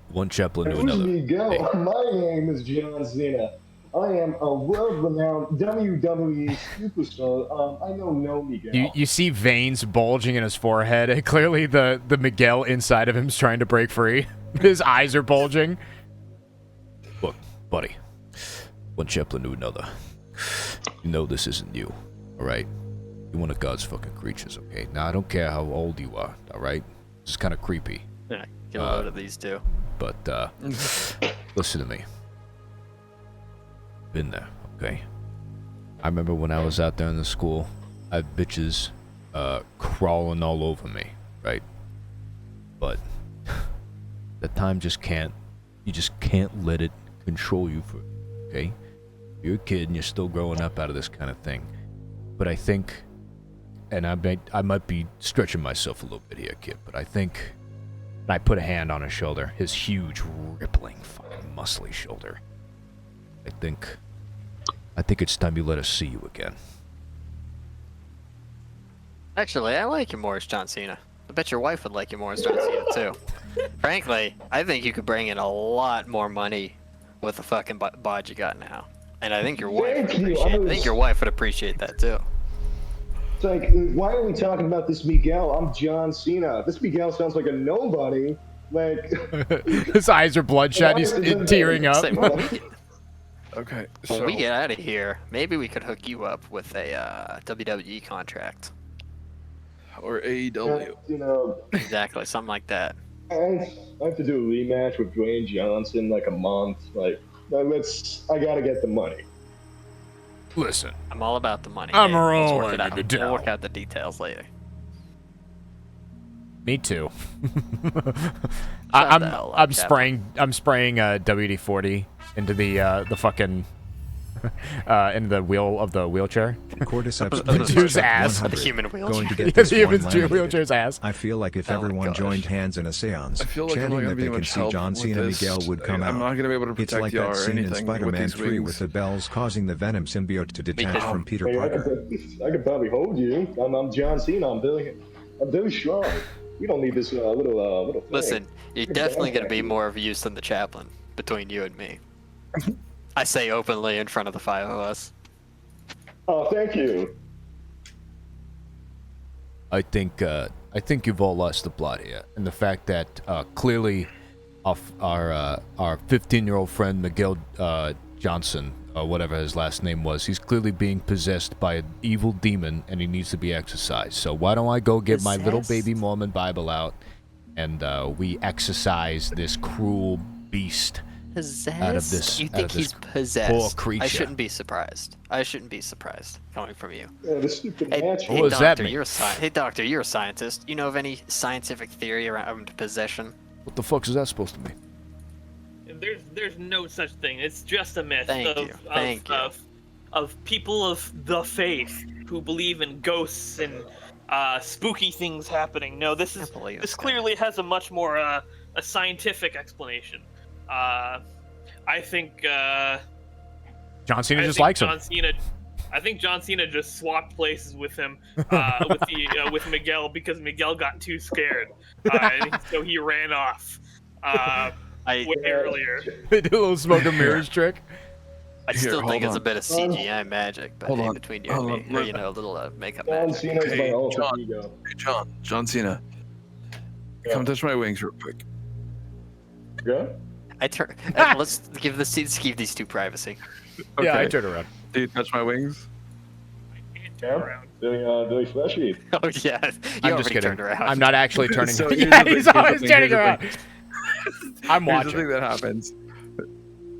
One chaplain to Who's another. Miguel? Hey. My name is John Cena. I am a world-renowned WWE superstar. I know no Miguel. You see veins bulging in his forehead, and clearly the Miguel inside of him is trying to break free. His eyes are bulging. Look, buddy. One chaplain to another. You know this isn't you, alright? You're one of God's fucking creatures, okay? Now, I don't care how old you are, alright? This is kind of creepy. Yeah, get a load of these two. But, listen to me. Been there, okay? I remember when I was out there in the school, I had bitches crawling all over me, right? But the time just can't, you just can't let it control you for, okay? You're a kid and you're still growing up out of this kind of thing. But I think, and I might be stretching myself a little bit here, kid, but I think, and I put a hand on his shoulder, his huge, rippling, fucking muscly shoulder. I think it's time you let us see you again. Actually, I like you more as John Cena. I bet your wife would like you more as John Cena too. Frankly, I think you could bring in a lot more money with the fucking bod you got now, and I think your wife would appreciate. I think your wife would appreciate that too. It's like, why are we talking about this Miguel? I'm John Cena. This Miguel sounds like a nobody. Like, his eyes are bloodshot. He's tearing up. Okay, when we get out of here, maybe we could hook you up with a WWE contract. Or AEW. You know, exactly, something like that. I have to do a rematch with Dwayne Johnson like a month. Like, I gotta get the money. Listen, I'm all about the money. I'm let's rolling work it out. in the dough. We'll work out the details later. Me too. I'm spraying WD-40 into the fucking into the wheel of the wheelchair. Cordyceps dude's ass. The human wheelchair. Going to get the this human one laminated. wheelchair's ass. I feel like if everyone joined hands in a seance, I feel like I'm not chanting gonna that be they can much see help John with Cena this. Miguel would come out. I'm not gonna be able to It's protect like you that or scene in anything Spider-Man with 3 these with the bells causing the Venom symbiote to detach from Peter Hey, Parker. I could probably hold you. I'm John Cena. I'm very strong. You don't need this little thing. Listen, you're definitely going to be more of use than the chaplain between you and me. I say openly in front of the five of us. Oh, thank you. I think you've all lost the plot here, and the fact that clearly, our 15-year-old friend Miguel Johnson, or whatever his last name was, he's clearly being possessed by an evil demon, and he needs to be exorcised. So why don't I go get my little baby Mormon Bible out, and we exorcise this cruel beast out of this. You think he's possessed? Poor creature. I shouldn't be surprised. I shouldn't be surprised coming from you. The stupid Hey, match. What does that doctor, mean? hey, doctor, you're a scientist. You know of any scientific theory around possession? What the fuck is that supposed to mean? There's no such thing. It's just a myth Thank you. Of people of the faith who believe in ghosts and spooky things happening. No, this clearly has a much more a scientific explanation. I think John Cena just likes him. I think John Cena just swapped places with him, with Miguel, because Miguel got too scared, and so he ran off way earlier. They did a little smoke and mirrors trick. I still think it's a bit of CGI magic, but Hold on. between you and me, or, a little makeup John magic. Cena's my alter John. ego. Hey, John Cena. Come touch my wings real quick. Yeah? I turn. Let's give these two privacy. Okay. Yeah, I turned around. Do you touch my wings? Yeah? Very fleshy. Oh yeah, you I'm just already kidding. turned around. I'm not actually turning. So here's Yeah, the he's thing, always turning here's the around. thing. I'm Here's the watching. thing that happens.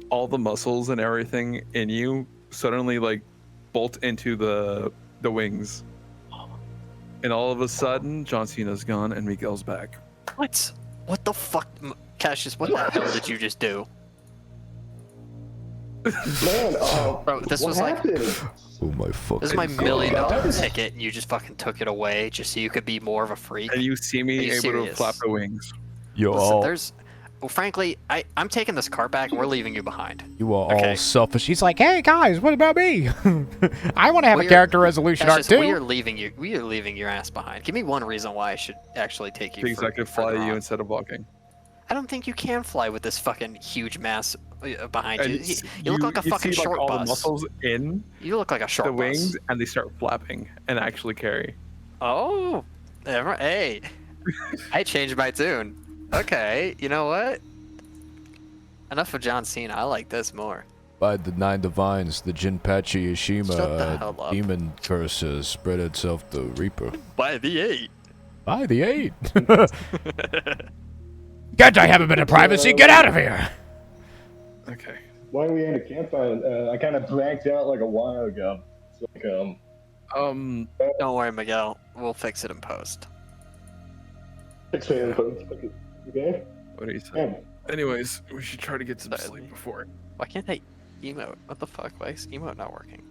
All the muscles and everything in you suddenly like bolt into the wings. And all of a sudden, John Cena's gone and Miguel's back. What? What the fuck, Cassius? What the hell did you just do? Man, Bro, this what was like happened? Oh my fucking this is my God. $1,000,000 ticket, and you just fucking took it away just so you could be more of a freak. And you see Are me you able serious? to flap the wings. You Listen, all, there's. Well, frankly, I'm taking this car back, and we're leaving you behind. you are Okay. all selfish. He's like, hey guys, what about me? I want to have a We're- character resolution arc That's just, we are too. leaving you. We are leaving your ass behind. Give me one reason why I should actually take you. Because I could fly further you on. instead of walking. I don't think you can fly with this fucking huge mass behind And you. You look like a fucking see, like, short all bus. the muscles in You look like a short the bus. wings, and they start flapping and actually carry. Oh, hey, I changed my tune. Okay, you know what? Enough of John Cena. I like this more. By the 9 divines, the Jinpachi Shut the Ishima hell up. demon curse has spread itself the Reaper. By the 8. By the 8. Can't I have a bit of privacy? Get out of here! Okay. Why are we in a campfire? I kind of blanked out like a while ago. It's like, Don't worry, Miguel. We'll fix it in post. 6 a.m. Okay? What do you say? Man, Anyways, we should try to get some Sadly. sleep before. Why can't I emote? What the fuck? Why is emote not working?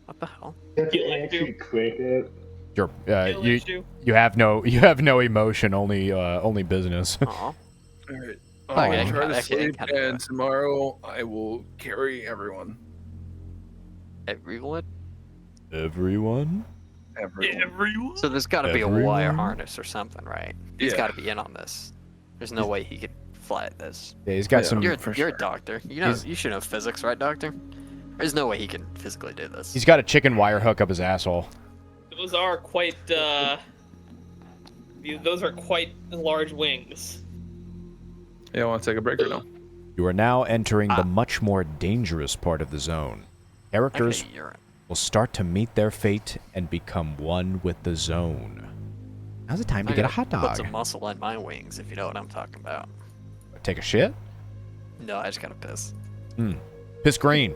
What the hell? you have Get to like actually click it. Sure. Kill You issue. you have no emotion, only business. Aw. All right. Okay, I'll try to okay, sleep, kinda and tomorrow I will carry everyone. Everyone? Everyone? Everyone. So there's got to be a wire Everyone? harness or something, right? He's Yeah. got to be in on this. There's no way he could fly at this. Yeah, he's got Yeah. some. You're for you're sure. a doctor. You know He's- you should know physics, right, doctor? There's no way he can physically do this. He's got a chicken wire hook up his asshole. Those are quite. Those are quite large wings. Yeah, want to take a break or no? You are now entering the much more dangerous part of the zone. Characters Okay, urine. will start to meet their fate and become one with the zone. Now's the time to I get a gotta hot Put dog. some muscle in my wings, if you know what I'm talking about. Take a shit? No, I just gotta piss. Piss green.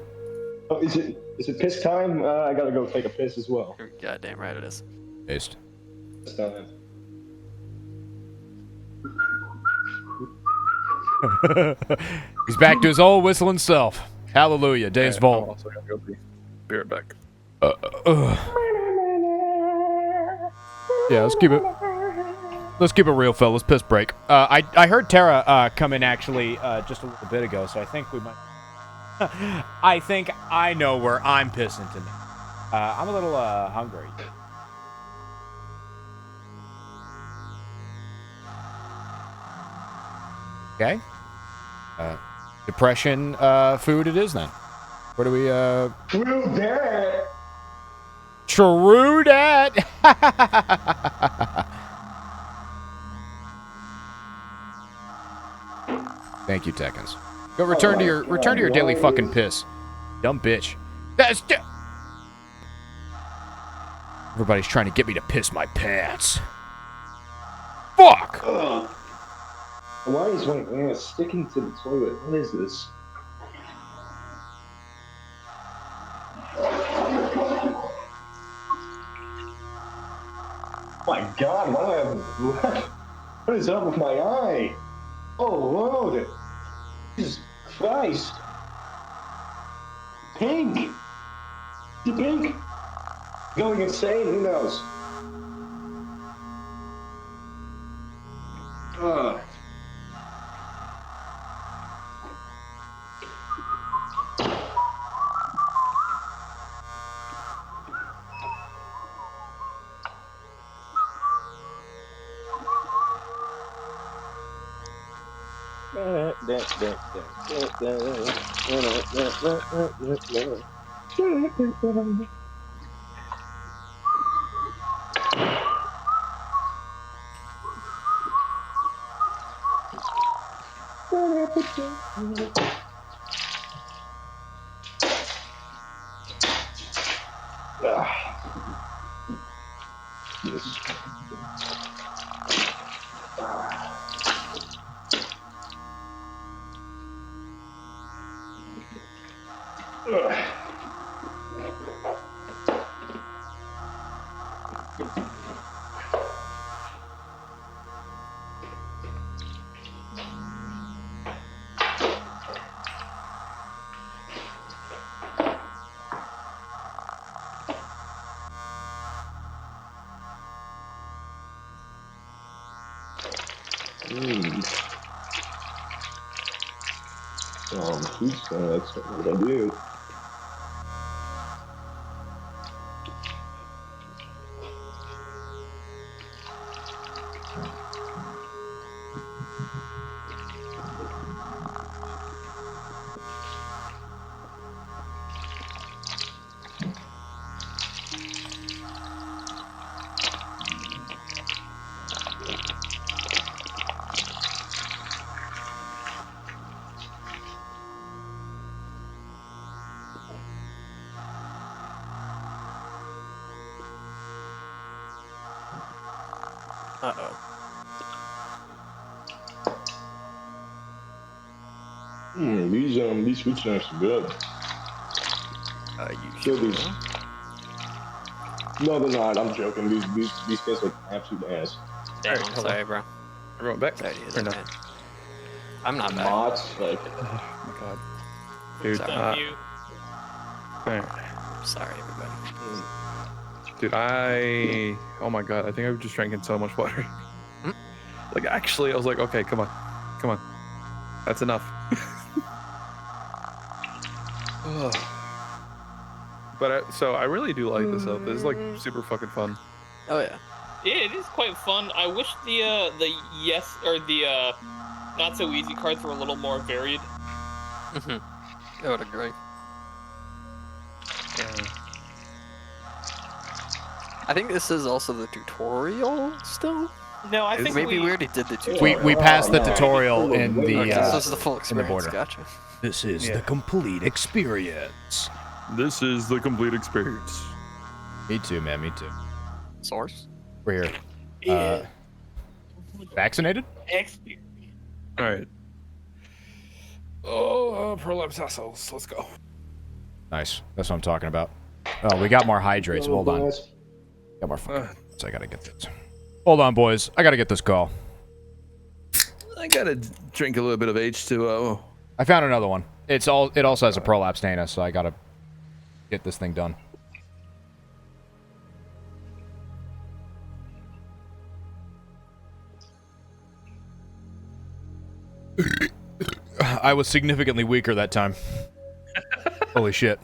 Oh, is it piss time? I gotta go take a piss as well. You're goddamn right it is. Taste. Piss time. He's back to his old whistling self. Hallelujah. Days I'm Vault. also gonna go pee. Be right back. Yeah, let's keep it real, fellas. Piss break. I heard Tara come in actually just a little bit ago, so I think we might. I think I know where I'm pissing tonight. I'm a little hungry. Okay. Depression food it is then. Where do we True that. True that. Thank you, Tekkens. Go return to your daily fucking piss. Dumb bitch. That's Everybody's trying to get me to piss my pants. Fuck! Ugh. Why is my ass sticking to the toilet? What is this? My God, why do I have? What is up with my eye? Oh Lord! Jesus Christ! Pink! The pink! Going insane? Who knows? Ugh. That's what I do. Uh-oh. These food snacks are good. You Kill sure? these. No, they're not. I'm joking. These taste like absolute ass. Damn, Alright, I'm hello. sorry, bro. Everyone back? Sorry to hear Or that, no? man. I'm not back. Mods, like Oh my god. Dude, Sorry. You. alright. Sorry, everybody. Dude, oh my god, I think I've just drank in so much water. Hmm? Like, actually, I was like, okay, come on. Come on. That's enough. But so I really do like this though. This is like super fucking fun. Oh yeah. Yeah, it is quite fun. I wish the yes or the not so easy cards were a little more varied. I would agree. I think this is also the tutorial still. No, I think Maybe we already did the We tutorial. passed the no. tutorial in Okay, the this was the full in the experience. border. Gotcha. This is Yeah. the complete experience. This is the complete experience. Me too, man. Me too. Source. We're here. Yeah. Vaccinated? Experience. Alright. Oh, prolapse assholes. Let's go. Nice. That's what I'm talking about. Oh, we got more hydrates. Hold on. guys. Got more fucking. So I gotta get this. Hold on, boys. I gotta get this call. I gotta drink a little bit of H2O. I found another one. It also has a prolapse dana, so I gotta get this thing done. I was significantly weaker that time. Holy shit.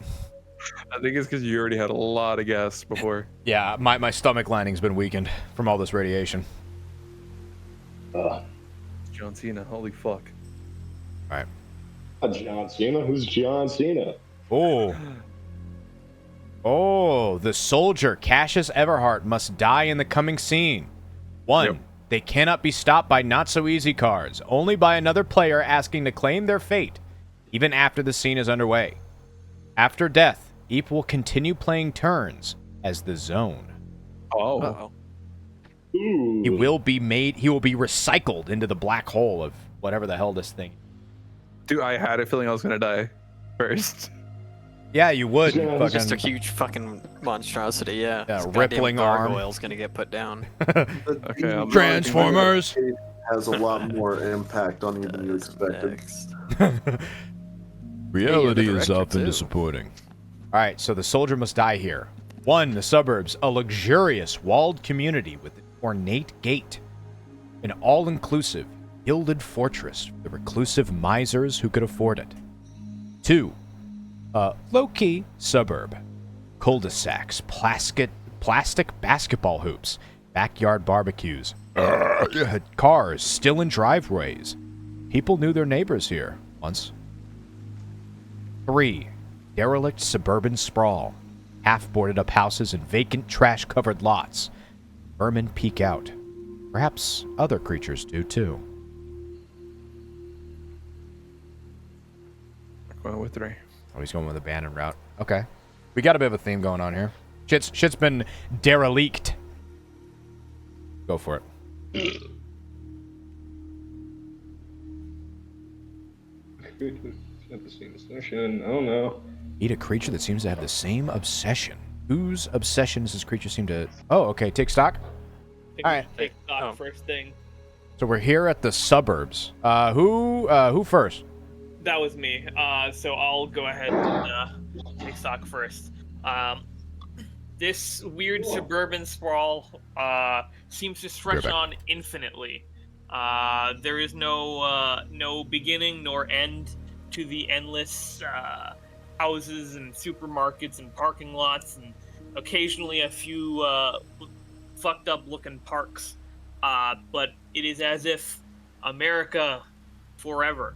I think it's because you already had a lot of gas before. Yeah, my stomach lining's been weakened from all this radiation. John Cena, holy fuck. All right. John Cena? Who's John Cena? Oh. Oh, the soldier, Cassius Everhart, must die in the coming scene. 1. Yep. They cannot be stopped by not-so-easy cards, only by another player asking to claim their fate, even after the scene is underway. After death, Eep will continue playing turns as the zone. Oh. Uh-oh. Ooh. He will be recycled into the black hole of whatever the hell this thing. Dude, I had a feeling I was gonna die first. Yeah, you would. Yeah, You it's Just a fucking, huge fucking monstrosity, yeah. Yeah, This goddamn rippling arm. gargoyle's gonna get put down. Okay, I'm Transformers. Has a lot more impact on you than you expected. Next. Reality Hey, you're the is director, often too. disappointing. All right, so the soldier must die here. 1, the suburbs, a luxurious walled community with an ornate gate. An all-inclusive, gilded fortress for the reclusive misers who could afford it. 2, a low-key suburb. Cul-de-sacs, plastic basketball hoops, backyard barbecues, cars still in driveways. People knew their neighbors here once. 3, derelict suburban sprawl, half-boarded up houses and vacant trash-covered lots. Vermin peek out. Perhaps other creatures do too. going with 3. Oh, he's going with abandoned route. Okay. We got a bit of a theme going on here. Shit's been derelict. Go for it. Obsession. I don't know. Eat a creature that seems to have the same obsession. Whose obsession does this creature seem to... Oh, okay. Take stock. All right. Take stock first thing. So we're here at the suburbs. Who first? That was me. So I'll go ahead and take stock first. This weird suburban sprawl seems to stretch back. on infinitely. There is no beginning nor end to the endless houses and supermarkets and parking lots, and occasionally a few fucked up looking parks. But it is as if America forever.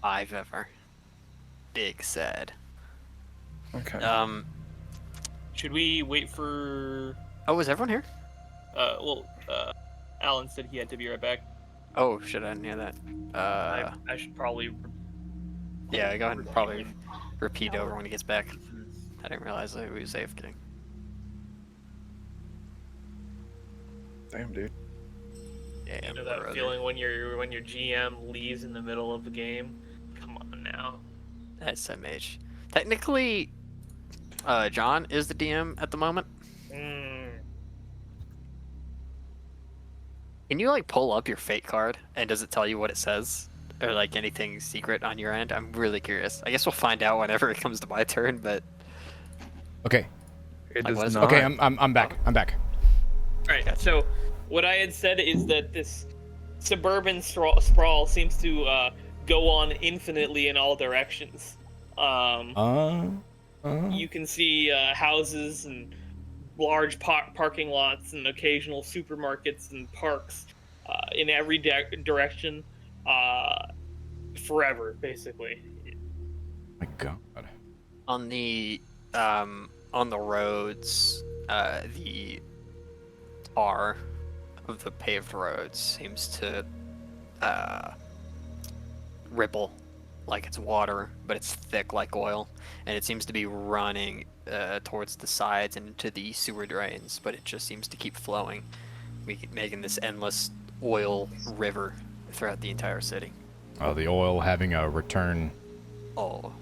I've ever. Big sad. Okay. Should we wait for? Oh, is everyone here? Alan said he had to be right back. Oh shit, I didn't hear that. I should probably. Yeah, go ahead and probably repeat over when he gets back. I didn't realize that we was AFK. Damn, dude. Yeah, You know that feeling when your GM leaves in the middle of the game? Come on now. That's SMH. Technically, John is the DM at the moment. Can you like pull up your fate card and does it tell you what it says? Or like anything secret on your end? I'm really curious. I guess we'll find out whenever it comes to my turn, but Okay. It Like, what does is it? not. Okay, I'm back. I'm back. Alright, so what I had said is that this suburban sprawl seems to go on infinitely in all directions. You can see houses and large parking lots and occasional supermarkets and parks in every direction forever, basically. My God. on the roads, the tar of the paved roads seems to ripple like it's water, but it's thick like oil, and it seems to be running towards the sides and into the sewer drains, but it just seems to keep flowing, making this endless oil river throughout the entire city. Oh, the oil having a return. Oh.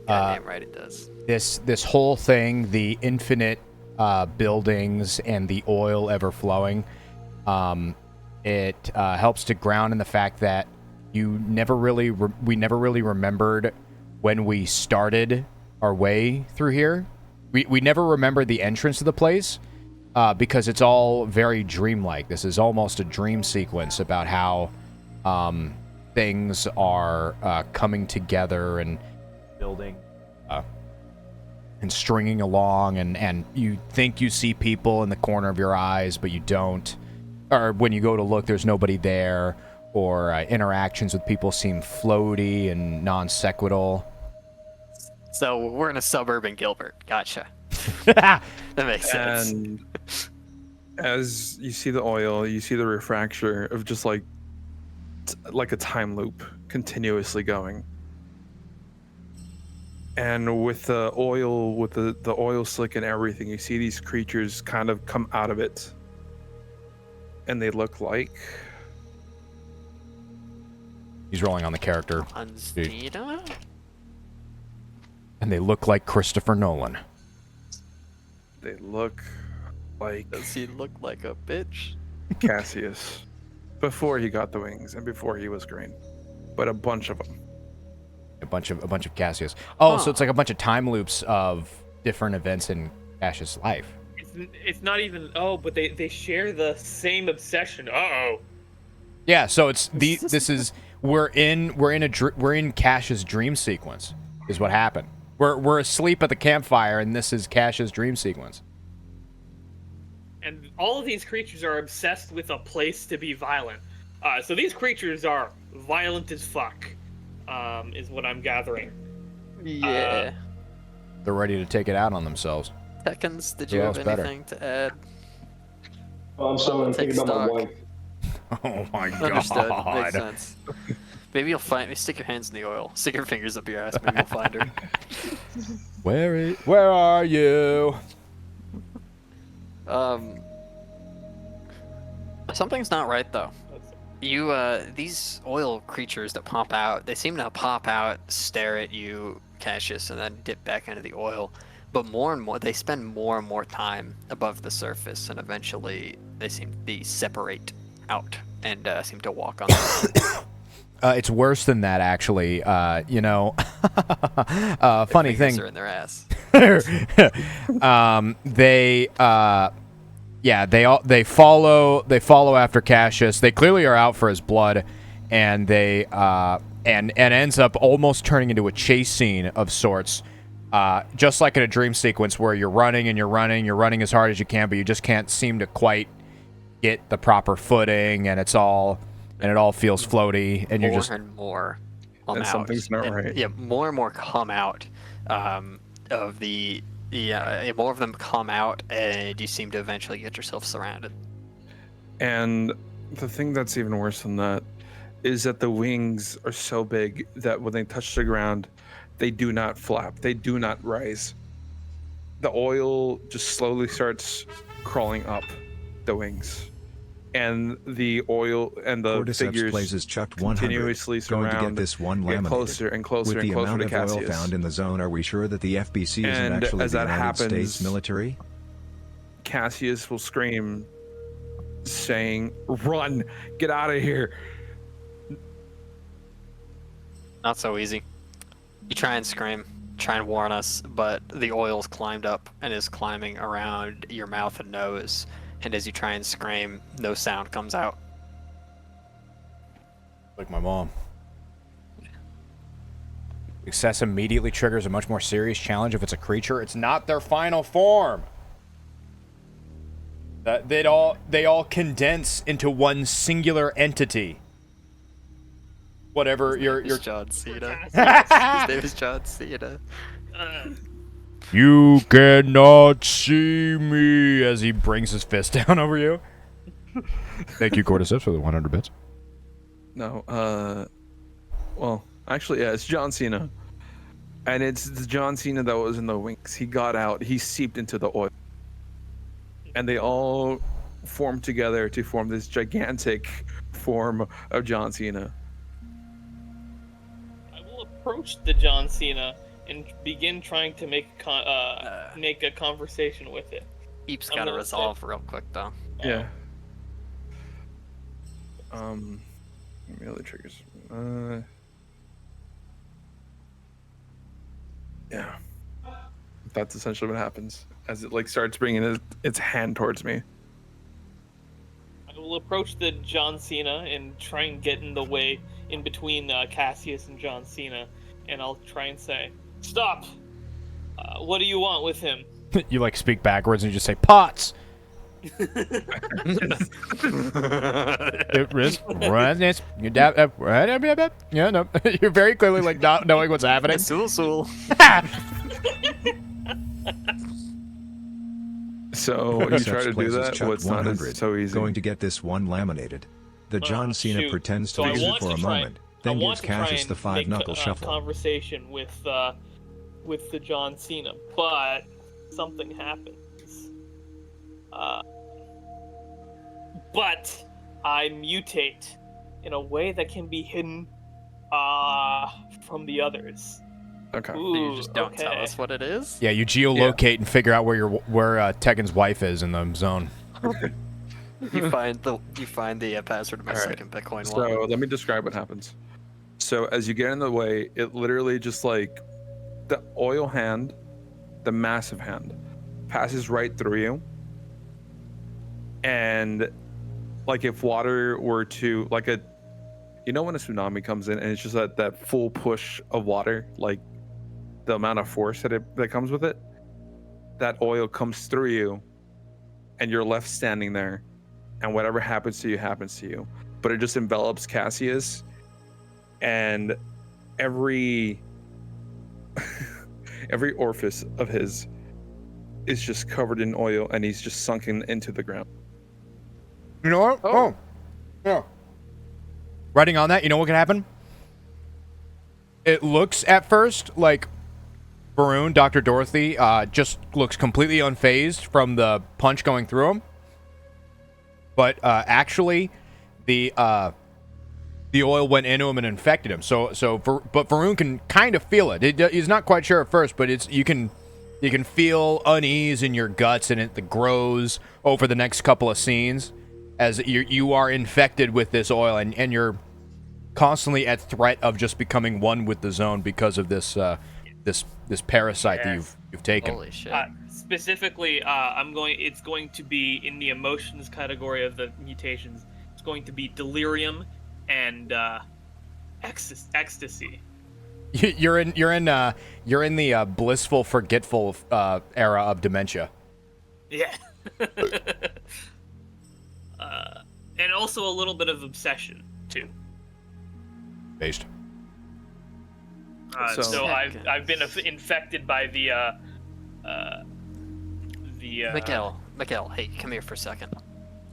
Goddamn right it does. This whole thing, the infinite buildings and the oil ever flowing, it helps to ground in the fact that we never really remembered when we started our way through here. We never remembered the entrance to the place because it's all very dreamlike. This is almost a dream sequence about how things are coming together and building and stringing along, and you think you see people in the corner of your eyes, but you don't. Or when you go to look, there's nobody there, or interactions with people seem floaty and non-sequital. So we're in a suburb in Gilbert. Gotcha. That makes sense. And as you see the oil, you see the refracture of just like a time loop continuously going. And with the oil, with the oil slick and everything, you see these creatures kind of come out of it. And they look like... He's rolling on the character. Unstida? And they look like Christopher Nolan. They look like... Does he look like a bitch? Cassius. Before he got the wings and before he was green. But a bunch of them. A bunch of Cassius. Oh, so it's like a bunch of time loops of different events in Cassius' life. It's not even. Oh, but they share the same obsession. Yeah, so it's we're in Cassius' dream sequence. Is what happened. We're asleep at the campfire, and this is Cassius' dream sequence. And all of these creatures are obsessed with a place to be violent. So these creatures are violent as fuck. Is what I'm gathering. Yeah. They're ready to take it out on themselves. Tekens, did you have anything to add? I'm sorry, I'm thinking about my wife. Oh my God. Understood. Makes sense. Maybe you'll find me. Stick your hands in the oil. Stick your fingers up your ass. Maybe you'll find her. Where are you? Something's not right though. These oil creatures that pop out, they seem to pop out, stare at you, Cassius, and then dip back into the oil. But more and more, they spend more and more time above the surface, and eventually they separate out and seem to walk on the It's worse than that, actually. Funny thing. are in their ass. They follow after Cassius. They clearly are out for his blood, and they and ends up almost turning into a chase scene of sorts, just like in a dream sequence where you're running and you're running as hard as you can, but you just can't seem to quite get the proper footing, and it all feels floaty, and you're just more come and out. Something's not right. Yeah, more and more come out of the more of them come out, and you seem to eventually get yourself surrounded. And the thing that's even worse than that is that the wings are so big that when they touch the ground, they do not flap. They do not rise. The oil just slowly starts crawling up the wings. And the oil and the Cordyceps figures plays Chuck 100. continuously Going surround, to get this one get laminated. closer and closer With and the closer amount to of Cassius. oil found in the zone, are we sure that the FBC isn't And actually as the that United happens, States military? Cassius will scream, saying, "Run! Get out of here!" Not so easy. You try and scream, try and warn us, but the oil's climbed up and is climbing around your mouth and nose. And as you try and scream, no sound comes out. like my mom. Success immediately triggers a much more serious challenge if it's a creature. It's not their final form. They all condense into one singular entity. Whatever your John Cena. His name is John Cena. You cannot see me as he brings his fist down over you. Thank you, Cordyceps, for the 100 bits. No, well, actually, yeah, it's John Cena. And it's the John Cena that was in the wings. He got out, he seeped into the oil. And they all formed together to form this gigantic form of John Cena. I will approach the John Cena and begin trying to make a conversation with it. Heap's I'm gotta gonna resolve real quick though. Yeah. Melee triggers. Yeah. That's essentially what happens as it like starts bringing its hand towards me. I will approach the John Cena and try and get in the way in between Cassius and John Cena, and I'll try and say, "Stop! What do you want with him?" You like speak backwards and you just say pots. Yeah, no. You're very clearly like not knowing what's happening. Sul. So you try to do Plays as that? Chuck Well, it's not 100. so easy. Going to get this one laminated. The John Cena shoot. pretends So to I use it want for to a try- moment, I then want gives to try Cassius and the five-knuckle make a shuffle. conversation with the John Cena, but something happens. But I mutate in a way that can be hidden from the others. Okay. Ooh, You just don't tell okay. us what it is? Yeah, you geolocate and figure out where Tekken's wife is in the zone. You find the password of my All right. second Bitcoin So wallet. let me describe what happens. So as you get in the way, it literally just like the oil hand, the massive hand, passes right through you. And like if water were to like you know when a tsunami comes in and it's just that full push of water, like the amount of force that comes with it, that oil comes through you and you're left standing there, and whatever happens to you, but it just envelops Cassius, and every orifice of his is just covered in oil, and he's just sunken into the ground. You know what? Oh. Yeah. Writing on that, you know what could happen? It looks at first like Varun, Dr. Dorothy, just looks completely unfazed from the punch going through him. But actually, the oil went into him and infected him. But Varun can kind of feel it. He's not quite sure at first, but you can feel unease in your guts, and it grows over the next couple of scenes as you are infected with this oil, and you're constantly at threat of just becoming one with the zone because of this this parasite that you've taken. Holy shit. Specifically, it's going to be in the emotions category of the mutations. It's going to be delirium and ecstasy. You're in the blissful, forgetful era of dementia. Yeah. And also a little bit of obsession too. Based. So I've been infected by the Miguel, hey, come here for a second.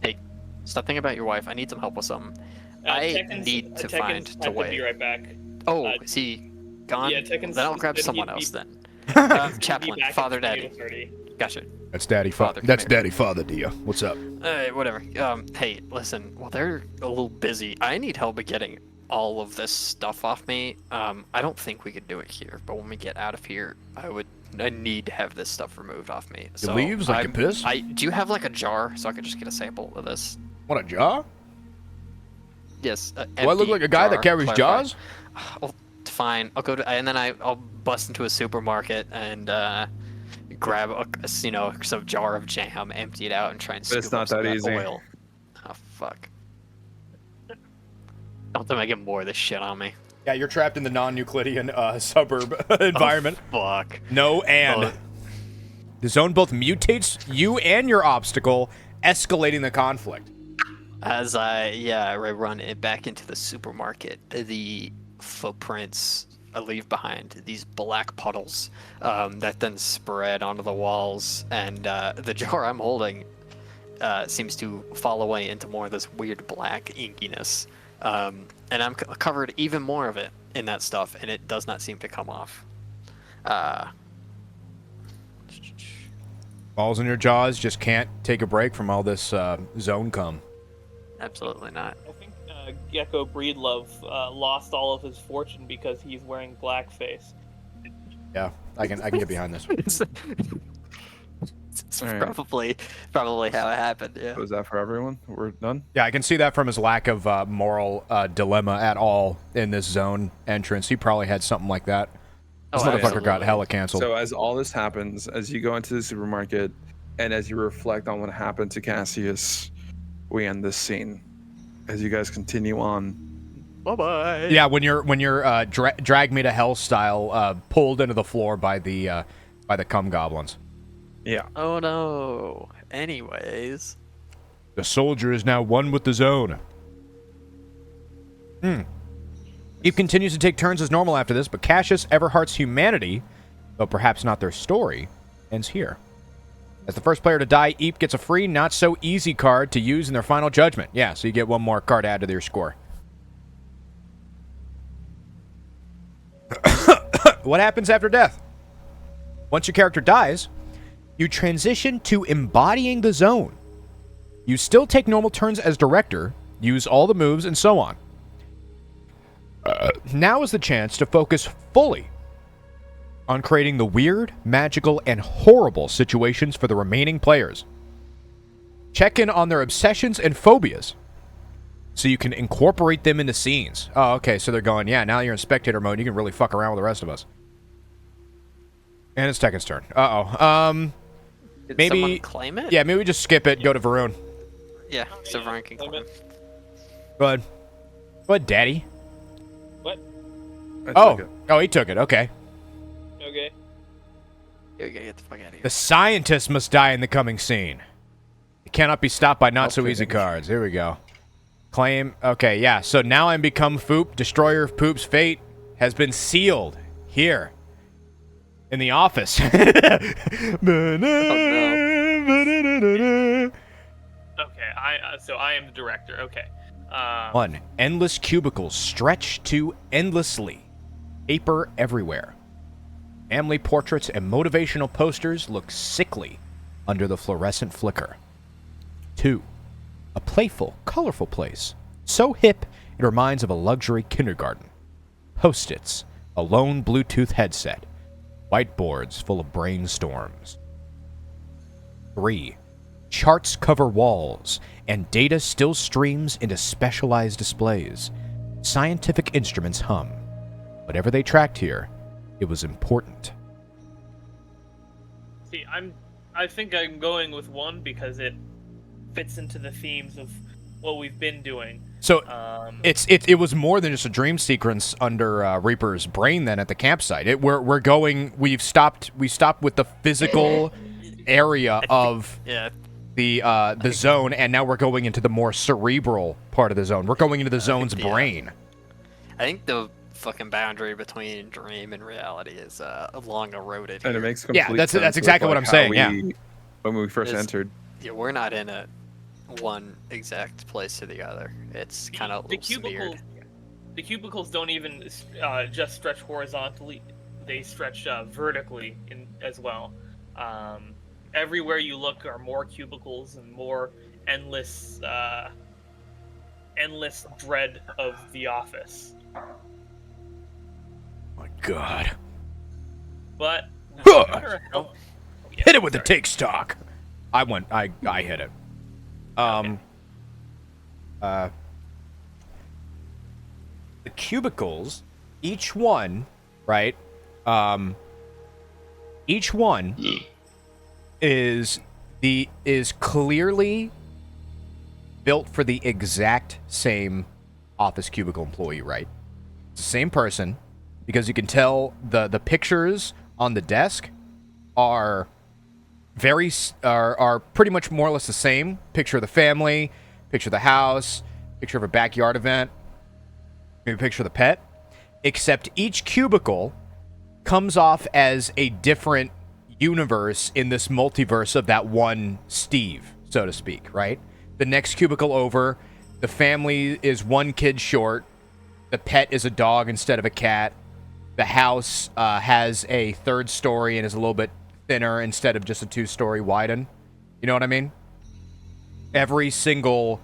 Hey, stop thinking about your wife. I need some help with something. I need to find the way. Be right back. Oh, is he gone? Yeah, Tekken's then I'll grab said someone he'd else be- then. Chaplain, Be back father, in daddy. 20 to 30. Gotcha. That's daddy father. Father, That's come here. daddy father to you. What's up? Whatever. Hey, listen. Well, they're a little busy. I need help at getting all of this stuff off me. I don't think we could do it here, but when we get out of here, I need to have this stuff removed off me. So leaves like a piss? Do you have like a jar so I could just get a sample of this? What, a jar? Yes. Do I look like a guy that carries jars? Well, fine. I'll go to, and then I'll bust into a supermarket and grab some jar of jam, empty it out, and try and But scoop it's not up some that of easy. oil. Oh fuck! Don't make it more of this shit on me. Yeah, you're trapped in the non-Euclidean suburb environment. Oh, fuck. No and. Oh. The zone both mutates you and your obstacle, escalating the conflict. As I run it back into the supermarket, the footprints I leave behind, these black puddles that then spread onto the walls, and the jar I'm holding seems to fall away into more of this weird black inkiness. And I'm covered even more of it in that stuff, and it does not seem to come off. Balls in your jaws, just can't take a break from all this zone cum. Absolutely not. I think Gecko Breedlove lost all of his fortune because he's wearing blackface. Yeah, I can get behind this. It's All right. probably how it happened. Yeah. Was that for everyone? We're done? Yeah, I can see that from his lack of moral dilemma at all in this zone entrance. He probably had something like that. This Oh, motherfucker got absolutely. hella canceled. So as all this happens, as you go into the supermarket, and as you reflect on what happened to Cassius, we end this scene. As you guys continue on, Bye bye. Yeah, when you're drag me to hell style pulled into the floor by the cum goblins. yeah. Oh no. Anyways. The soldier is now one with the zone. Eve continues to take turns as normal after this, but Cassius Everhart's humanity, though perhaps not their story, ends here. As the first player to die, Eep gets a free not-so-easy card to use in their final judgment. Yeah, so you get one more card added to your score. What happens after death? Once your character dies, you transition to embodying the zone. You still take normal turns as director, use all the moves, and so on. Now is the chance to focus fully on creating the weird, magical, and horrible situations for the remaining players. Check in on their obsessions and phobias so you can incorporate them into scenes. Oh, okay, so they're going, yeah, now you're in spectator mode, you can really fuck around with the rest of us. And it's Tekken's turn. Did Maybe- someone claim it? Yeah, maybe we just skip it, go to Varun. Yeah, so Ryan can Claim claim. it. Go ahead. Go ahead, Daddy. What? I Oh, took it. oh, he took it, okay. Okay. You gotta get the fuck out of here. The scientist must die in the coming scene. It cannot be stopped by not-so-easy cards. Here we go. Claim. Okay, yeah. So now I'm become Foop. Destroyer of Poop's fate has been sealed here in the office. Okay. So I am the director. Okay. 1. Endless cubicles stretch to endlessly. Paper everywhere. Family portraits and motivational posters look sickly under the fluorescent flicker. 2. A playful, colorful place. So hip, it reminds of a luxury kindergarten. Post-its, a lone Bluetooth headset, whiteboards full of brainstorms. 3. Charts cover walls, and data still streams into specialized displays. Scientific instruments hum. Whatever they tracked here, it was important. See, I think I'm going with 1 because it fits into the themes of what we've been doing. So it was more than just a dream sequence under Reaper's brain. Then at the campsite, we stopped with the physical area of the zone, and now we're going into the more cerebral part of the zone. We're going into the zone's brain. I think the fucking boundary between dream and reality is long eroded. And here. it makes complete sense. That's exactly what I'm saying. When we first entered. Yeah, we're not in one exact place to the other. It's kind of smeared. The cubicles don't even just stretch horizontally; they stretch vertically as well. Everywhere you look are more cubicles and more endless dread of the office. My God! But hit it with the take stock. I hit it. The cubicles, each one, right? Each one is clearly built for the exact same office cubicle employee, right? It's the same person, because you can tell the pictures on the desk are pretty much more or less the same. Picture of the family, picture of the house, picture of a backyard event, maybe picture of the pet, except each cubicle comes off as a different universe in this multiverse of that one Steve, so to speak, right? The next cubicle over, the family is one kid short, the pet is a dog instead of a cat, the house has a third story and is a little bit thinner instead of just a 2-story widen. You know what I mean? Every single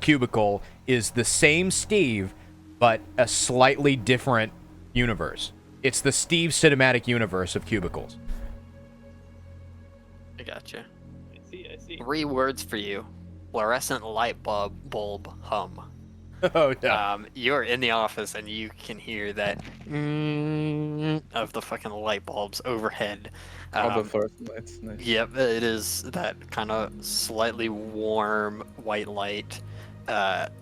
cubicle is the same Steve, but a slightly different universe. It's the Steve cinematic universe of cubicles. I gotcha. I see. 3 words for you: fluorescent light bulb hum. Oh yeah. You're in the office and you can hear that of the fucking light bulbs overhead. All the fluorescent lights. Nice. Yep, it is that kind of slightly warm white light that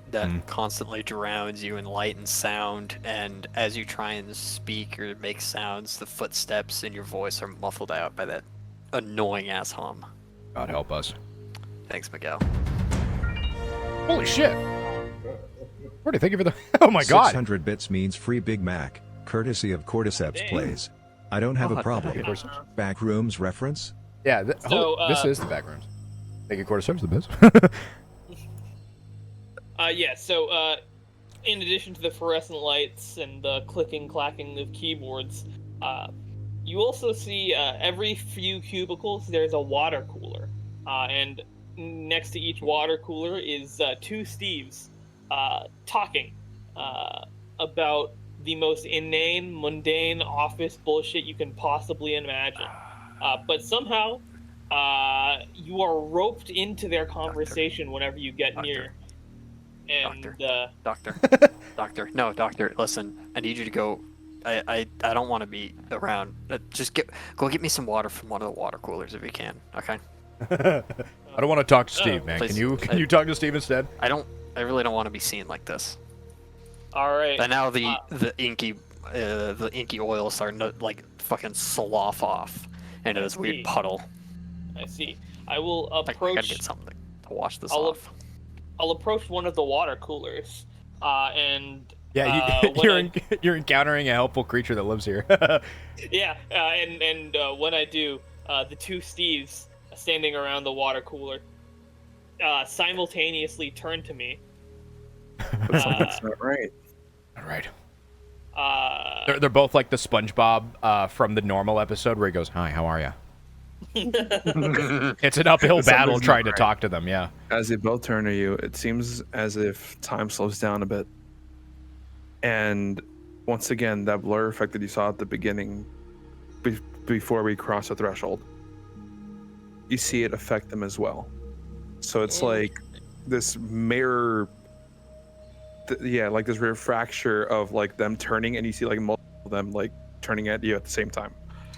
constantly drowns you in light and sound. And as you try and speak or make sounds, the footsteps in your voice are muffled out by that annoying ass hum. God help us. Thanks, Miguel. Holy shit. Gordy, thank you for the... Oh my God. 600 bits means free Big Mac, courtesy of Cordyceps Plays. I don't have a problem. Backrooms reference? Yeah, So, this is the back rooms. Thank you, Cordyceps, the best. So in addition to the fluorescent lights and the clicking, clacking of keyboards, you also see every few cubicles there's a water cooler. And next to each water cooler is 2 Steves talking about the most inane, mundane office bullshit you can possibly imagine. But somehow, you are roped into their conversation whenever you get near. And Doctor, no, doctor, listen, I need you to go. I don't want to be around. Just go get me some water from one of the water coolers if you can. Okay. I don't want to talk to Steve, man. Please. Can you talk to Steve instead? I really don't want to be seen like this. all right. And now the inky oil is starting to like fucking slough off into this weird puddle. I see. I will I approach. gotta get something to wash this off. I'll approach one of the water coolers, and Yeah, you're encountering a helpful creature that lives here. yeah, and when I do, the 2 Steves standing around the water cooler simultaneously turn to me. That's not right. All right. They're both like the SpongeBob from the normal episode where he goes, "Hi, how are you?" It's an uphill battle trying to talk to them. Yeah. As they both turn to you, it seems as if time slows down a bit. And once again, that blur effect that you saw at the beginning, before we cross the threshold, you see it affect them as well. So it's like this mirror, like this rear fracture of like them turning, and you see like multiple of them like turning at you at the same time.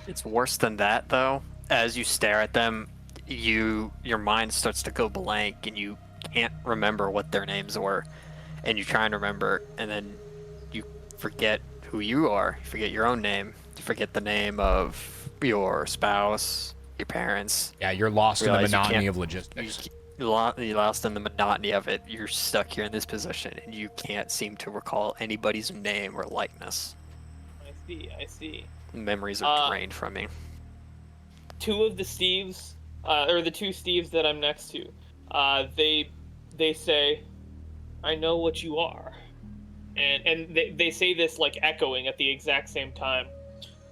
It's worse than that, though. As you stare at them, your mind starts to go blank, and you can't remember what their names were. and you're trying to remember, and then you forget who you are. You forget your own name. You forget the name of your spouse, your parents. Yeah, you're lost in the Realize you monotony can't- of logistics. You lost in the monotony of it. You're stuck here in this position, and you can't seem to recall anybody's name or likeness. I see. Memories are drained from me. Two of the Steves, or the two Steves that I'm next to, they say, "I know what you are," and they say this like echoing at the exact same time.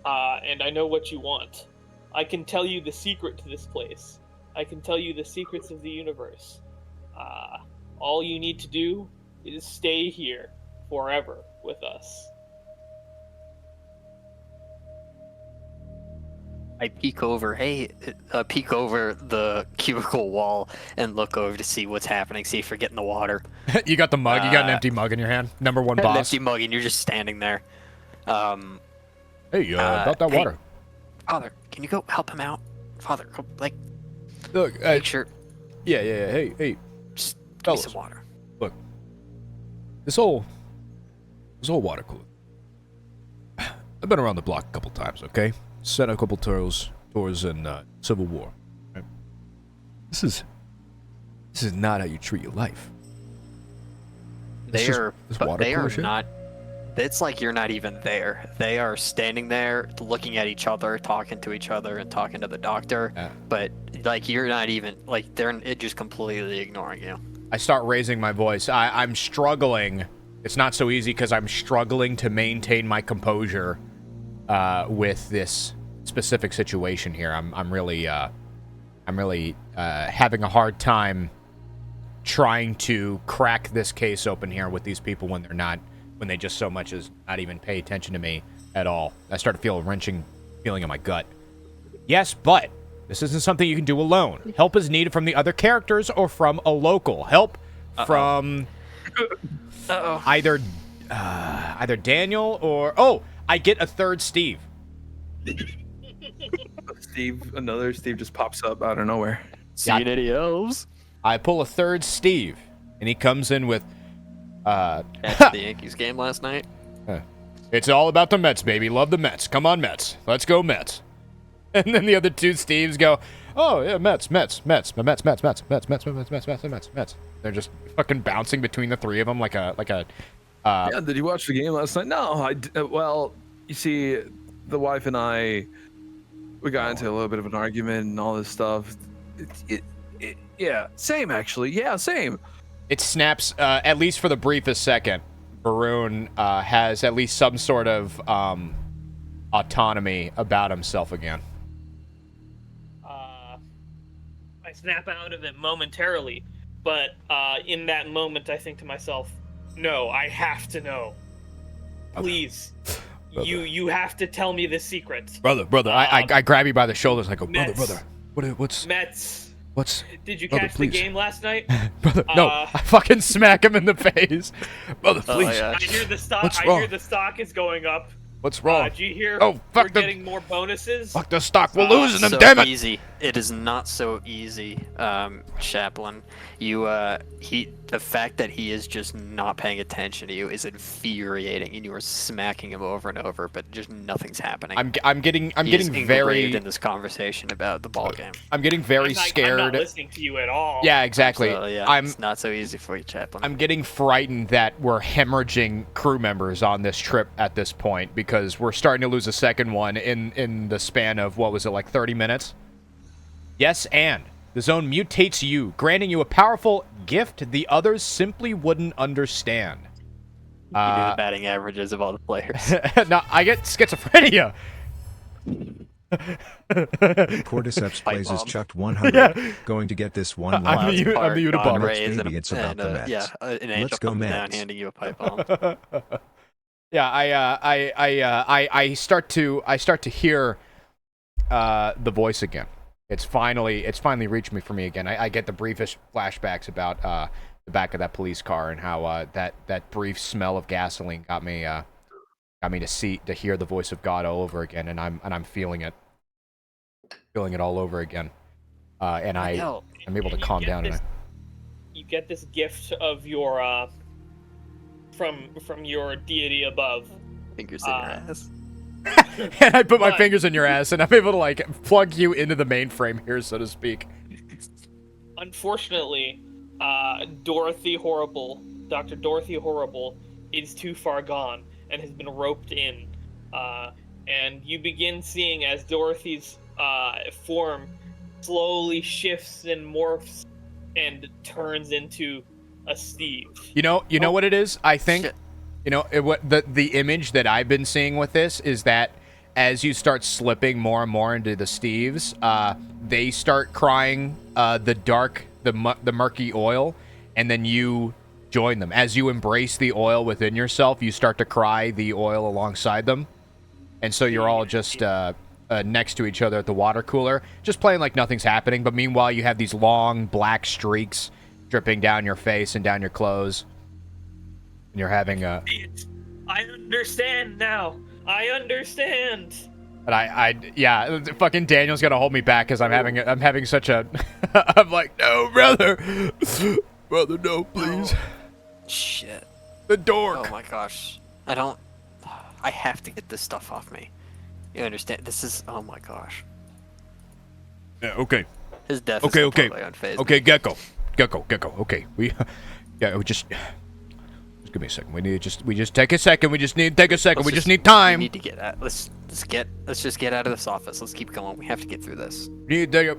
And I know what you want. I can tell you the secret to this place. I can tell you the secrets of the universe. All you need to do is stay here forever with us. I peek over the cubicle wall and look over to see what's happening, see if you're getting the water. You got the mug. You got an empty mug in your hand. Number one An boss. empty mug, and you're just standing there. Hey, about that water. Father, can you go help him out? Father, go, like, Look, make sure. Yeah. Hey, Just give me fellas. some water. Look, this whole water cooler. I've been around the block a couple times. Okay, sent a couple tours in Civil War. Right? This is not how you treat your life. They are shit? not. It's like you're not even there. They are standing there, looking at each other, talking to each other, and talking to the doctor. Yeah. But like you're not even like they're just completely ignoring you. I start raising my voice. I'm struggling. It's not so easy because I'm struggling to maintain my composure with this specific situation here. I'm really having a hard time trying to crack this case open here with these people when they just so much as not even pay attention to me at all. I start to feel a wrenching feeling in my gut. Yes, but this isn't something you can do alone. Help is needed from the other characters or from a local. Help from either Daniel or I get a third Steve. Another Steve just pops up out of nowhere. Seen any elves? I pull a third Steve, and he comes in with At the Yankees game last night. It's all about the Mets, baby. Love the Mets. Come on, Mets. Let's go, Mets. And then the other two Steves go, oh, yeah, Mets. They're just fucking bouncing between the three of them like a. Yeah, did you watch the game last night? No, well, you see, the wife and I, we got into a little bit of an argument and all this stuff. Yeah, same actually. Yeah, same. It snaps, at least for the briefest second. Varun has at least some sort of autonomy about himself again. I snap out of it momentarily, but in that moment, I think to myself, "No, I have to know. Please, you have to tell me the secret." Brother, I grab you by the shoulders and I go, Mets. brother, what's... Did you brother, catch please. the game last night? Brother, no, I fucking smack him in the face. Brother, please. yeah. I hear the stock. What's I wrong? hear the stock is going up. What's wrong? Do you hear? Oh, fuck we're the- getting more bonuses. Fuck the stock, we're losing them, So damn it! easy. It is not so easy, Chaplain. The fact that he is just not paying attention to you is infuriating, and you are smacking him over and over, but just nothing's happening. I'm getting He is very engraved in this conversation about the ball game. I'm getting very I'm scared. not listening to you at all. Yeah, exactly. So, yeah, I'm it's not so easy for you, Chaplain. I'm getting frightened that we're hemorrhaging crew members on this trip at this point because we're starting to lose a second one in the span of, what was it, like 30 minutes? Yes, and the zone mutates you, granting you a powerful gift the others simply wouldn't understand. You do the batting averages of all the players. No, I get schizophrenia. Cordyceps plays is bomb. chucked 100. Yeah. Going to get this one. I'm line. the Unabomber. God Let's rays maybe and- it's about and, the Mets. Yeah, an angel Let's go comes down Mets. handing you a pipe bomb. Yeah, I start to hear the voice again. It's finally reached me for me again. I get the briefest flashbacks about the back of that police car and how that brief smell of gasoline got me to hear the voice of God all over again, and I'm feeling it all over again. And I'm able to And you calm get down. this- You get this gift of your from your deity above. Fingers in your ass. And I put my But- fingers in your ass, and I'm able to like plug you into the mainframe here, so to speak. Unfortunately, Dr. Dorothy Horrible, is too far gone and has been roped in. And you begin seeing as Dorothy's form slowly shifts and morphs and turns into a Steve. You know what it is? I think, Shit. what the image that I've been seeing with this is that as you start slipping more and more into the Steves, they start crying the murky oil, and then you join them. As you embrace the oil within yourself, you start to cry the oil alongside them, and so you're all just next to each other at the water cooler, just playing like nothing's happening. But meanwhile, you have these long black streaks dripping down your face and down your clothes. And you're having a... I understand now. I understand. But yeah, fucking Daniel's gonna hold me back because I'm having such a... I'm like, no, brother. Brother, no, please. Shit. The dork. Oh my gosh. I have to get this stuff off me. You understand? This is... Oh my gosh. Yeah, okay. His death is Okay. completely unfazed. Okay, Gecko. Okay, we just give me a second. We just take a second. We just need to take a second. We just need time. We need to get out. Let's just get out of this office. Let's keep going. We have to get through this. The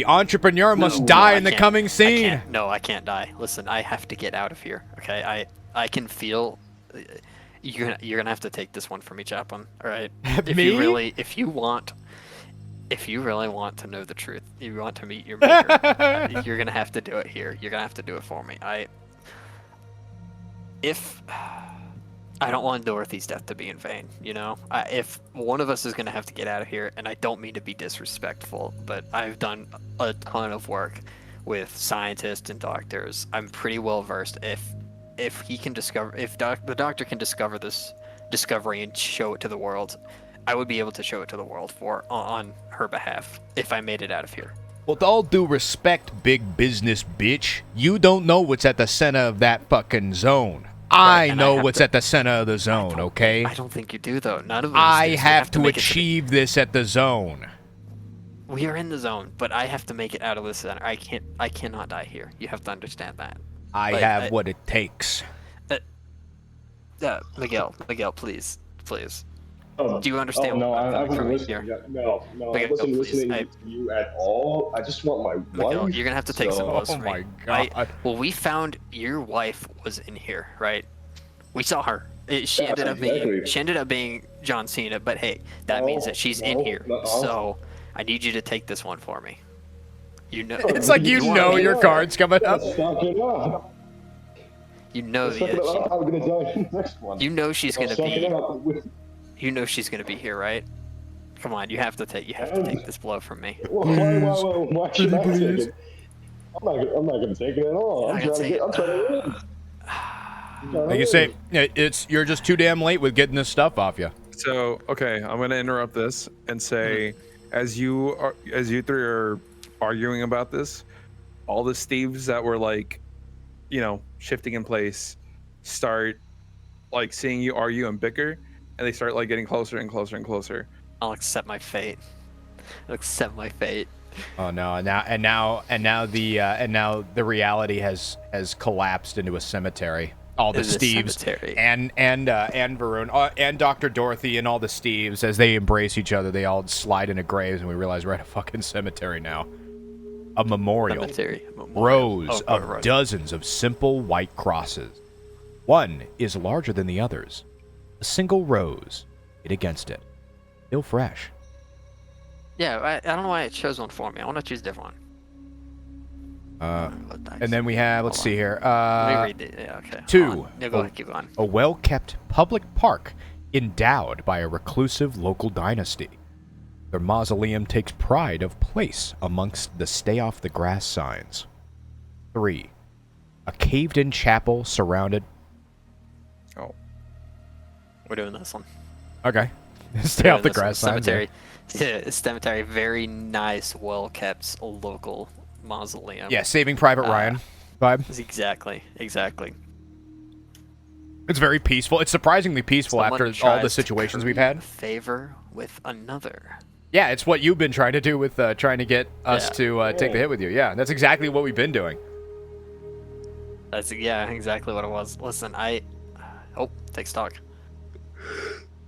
entrepreneur must die in the coming scene. I can't die. Listen, I have to get out of here. Okay, I can feel. You're gonna have to take this one from me, Chaplain. All right. Me? If you really want to know the truth, you want to meet your maker, you're gonna have to do it here. You're gonna have to do it for me. I don't want Dorothy's death to be in vain, you know? If one of us is going to have to get out of here, and I don't mean to be disrespectful, but I've done a ton of work with scientists and doctors. I'm pretty well versed. If he can discover, the doctor can discover this discovery and show it to the world, I would be able to show it to the world on her behalf if I made it out of here. With all due respect, big business bitch, you don't know what's at the center of that fucking zone. I know what's at the center of the zone, okay? I don't think you do, though. None of us. I do, so have to make it achieve this at the zone. We are in the zone, but I have to make it out of the center. I cannot die here. You have to understand that. I have what it takes. Miguel, please. Oh, Do you understand? no, I coming from wasn't here? listening. No, I Miguel, wasn't please, listening to you at all. I just want my Miguel, wife. you're gonna have to take some blows Oh from me. my god. Well, we found your wife was in here, right? We saw her. She Yeah, ended exactly. up being John Cena, but hey, that means that she's in here. So I need you to take this one for me. You know, It's like you know your card's coming up. Let's suck it up. you know Let's suck it up. I'm gonna die in the next one. you know she's Let's gonna suck it be. up with- You know she's gonna be here, right? Come on, you have to take this blow from me. Why should I take it? I'm not gonna take it at all. I'm You're not trying gonna to take win. Like you say, you're just too damn late with getting this stuff off you. So okay, I'm gonna interrupt this and say, as you three are arguing about this, all the Steves that were like, shifting in place, start like seeing you argue and bicker, and they start like getting closer and closer and closer. I'll accept my fate. I'll accept my fate. Oh no! And now the reality has collapsed into a cemetery. All the It is a Steves cemetery. and Varun and Dr. Dorothy and all the Steves, as they embrace each other, they all slide into graves, and we realize we're at a fucking cemetery now. A memorial. Cemetery. Rows Oh, of right. dozens of simple white crosses. One is larger than the others. A single rose hit against it. Still fresh. Yeah, I don't know why it chose one for me. I want to choose a different one. And then we have, let's see here. Let me read it. Yeah, okay. Two. Hold on. Yeah, go ahead. Keep going. A well-kept public park endowed by a reclusive local dynasty. Their mausoleum takes pride of place amongst the stay-off-the-grass signs. 3. A caved-in chapel surrounded... Oh, We're doing this one. Okay. Stay off the This one. grass signs. Cemetery. Yeah, cemetery. Very nice, well-kept local mausoleum. Yeah, Saving Private Ryan vibe. Exactly. It's very peaceful. It's surprisingly peaceful Someone after all the tries to situations we've curry had. favor with another. Yeah, it's what you've been trying to do with trying to get us Yeah. to take the hit with you. Yeah, that's exactly what we've been doing. That's exactly what it was. Listen, take stock.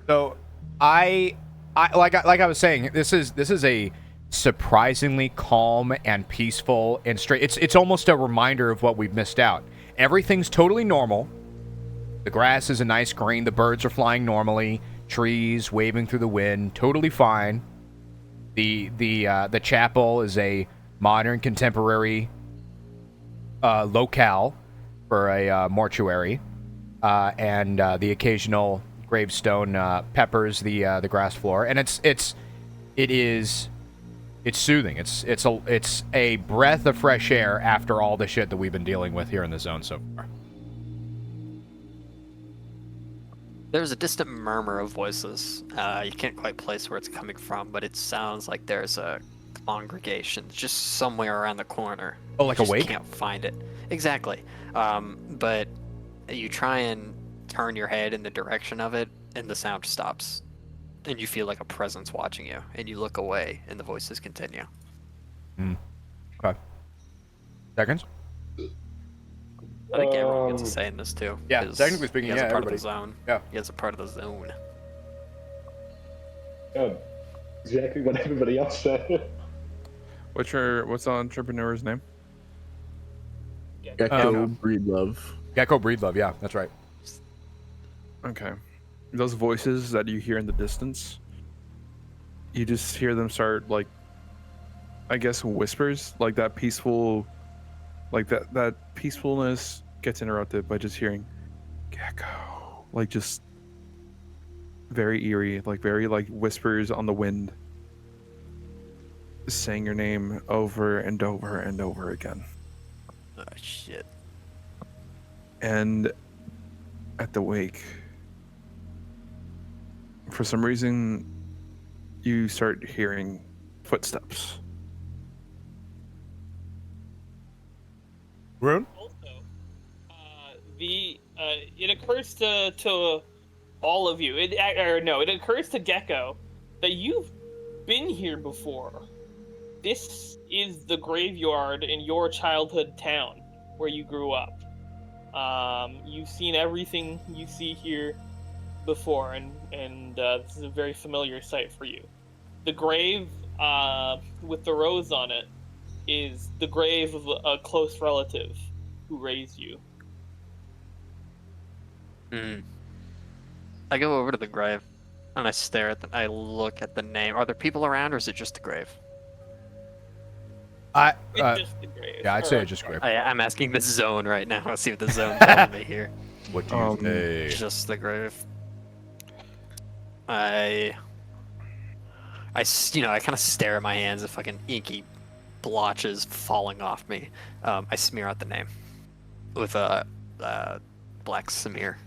So, like I was saying, this is a surprisingly calm and peaceful and straight. It's almost a reminder of what we've missed out. Everything's totally normal. The grass is a nice green. The birds are flying normally. Trees waving through the wind, totally fine. The chapel is a modern, contemporary locale for a mortuary, and the occasional gravestone peppers the grass floor, and it's soothing. It's a breath of fresh air after all the shit that we've been dealing with here in the zone so far. There's a distant murmur of voices. You can't quite place where it's coming from, but it sounds like there's a congregation just somewhere around the corner. Oh, like You a just wake? Can't find it exactly. But you try and turn your head in the direction of it, and the sound stops, and you feel like a presence watching you. And you look away, and the voices continue. Okay. Seconds? I think everyone gets a say in this too. Yeah, 'cause technically speaking, you guys yeah, are part everybody. of the zone. Yeah. You guys are part of the zone. Exactly what everybody else said. What's the entrepreneur's name? Gecko Breedlove. Gecko Breedlove, yeah, that's right. Okay. Those voices that you hear in the distance, you just hear them start, like, I guess, whispers, like that peaceful, like that peacefulness gets interrupted by just hearing Gecko, like just very eerie, like very like whispers on the wind, saying your name over and over and over again. Oh shit. And at the wake, for some reason, you start hearing footsteps. Rune? Also, it occurs to all of you. It occurs to Gecko that you've been here before. This is the graveyard in your childhood town where you grew up. You've seen everything you see here before, and this is a very familiar sight for you. The grave with the rose on it is the grave of a close relative who raised you. I go over to the grave, and I stare at I look at the name. Are there people around, or is it just the grave? It's just the grave. Yeah, I'd say it's just grave. I'm asking the zone right now. Let's see what the zone's telling me here. What do you say? Just the grave. I kind of stare at my hands, the fucking inky blotches falling off me. I smear out the name with a black smear.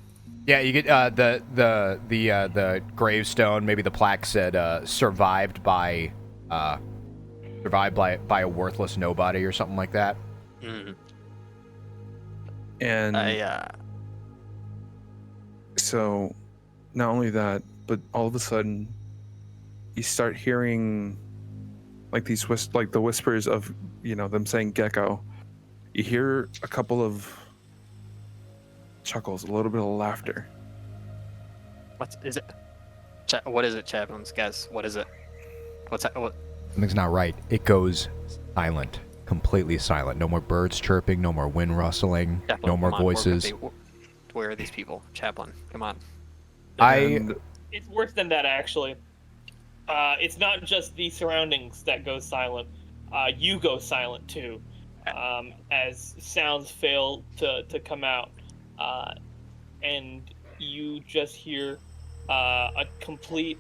Yeah, you get the gravestone. Maybe the plaque said survived by a worthless nobody or something like that. And so, not only that, but all of a sudden, you start hearing like these the whispers of them saying Gecko. You hear a couple of chuckles, a little bit of laughter. What is it? What is it, Chaplains? Guys, what is it? What's that? What? Something's not right. It goes silent, completely silent. No more birds chirping, no more wind rustling, Chaplain, no more come on, voices. Where are these people? Chaplain, come on. It's worse than that, actually. It's not just the surroundings that go silent. You go silent too, as sounds fail to come out, and you just hear a complete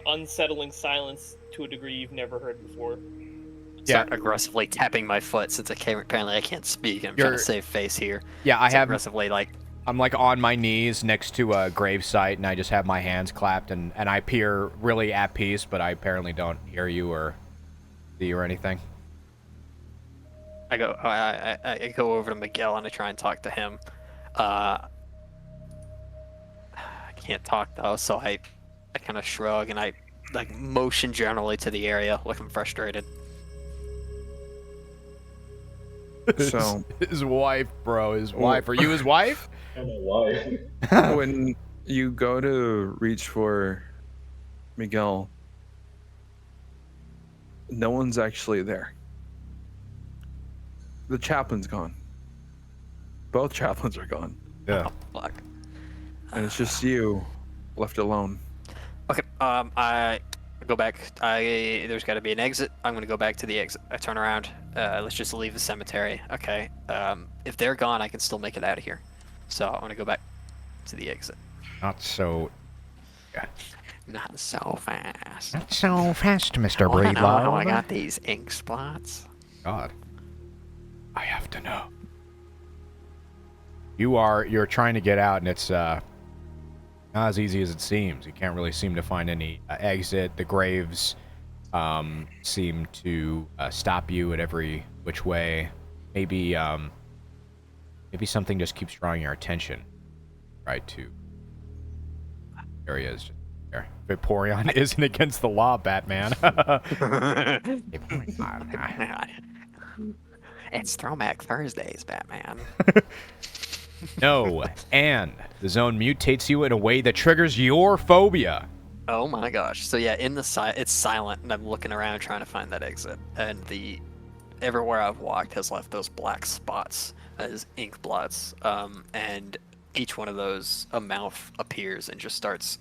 unsettling silence to a degree you've never heard before. Start aggressively tapping my foot since apparently I can't speak. I'm trying to save face here. Yeah, I have aggressively I'm like on my knees next to a gravesite, and I just have my hands clapped, and I appear really at peace, but I apparently don't hear you or see you or anything. I go over to Miguel and I try and talk to him. can't talk though, so I kind of shrug and I like motion generally to the area, looking frustrated. So his wife, bro, his wife. Are you his wife? I don't know why. when you go to reach for Miguel, no one's actually there. The chaplain's gone. Both chaplains are gone. Yeah. Oh, fuck. And it's just you left alone. Okay. I go back. There's got to be an exit. I'm gonna go back to the exit. I turn around. Let's just leave the cemetery. Okay. If they're gone, I can still make it out of here. So I'm gonna go back to the exit. Not so. Yeah. Not so fast. Not so fast, Mr. Wanna know how I Breedlove. got these ink spots? God. I have to know. You're trying to get out, and it's not as easy as it seems. You can't really seem to find any exit. The graves seem to stop you at every which way. Maybe something just keeps drawing your attention right to areas there. Vaporeon isn't against the law, Batman. It's Throwback Thursdays, Batman. No, and the zone mutates you in a way that triggers your phobia. Oh my gosh. So yeah, in the it's silent, and I'm looking around trying to find that exit, and everywhere I've walked has left those black spots as ink blots, and each one of those, a mouth appears and just starts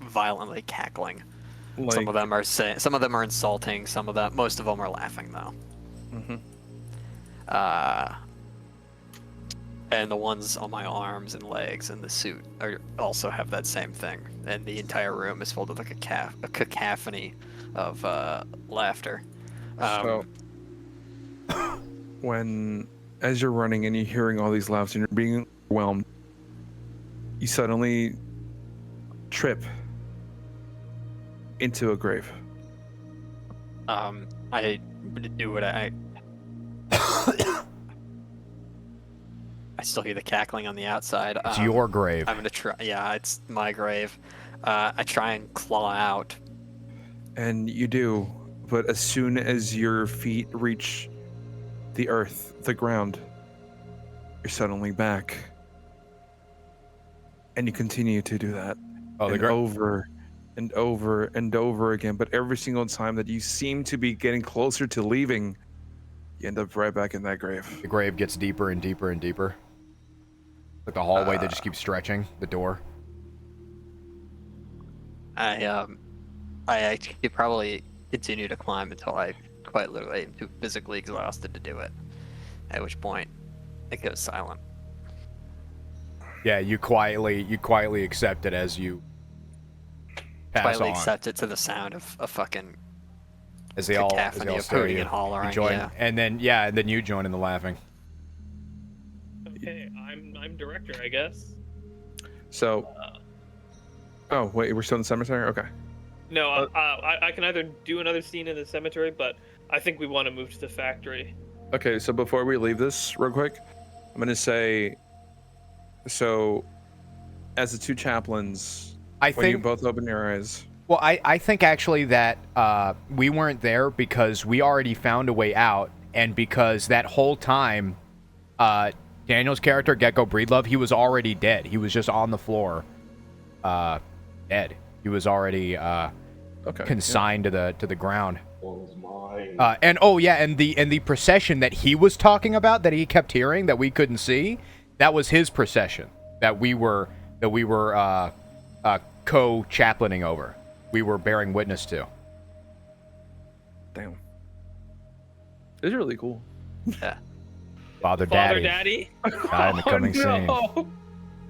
violently cackling. Some of them are insulting. Most of them are laughing though. Mm-hmm. And the ones on my arms and legs and the suit also have that same thing. And the entire room is filled with like a cacophony of laughter. So, as you're running and you're hearing all these laughs and you're being overwhelmed, you suddenly trip into a grave. I do what I still hear the cackling on the outside. It's your grave. I'm gonna try. Yeah, it's my grave. I try and claw out. And you do, but as soon as your feet reach the earth, the ground, you're suddenly back. And you continue to do that over and over and over again. But every single time that you seem to be getting closer to leaving, you end up right back in that grave. The grave gets deeper and deeper and deeper. Like the hallway that just keeps stretching, the door. I could probably continue to climb until I quite literally am too physically exhausted to do it. At which point, it goes silent. Yeah, you quietly accept it as you pass Quietly on. accept it to the sound of a fucking As they all cacophony of stare at hooting you. and hollering. You join, Yeah. and then you join in the laughing. Okay, I'm director, I guess. So, oh wait, we're still in the cemetery? Okay. No, I can either do another scene in the cemetery, but I think we want to move to the factory. Okay, so before we leave this real quick, I'm going to say, so as the two chaplains, when you both open your eyes. Well, I think actually that we weren't there because we already found a way out, and because that whole time, Daniel's character, Gecko Breedlove, he was already dead. He was just on the floor, dead. He was already consigned to the ground. And the procession that he was talking about, that he kept hearing, that we couldn't see, that was his procession that we were co-chaplaining over. We were bearing witness to. Damn. It's really cool. Yeah. Father Daddy. Died in the coming scene. No.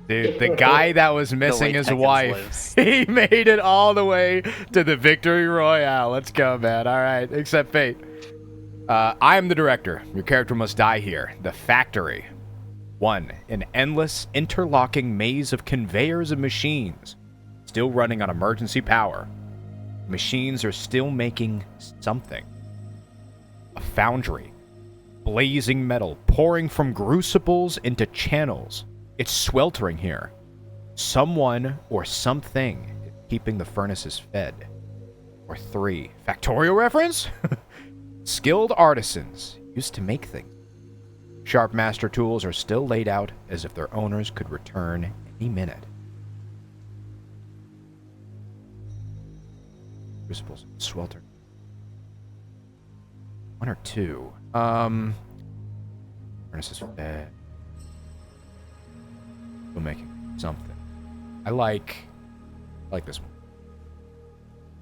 Dude, the guy that was missing his wife, he made it all the way to the victory royale. Let's go, man. All right, accept fate. I am the director. Your character must die here. The factory. 1. An endless, interlocking maze of conveyors and machines, still running on emergency power. Machines are still making something. A foundry. Blazing metal pouring from crucibles into channels. It's sweltering here. Someone or something is keeping the furnaces fed. Or 3. Factorial reference? Skilled artisans used to make things. Sharp master tools are still laid out as if their owners could return any minute. Crucibles, swelter. 1 or 2. Furnaces fed. Still making something. I like this one.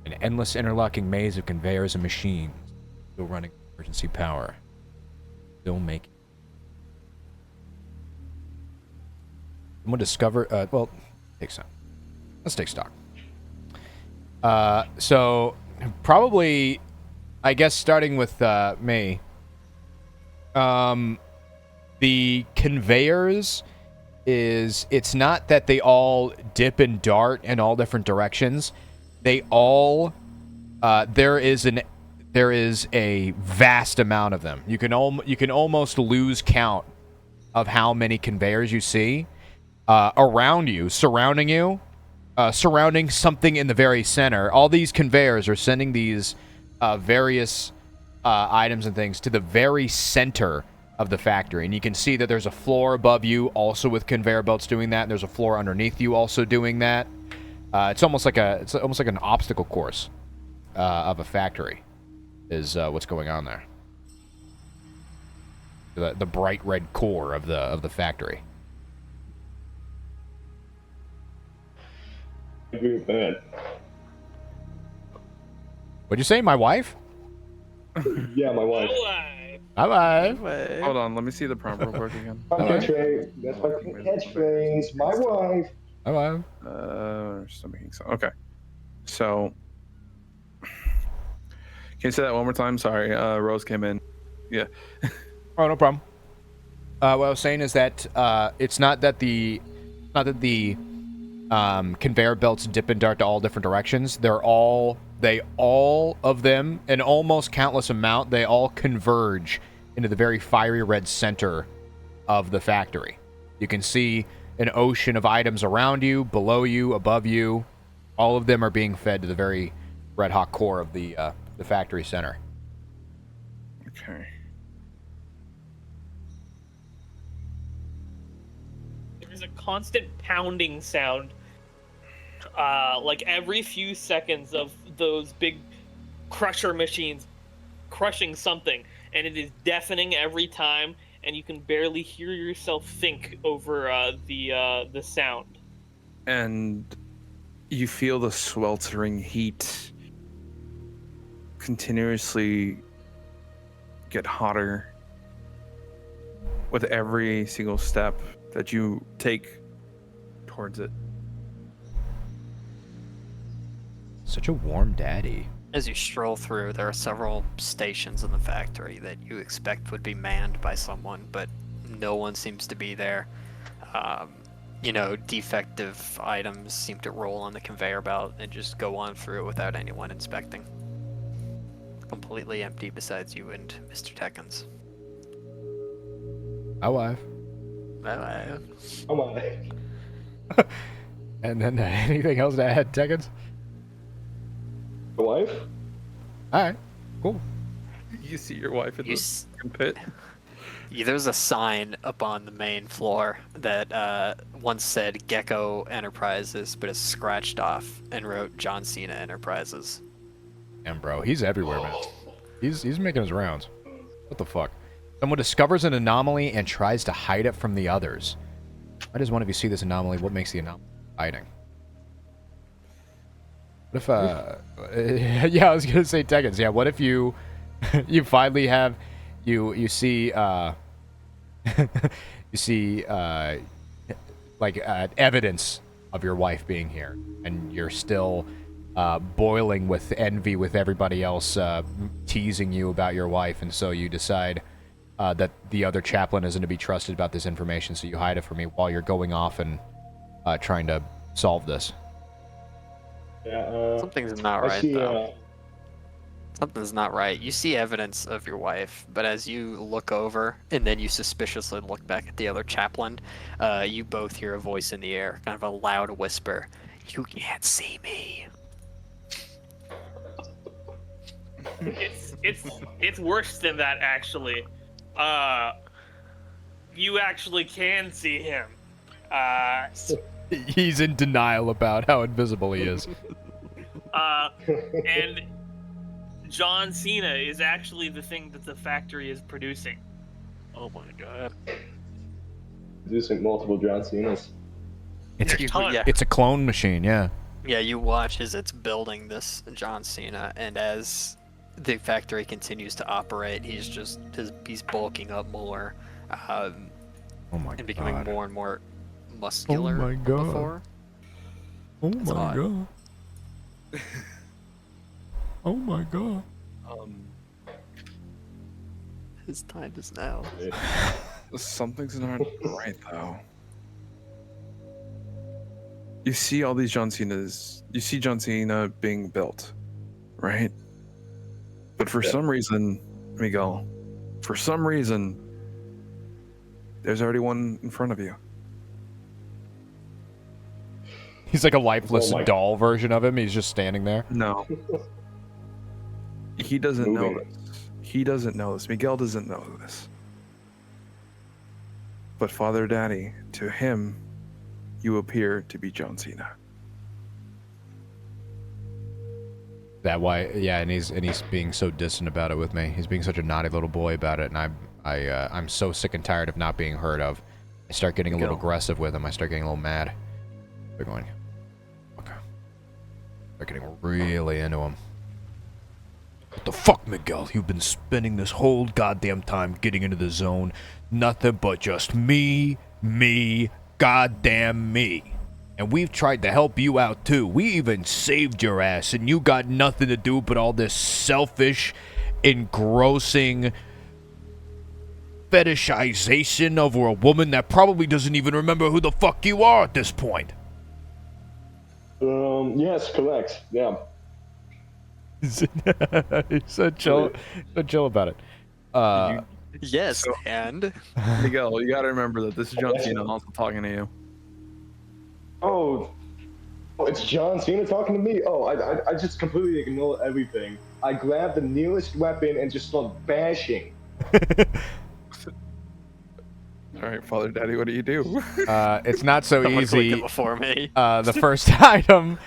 An endless interlocking maze of conveyors and machines. Still running emergency power. Still making. Someone discover. Well, take some. Let's take stock. So probably, I guess starting with me. The conveyors it's not that they all dip and dart in all different directions. They all there is a vast amount of them. You can almost lose count of how many conveyors you see around you, surrounding you, surrounding something in the very center. All these conveyors are sending these various items and things to the very center of the factory, and you can see that there's a floor above you also with conveyor belts doing that, and there's a floor underneath you also doing that. It's almost like an obstacle course of a factory is what's going on there. The bright red core of the factory. I agree with that. What'd you say, my wife? Yeah, my wife. Bye-bye. Hold on, let me see the prompt real quick again. My catchphrase. That's my catchphrase. My wife. Bye-bye. Still making some. Okay. So, can you say that one more time? Sorry, Rose came in. Yeah. Oh, no problem. What I was saying is that it's not that the conveyor belts dip and dart to all different directions. They all of them, an almost countless amount, they all converge into the very fiery red center of the factory. You can see an ocean of items around you, below you, above you. All of them are being fed to the very red hot core of the factory center. Okay. There's a constant pounding sound, like every few seconds, of those big crusher machines crushing something, and it is deafening every time, and you can barely hear yourself think over the sound. And you feel the sweltering heat continuously get hotter with every single step that you take towards it. Such a warm daddy. As you stroll through, there are several stations in the factory that you expect would be manned by someone, but no one seems to be there. Defective items seem to roll on the conveyor belt and just go on through it without anyone inspecting. Completely empty besides you and Mr. Tekkens. My wife. Oh my. And then anything else to add, Tekkens? My wife? Alright, cool. You see your wife in the pit? There's a sign up on the main floor that once said Gecko Enterprises, but is scratched off and wrote John Cena Enterprises. Damn, bro, he's everywhere, man. He's making his rounds. What the fuck? Someone discovers an anomaly and tries to hide it from the others. Why does one of you see this anomaly? What makes the anomaly hiding? What if, yeah, I was gonna say Tekkens. Yeah, what if you, you finally have, you see, evidence of your wife being here, and you're still boiling with envy with everybody else teasing you about your wife, and so you decide that the other chaplain isn't to be trusted about this information, so you hide it from me while you're going off and trying to solve this. Yeah, Something's not right, though. Something's not right. You see evidence of your wife, but as you look over and then you suspiciously look back at the other chaplain, you both hear a voice in the air, kind of a loud whisper. You can't see me. It's worse than that, actually. You actually can see him. He's in denial about how invisible he is. And John Cena is actually the thing that the factory is producing. Oh my god. Producing multiple John Cenas. It's a clone machine, yeah. Yeah, you watch as it's building this John Cena, and as the factory continues to operate, he's bulking up more, Oh my and becoming god. more and more muscular. Oh my god. Before. Oh It's my odd. god. Oh my god. His time is now. Something's not right though. You see all these John Cenas. You see John Cena being built, right? But for some reason, Miguel, for some reason, there's already one in front of you. He's like a lifeless Oh my- doll version of him. He's just standing there. No. He doesn't know Moving. this. He doesn't know this. Miguel doesn't know this. But Father Daddy, to him, you appear to be John Cena. That why? Yeah, and he's being so distant about it with me. He's being such a naughty little boy about it, and I'm so sick and tired of not being heard of. I start getting a little aggressive with him. I start getting a little mad. They're going, okay. They're getting really into him. What the fuck, Miguel? You've been spending this whole goddamn time getting into the zone. Nothing but just me, goddamn me. And we've tried to help you out too. We even saved your ass, and you got nothing to do but all this selfish, engrossing fetishization over a woman that probably doesn't even remember who the fuck you are at this point. Yes, correct. Yeah. He's so chill about it. Yes, and Miguel, you gotta remember that this is John Cena also talking to you. Oh, it's John Cena talking to me? Oh, I just completely ignore everything. I grab the nearest weapon and just start bashing. All right, Father Daddy, what do you do? It's not so someone click easy. it before me. The first item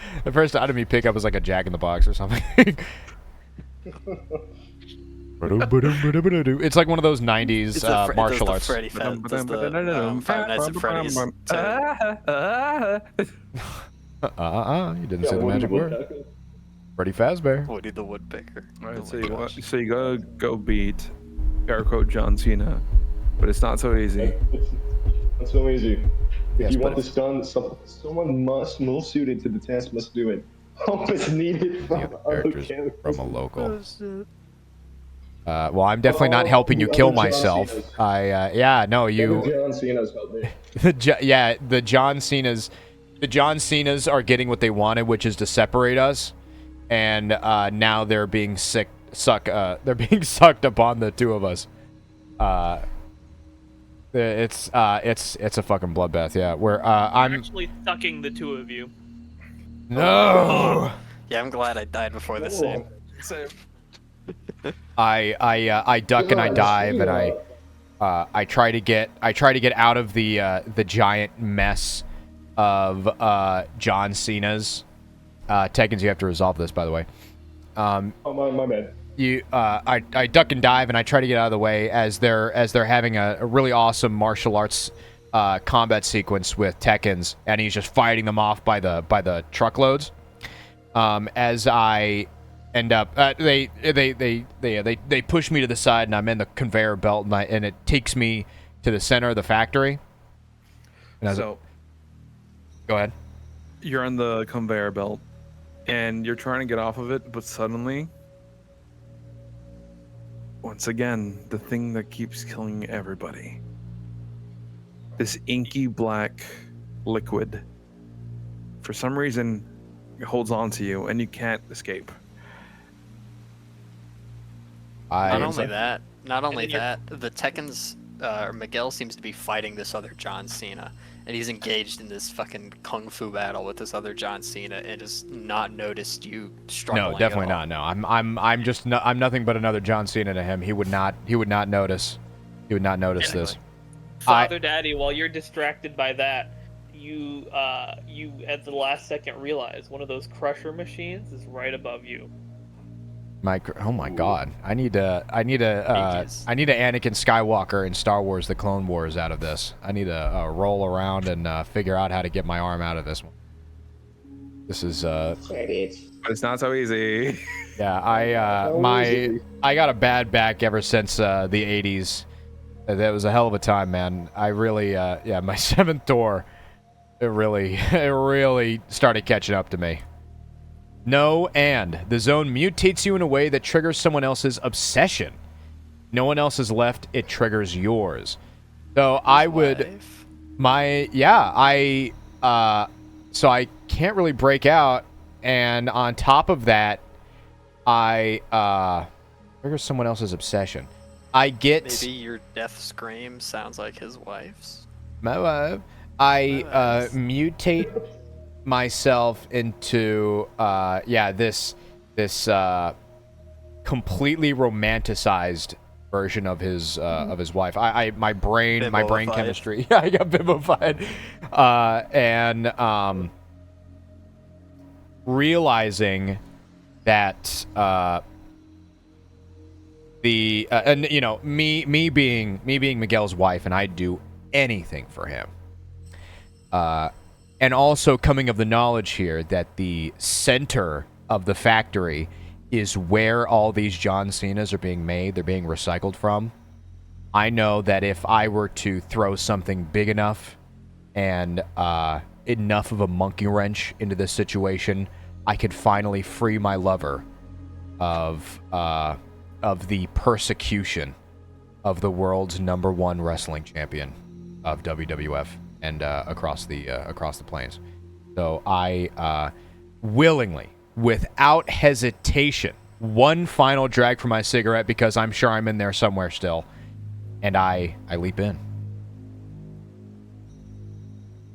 you pick up is like a Jack in the Box or something. It's like one of those 90s martial arts. Freddy Five Nights at Freddy's. You didn't say the magic word. Freddy Fazbear. Woody the Woodpecker. All right, Oh so you gotta go beat air quote John Cena, but it's not so easy. It's so easy. If Yes, you but want this done, someone most suited to the task must do it. Help is needed from other Characters characters. from a local. Well, I'm definitely not helping you the kill other John myself. Cenas. You. John Cena's helped me. The John Cenas are getting what they wanted, which is to separate us, and now they're being sucked upon the two of us. It's a fucking bloodbath, yeah. Where I'm actually sucking the two of you. no. Yeah, I'm glad I died before this scene. I duck and I dive and I try to get out of the giant mess of John Cena's. Tekkens, you have to resolve this, by the way. Oh, my bad. I duck and dive and I try to get out of the way as they're having a really awesome martial arts combat sequence with Tekkens, and he's just fighting them off by the truckloads. As I end up, they push me to the side, and I'm in the conveyor belt, and it takes me to the center of the factory. And So, go ahead. you're on the conveyor belt, and you're trying to get off of it, but suddenly, once again, the thing that keeps killing everybody. This inky black liquid, for some reason, holds on to you, and you can't escape. Not I only that, then you're- the Tekken's Miguel seems to be fighting this other John Cena, and he's engaged in this fucking kung fu battle with this other John Cena, and has not noticed you struggling. no, definitely at all. not. No, I'm just I'm nothing but another John Cena to him. He would not notice. He would not notice this. Father Daddy, while you're distracted by that, you at the last second realize one of those crusher machines is right above you. Oh my God! I need to Anakin Skywalker in Star Wars: The Clone Wars out of this. I need to roll around and figure out how to get my arm out of this one. This is But it's not so easy. yeah. I got a bad back ever since the '80s. That was a hell of a time, man. I really yeah. My seventh door, it really started catching up to me. No, and the zone mutates you in a way that triggers someone else's obsession. No one else is left, it triggers yours. So I would so I can't really break out, and on top of that, I triggers someone else's obsession. I get Maybe your death scream sounds like his wife's. my wife. I mutate myself into this completely romanticized version of his wife. My brain chemistry. I got bimbofied, and realizing that and you know me being Miguel's wife, and I'd do anything for him. And also coming of the knowledge here that the center of the factory is where all these John Cenas are being made. They're being recycled from. I know that if I were to throw something big enough and enough of a monkey wrench into this situation, I could finally free my lover of the persecution of the world's #1 wrestling champion of WWF. And across the plains. So I willingly, without hesitation, one final drag for my cigarette because I'm sure I'm in there somewhere still, and I leap in.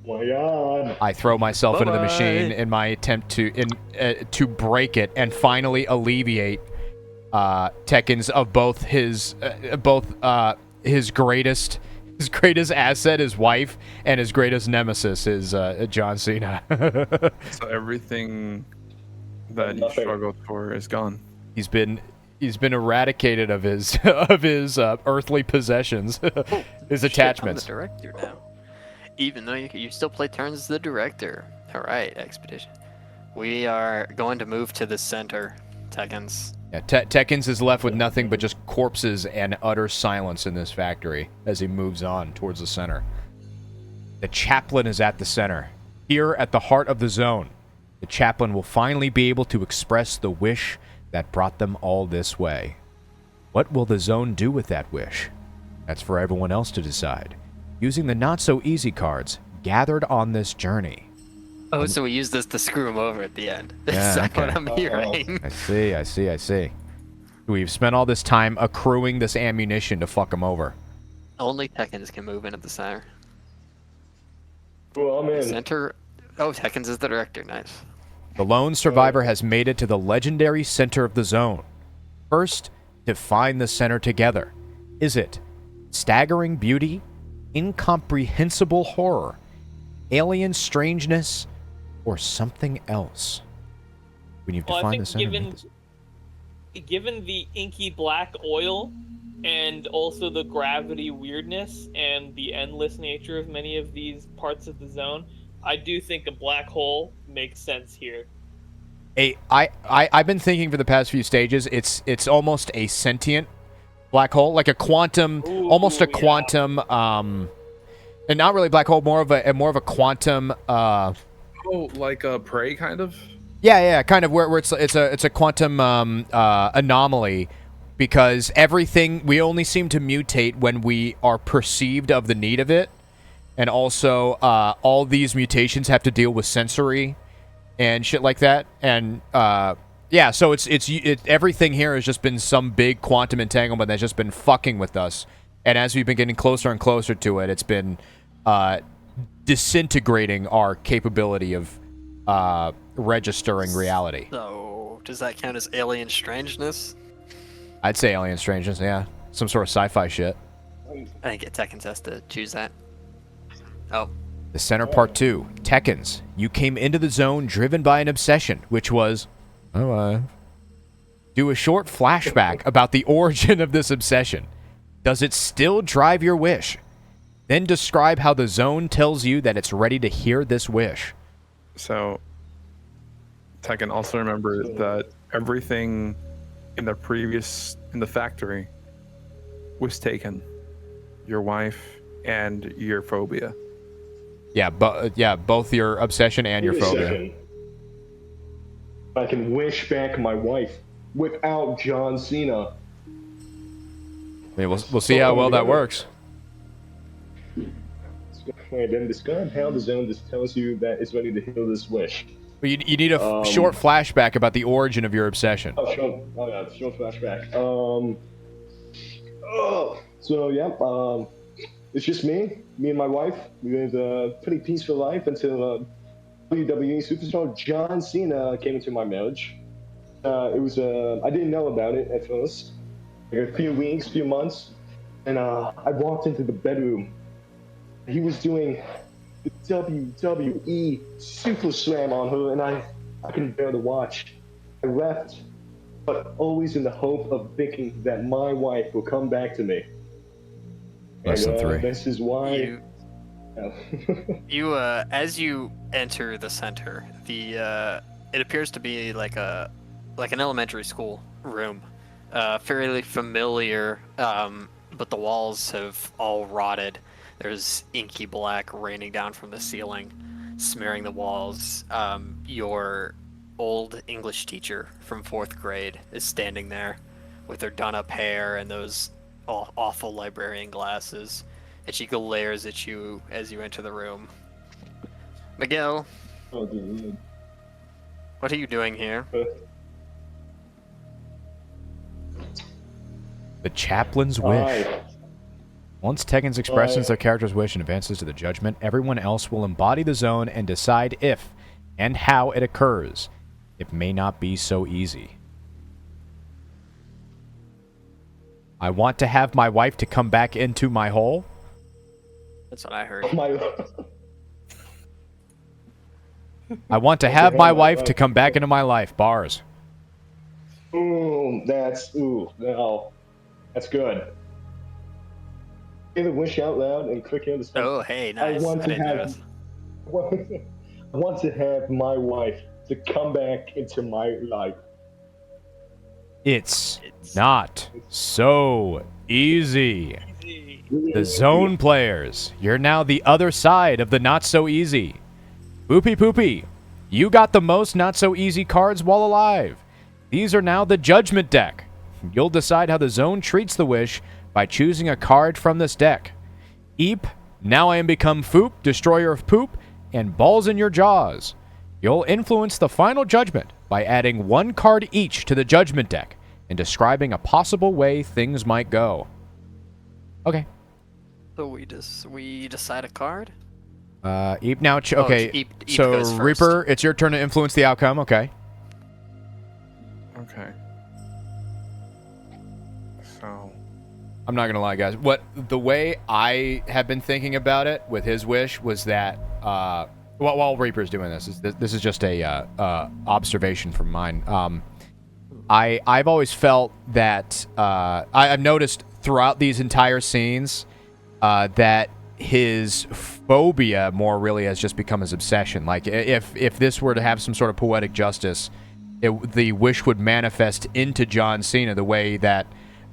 Oh my God! I throw myself into the machine in my attempt to break it and finally alleviate Tekken's of both his greatest asset, his wife, and his greatest nemesis is John Cena. So everything that you struggled for is gone. He's been eradicated of his earthly possessions, his attachments. I'm the director now. Even though you still play turns as the director. All right, Expedition. We are going to move to the center, Tekkens. Yeah, Tekkens is left with nothing but just corpses and utter silence in this factory as he moves on towards the center. The chaplain is at the center. Here at the heart of the zone, the chaplain will finally be able to express the wish that brought them all this way. What will the zone do with that wish? That's for everyone else to decide, using the not-so-easy cards gathered on this journey. Oh, so we use this to screw him over at the end. Yeah, Is that okay. what I'm hearing? I see. We've spent all this time accruing this ammunition to fuck him over. Only Tekkens can move in at the center. Well, I'm in. Center. Oh, Tekkens is the director. Nice. The lone survivor has made it to the legendary center of the zone. First, define the center together. Is it staggering beauty, incomprehensible horror, alien strangeness, or something else? When you've defined the center, given the inky black oil and also the gravity weirdness and the endless nature of many of these parts of the zone, I do think a black hole makes sense here. I've been thinking for the past few stages, it's almost a sentient black hole, like a quantum, quantum, and not really black hole, more of a quantum. Like a prey, kind of. Yeah, kind of where it's a quantum anomaly, because everything, we only seem to mutate when we are perceived of the need of it, and also all these mutations have to deal with sensory and shit like that, and Yeah, so it's everything here has just been some big quantum entanglement that's just been fucking with us, and as we've been getting closer and closer to it, it's been disintegrating our capability of registering reality. So, does that count as alien strangeness? I'd say alien strangeness, yeah. Some sort of sci-fi shit. I think Tekkens has to choose that. Oh. The center part 2. Tekkens. You came into the zone driven by an obsession, which was... Do a short flashback about the origin of this obsession. Does it still drive your wish? Then describe how the zone tells you that it's ready to hear this wish. So, Tekken, also remember that everything in the factory was taken. Your wife and your phobia. Yeah, both your obsession and your phobia. I can wish back my wife without John Cena. I mean, we'll see how well that works. And then describe how the zone just tells you that it's ready to heal this wish. But you need a short flashback about the origin of your obsession. Short flashback. It's just me and my wife. We lived a pretty peaceful life until WWE superstar John Cena came into my marriage. I didn't know about it at first. Like a few weeks, few months, and I walked into the bedroom. He was doing the WWE Super Slam on her, and I couldn't bear to watch. I left, but always in the hope of thinking that my wife will come back to me. Less than 3. This is why. You as you enter the center, it appears to be like an elementary school room, fairly familiar, but the walls have all rotted. There's inky black raining down from the ceiling, smearing the walls. Your old English teacher from 4th grade is standing there with her done-up hair and those awful librarian glasses, and she glares at you as you enter the room. Miguel, what are you doing here? The chaplain's wish. Once Tekkens expresses their character's wish and advances to the judgment, everyone else will embody the zone and decide if and how it occurs. It may not be so easy. I want to have my wife to come back into my hole. That's what I heard. I want to have my wife to come back into my life. Bars. No, that's good. Say the wish out loud and click here to start. Oh, hey, nice. I want to have my wife to come back into my life. It's not so easy. The zone players, you're now the other side of the not so easy. Boopy poopy, you got the most not so easy cards while alive. These are now the judgment deck. You'll decide how the zone treats the wish by choosing a card from this deck. Eep, now I am become Foop, destroyer of poop, and balls in your jaws. You'll influence the final judgment by adding 1 card each to the judgment deck and describing a possible way things might go. Okay. So we decide a card? Eep now. Okay. Eep so goes first. Reaper, it's your turn to influence the outcome. Okay. Okay. So. I'm not gonna lie, guys. The way I have been thinking about it with his wish was that while Reaper's doing this is just a observation from mine. I've always felt that I've noticed throughout these entire scenes that his phobia more really has just become his obsession. Like if this were to have some sort of poetic justice, the wish would manifest into John Cena the way that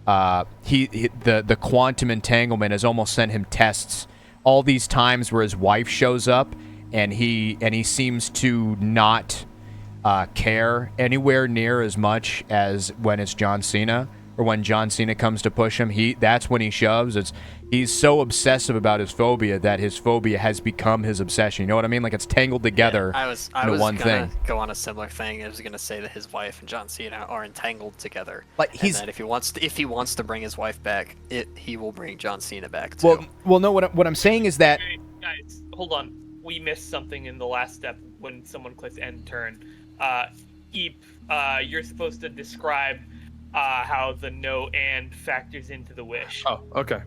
the quantum entanglement has almost sent him tests all these times where his wife shows up and he seems to not care anywhere near as much as when it's John Cena. or when John Cena comes to push him, that's when he shoves. He's so obsessive about his phobia that his phobia has become his obsession. You know what I mean? Like, it's tangled together into one thing. I was gonna go on a similar thing. I was gonna say that his wife and John Cena are entangled together. Like, and that if he wants to bring his wife back, he will bring John Cena back too. Well, no. What I'm saying is that. Wait, guys, hold on. We missed something in the last step when someone clicks end turn. Eep, you're supposed to describe how the no and factors into the wish. Oh, okay.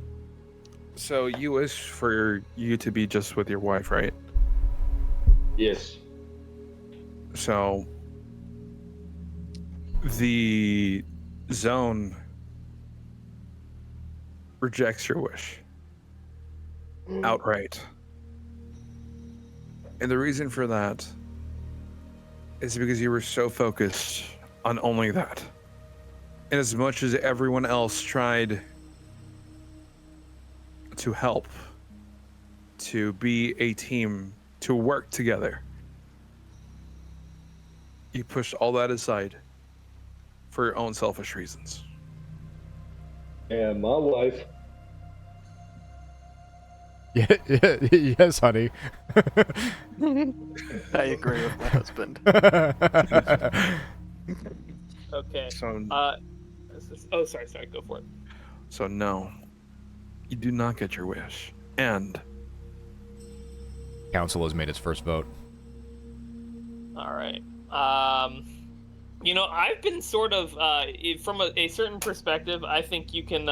So you wish for you to be just with your wife, right? Yes. So the zone rejects your wish outright. And the reason for that is because you were so focused on only that. And as much as everyone else tried to help, to be a team, to work together, you pushed all that aside for your own selfish reasons. And my wife. Yeah, yes, honey. I agree with my husband. Okay. So, sorry, go for it. so no, you do not get your wish. And Council has made its first vote. All right. I've been sort of from a certain perspective. I think you can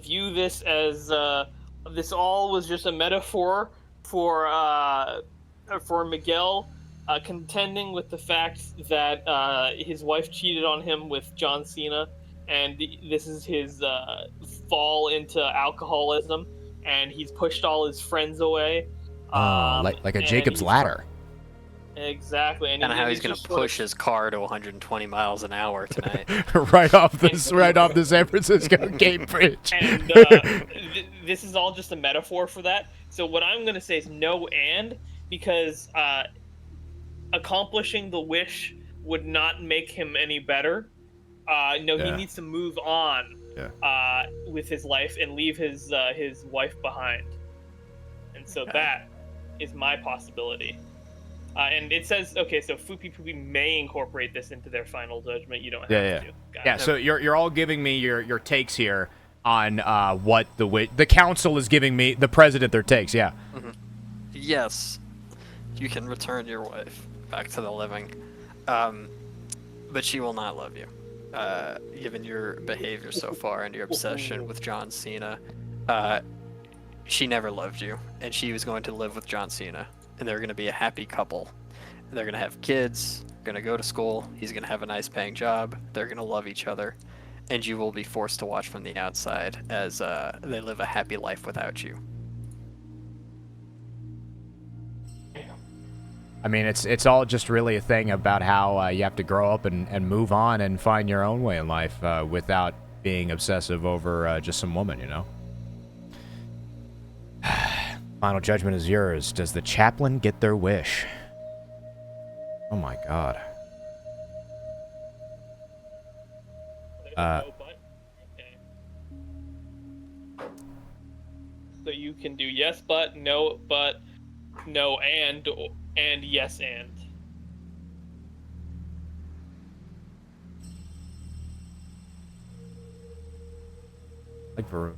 view this as this all was just a metaphor for Miguel contending with the fact that his wife cheated on him with John Cena, and this is his fall into alcoholism, and he's pushed all his friends away. Like a Jacob's ladder. Exactly, And how he's gonna push his car to 120 miles an hour tonight. right off the San Francisco Gate Bridge. And this is all just a metaphor for that. So what I'm gonna say is no and, because accomplishing the wish would not make him any better. He needs to move on with his life and leave his wife behind. And so that is my possibility. And it says, okay, so Foopy Poopy may incorporate this into their final judgment. You don't have to. Yeah, so you're all giving me your takes here on what the council is giving me, the president, their takes, yeah. Mm-hmm. Yes, you can return your wife back to the living, but she will not love you. Given your behavior so far and your obsession with John Cena, she never loved you, and she was going to live with John Cena. And they're going to be a happy couple. And they're going to have kids, going to go to school, he's going to have a nice paying job, they're going to love each other, and you will be forced to watch from the outside as they live a happy life without you. I mean, it's all just really a thing about how you have to grow up and move on and find your own way in life without being obsessive over just some woman, you know? Final judgment is yours. Does the chaplain get their wish? Oh my god. Okay. So you can do yes but, no and yes and. Like for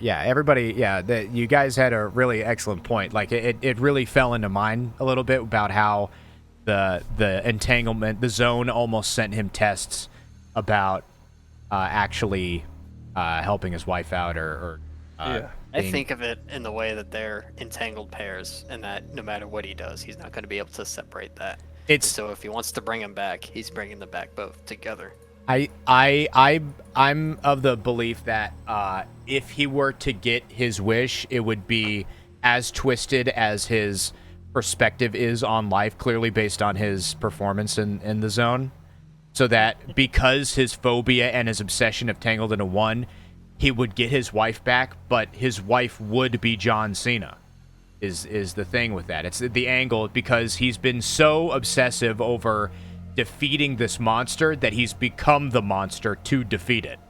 yeah, everybody, you guys had a really excellent point. Like, it really fell into mine a little bit about how the entanglement, the zone almost sent him tests about actually helping his wife out or I think of it in the way that they're entangled pairs, and that no matter what he does, he's not going to be able to separate that. So if he wants to bring them back, he's bringing them back both together. I'm of the belief that if he were to get his wish, it would be as twisted as his perspective is on life, clearly based on his performance in the zone. So that because his phobia and his obsession have tangled into one, he would get his wife back, but his wife would be John Cena. Is the thing with that. It's the angle, because he's been so obsessive over defeating this monster that he's become the monster to defeat it.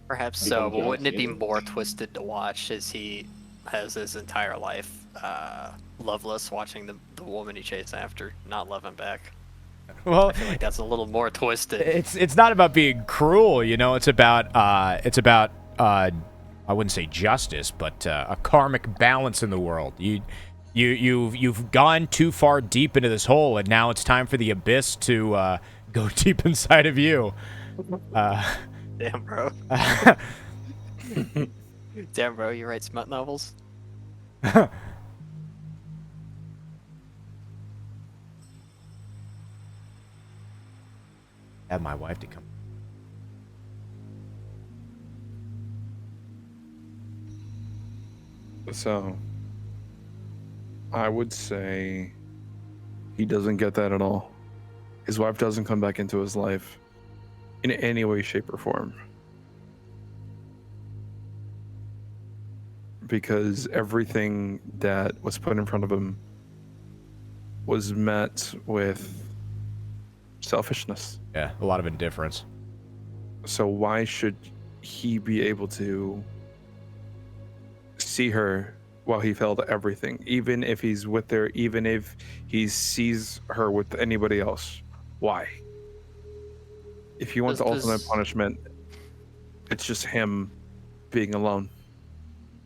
Perhaps so, but wouldn't it be more twisted to watch as he has his entire life loveless, watching the woman he chased after not love him back? Well, I feel like that's a little more twisted. It's not about being cruel, you know. It's about I wouldn't say justice, but a karmic balance in the world. You've gone too far deep into this hole, and now it's time for the abyss to go deep inside of you. Damn, bro. Damn, bro, you write smut novels? Have my wife to come. So, I would say he doesn't get that at all. His wife doesn't come back into his life in any way, shape, or form. Because everything that was put in front of him was met with selfishness. Yeah, a lot of indifference. So why should he be able to see her while he failed at everything, even if he's with her, even if he sees her with anybody else? Why? If you want the ultimate punishment, it's just him being alone.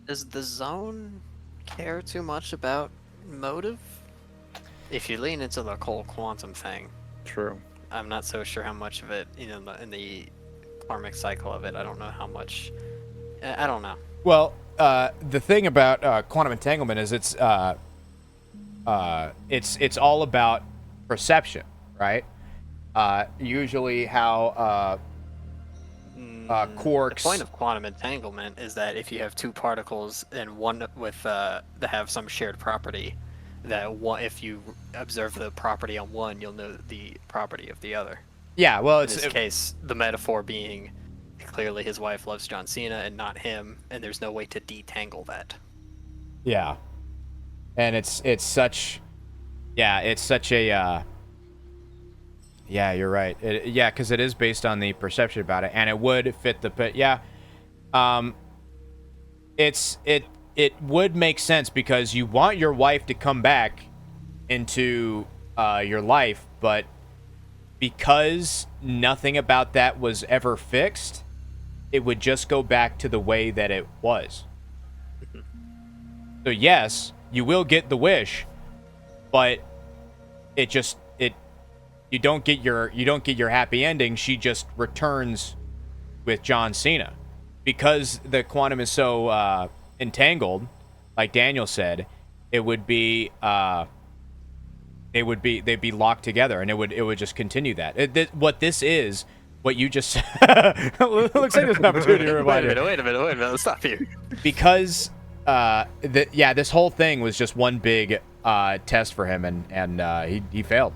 Does the zone care too much about motive? If you lean into the whole quantum thing. True. I'm not so sure how much of it, in the karmic cycle of it. I don't know how much. I don't know. Well, the thing about quantum entanglement is it's all about perception, right? Usually, how quarks. The point of quantum entanglement is that if you have two particles and one with that have some shared property, that one, if you observe the property on one, you'll know the property of the other. Yeah, well, in this case, the metaphor being clearly his wife loves John Cena and not him, and there's no way to detangle that. Yeah, and it's such a yeah, you're right. Because it is based on the perception about it, and it would fit the it would make sense because you want your wife to come back into your life, but because nothing about that was ever fixed, it would just go back to the way that it was. So yes, you will get the wish, but you don't get your happy ending. She just returns with John Cena because the quantum is so entangled. Like Daniel said, they'd be locked together, and it would just continue that. What you just looks like there's an opportunity to remind me. Wait a minute, let's stop here. Because this whole thing was just one big test for him, and he failed.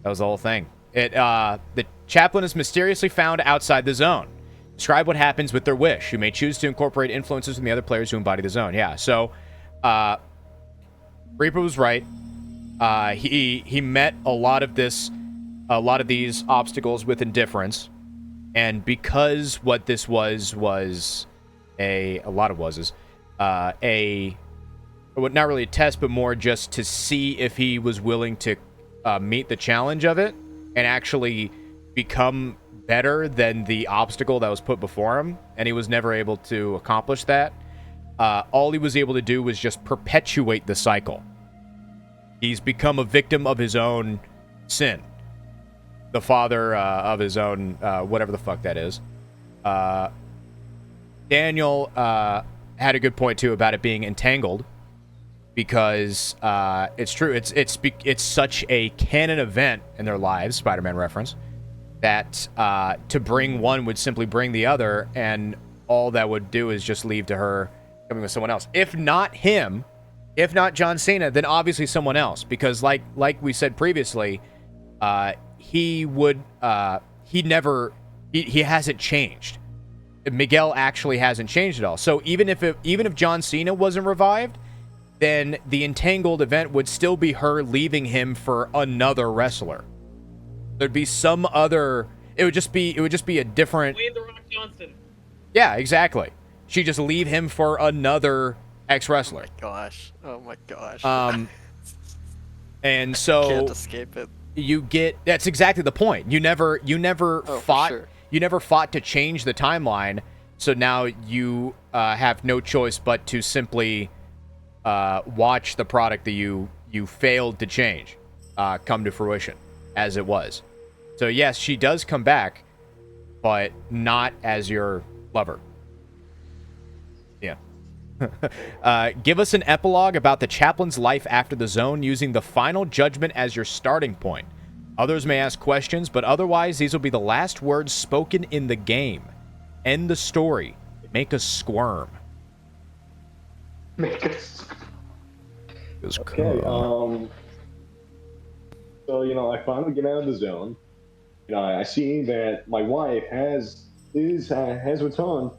That was the whole thing. The chaplain is mysteriously found outside the zone. Describe what happens with their wish. You may choose to incorporate influences from the other players who embody the zone. Yeah, so Reaper was right. He met a lot of these obstacles with indifference, and because what this was a lot of was's not really a test, but more just to see if he was willing to meet the challenge of it and actually become better than the obstacle that was put before him, and he was never able to accomplish that. All he was able to do was just perpetuate the cycle. He's become a victim of his own sin. The father of his own, whatever the fuck that is. Daniel had a good point, too, about it being entangled. Because it's true. It's such a canon event in their lives, Spider-Man reference, that to bring one would simply bring the other, and all that would do is just lead to her coming with someone else. If not him, if not John Cena, then obviously someone else. Because like we said previously, he hasn't changed. Miguel actually hasn't changed at all. So even if John Cena wasn't revived, then the entangled event would still be her leaving him for another wrestler. There'd be some other. It would just be a different. Wayne the Rock Johnson. Yeah, exactly. She just leave him for another ex-wrestler. Oh my gosh. And so Can't escape it. you get. That's exactly the point. You never fought. Sure. You never fought to change the timeline. So now you have no choice but to simply watch the product that you failed to change come to fruition as it was. So yes, she does come back, but not as your lover. Yeah. Give us an epilogue about the chaplain's life after the zone using the final judgment as your starting point. Others may ask questions, but otherwise these will be the last words spoken in the game. End the story. Make us squirm. Make us. Okay. So I finally get out of the zone. I see that my wife has returned.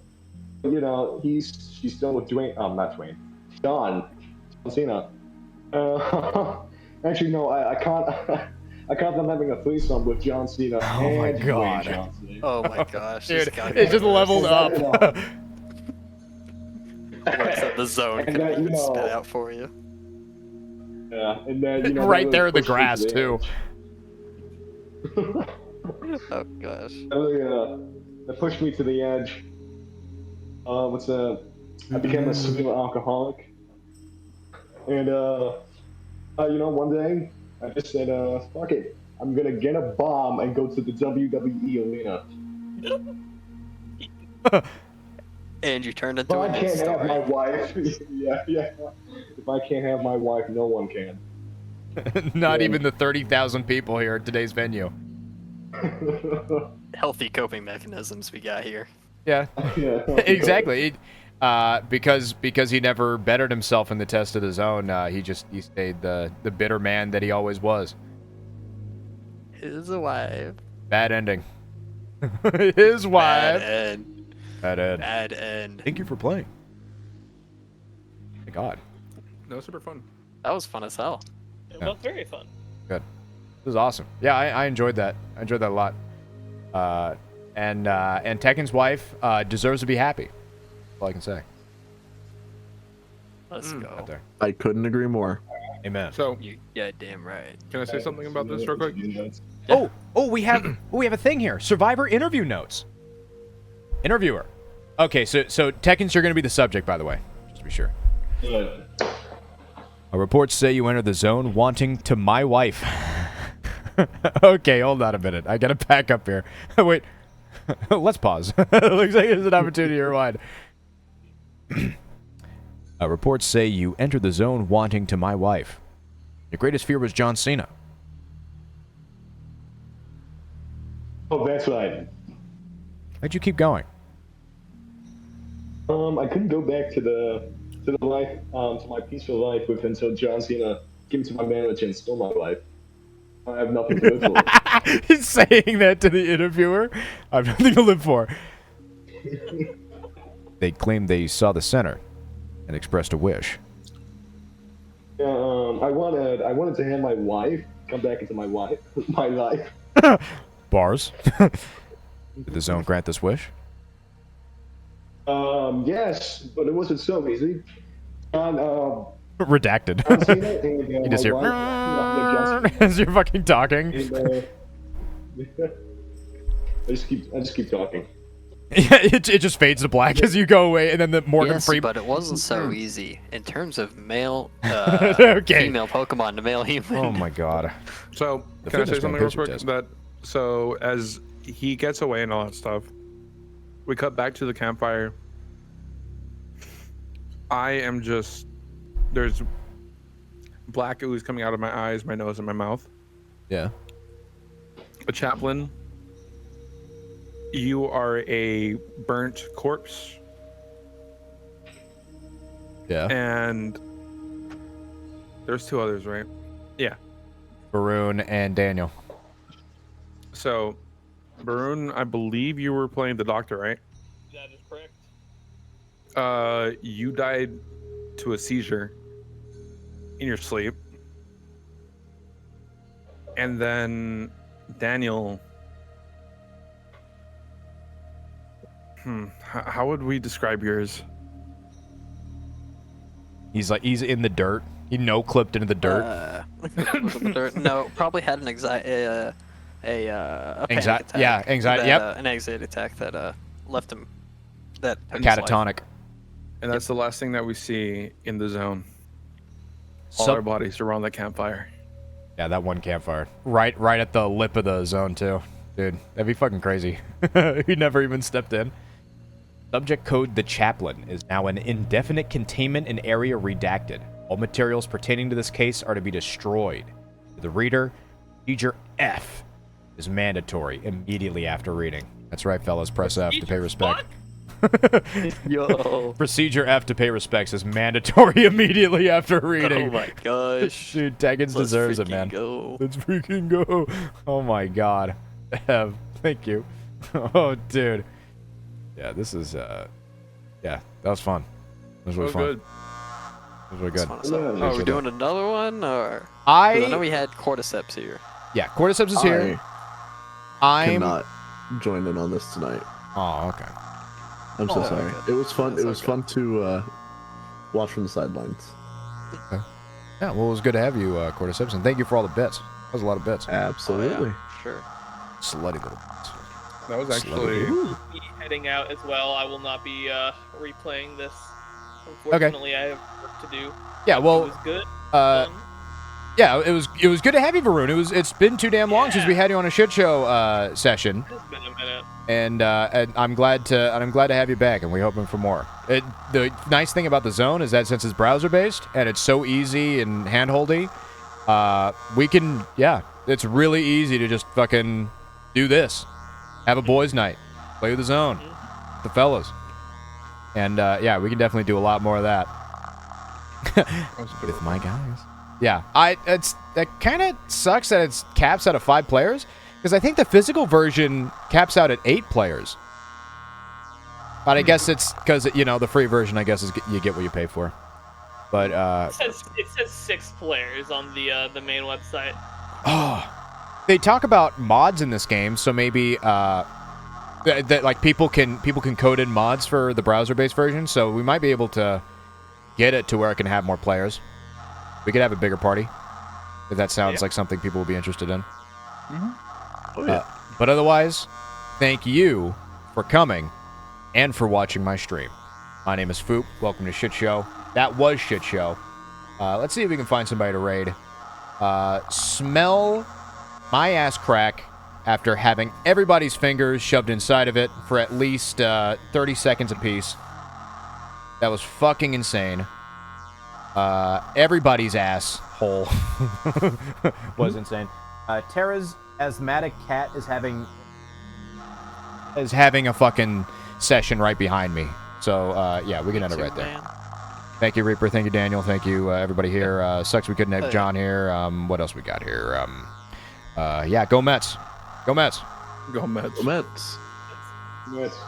She's still with Dwayne. Not Dwayne. John Cena. Actually, no. I can't. I caught them having a threesome with John Cena and Dwayne Johnson. Oh my gosh. Dude, it just leveled up. Works at the zone And can then, even spit out for you. Yeah, and then Right there in the grass too. Oh gosh. That pushed me to the edge. I became a severe alcoholic. And one day I just said, fuck it. I'm gonna get a bomb and go to the WWE arena. And you turned If into I a can't have my story. wife, yeah. If I can't have my wife, no one can. Not even the 30,000 people here at today's venue. Healthy coping mechanisms we got here. Yeah, Yeah, exactly. Because he never bettered himself in the test of the zone. He stayed the bitter man that he always was. His wife. Bad ending. His wife. Bad end. Bad end. Bad end. Thank you for playing. My God. That was super fun. That was fun as hell. It was very fun. Good. This was awesome. Yeah, I enjoyed that. I enjoyed that a lot. And Tekken's wife deserves to be happy. That's all I can say. Let's go. Out there. I couldn't agree more. Amen. So, You goddamn right. can I say something about this real quick? Oh, we have a thing here. Survivor interview notes. Interviewer. Okay, so Tekken's, you're going to be the subject, by the way, just to be sure. Reports say you entered the zone wanting to my wife. Okay, hold on a minute. I got to back up here. Wait. Let's pause. Looks like there's an opportunity to rewind. Reports say you entered the zone wanting to my wife. Your greatest fear was John Cena. Oh, that's right. Why'd you keep going? I couldn't go back to the life, to my peaceful life until John Cena came to my marriage and stole my life. I have nothing to live for. He's saying that to the interviewer. I have nothing to live for. They claimed they saw the center and expressed a wish. Yeah, I wanted to have my wife come back into my life. Bars. Did the zone grant this wish? Yes, but it wasn't so easy. Redacted. John Cena and, You just hear John Cena as you're fucking talking. and, I just keep talking. Yeah, it just fades to black as you go away, and then the Morgan Yes, Freeman. but it wasn't so easy in terms of male, Okay. female Pokemon to male human. Oh my God. So, The can I say fitness something man real picture quick? test. So as he gets away and all that stuff, we cut back to the campfire. I am just, there's black ooze coming out of my eyes, my nose, and my mouth. Yeah. A chaplain, you are a burnt corpse, Yeah. and there's two others, right? Yeah. Varun and Daniel. So, Barun, I believe you were playing the doctor, right? That is correct. You died to a seizure, in your sleep. And then Daniel, how would we describe yours? He's in the dirt. He no-clipped into the dirt. No, probably had an a panic attack. Yeah, anxiety. Yep. An anxiety attack that left him that Catatonic. And that's the last thing that we see in the zone. All our bodies around the campfire. Yeah, that one campfire. Right at the lip of the zone, too. Dude, that'd be fucking crazy. He never even stepped in. Subject code The Chaplain is now an indefinite containment and area redacted. All materials pertaining to this case are to be destroyed. To the reader, procedure F is mandatory immediately after reading. That's right, fellas. Press F to pay respect. Yo. Procedure F to pay respects is mandatory immediately after reading. Oh my gosh. Dude, Teggins deserves it, man. Go. Let's freaking go. Oh my god. Ev, thank you. Oh, dude. Yeah, this is, yeah, that was fun. It was really fun. Good. It was really good. Are we doing another one, or? I know we had Cordyceps here. Yeah, Cordyceps is here. I'm not join in on this tonight. Oh, okay. I'm so sorry. Okay. It was fun. That's It was fun to watch from the sidelines. Okay. Yeah, well, it was good to have you, Cordyceps, and thank you for all the bits. That was a lot of bits. Absolutely. Oh, yeah. Sure. Slutty little bits. That was actually... Be heading out as well. I will not be replaying this. Unfortunately, I have work to do. Yeah, well, It was good. yeah, it was good to have you, Varun. It's been too damn long since we had you on a shit show session. It's been a minute. And I'm glad to have you back, and we're hoping for more. The nice thing about the zone is that since it's browser based and it's so easy and handholdy, we can it's really easy to just fucking do this, have a boys' night, play with the zone, with the fellas, and we can definitely do a lot more of that with my guys. Yeah, that kind of sucks that it's caps out of 5 players. Because I think the physical version caps out at 8 players. But I guess it's because, the free version, I guess, is you get what you pay for. But, It says 6 players on the main website. Oh. They talk about mods in this game, so maybe, that like, people can code in mods for the browser-based version, so we might be able to get it to where it can have more players. We could have a bigger party. If that sounds like something people will be interested in. Mm-hmm. Oh, yeah. But otherwise, thank you for coming and for watching my stream. My name is Foop. Welcome to Shit Show. That was Shit Show. Let's see if we can find somebody to raid. Smell my ass crack after having everybody's fingers shoved inside of it for at least 30 seconds apiece. That was fucking insane. Everybody's asshole was insane. Tara's asthmatic cat is having a fucking session right behind me. So, we can end it right there. Thank you, Reaper. Thank you, Daniel. Thank you, everybody here. Sucks we couldn't have John here. What else we got here? Go Mets. Go Mets. Go Mets. Mets. Yes.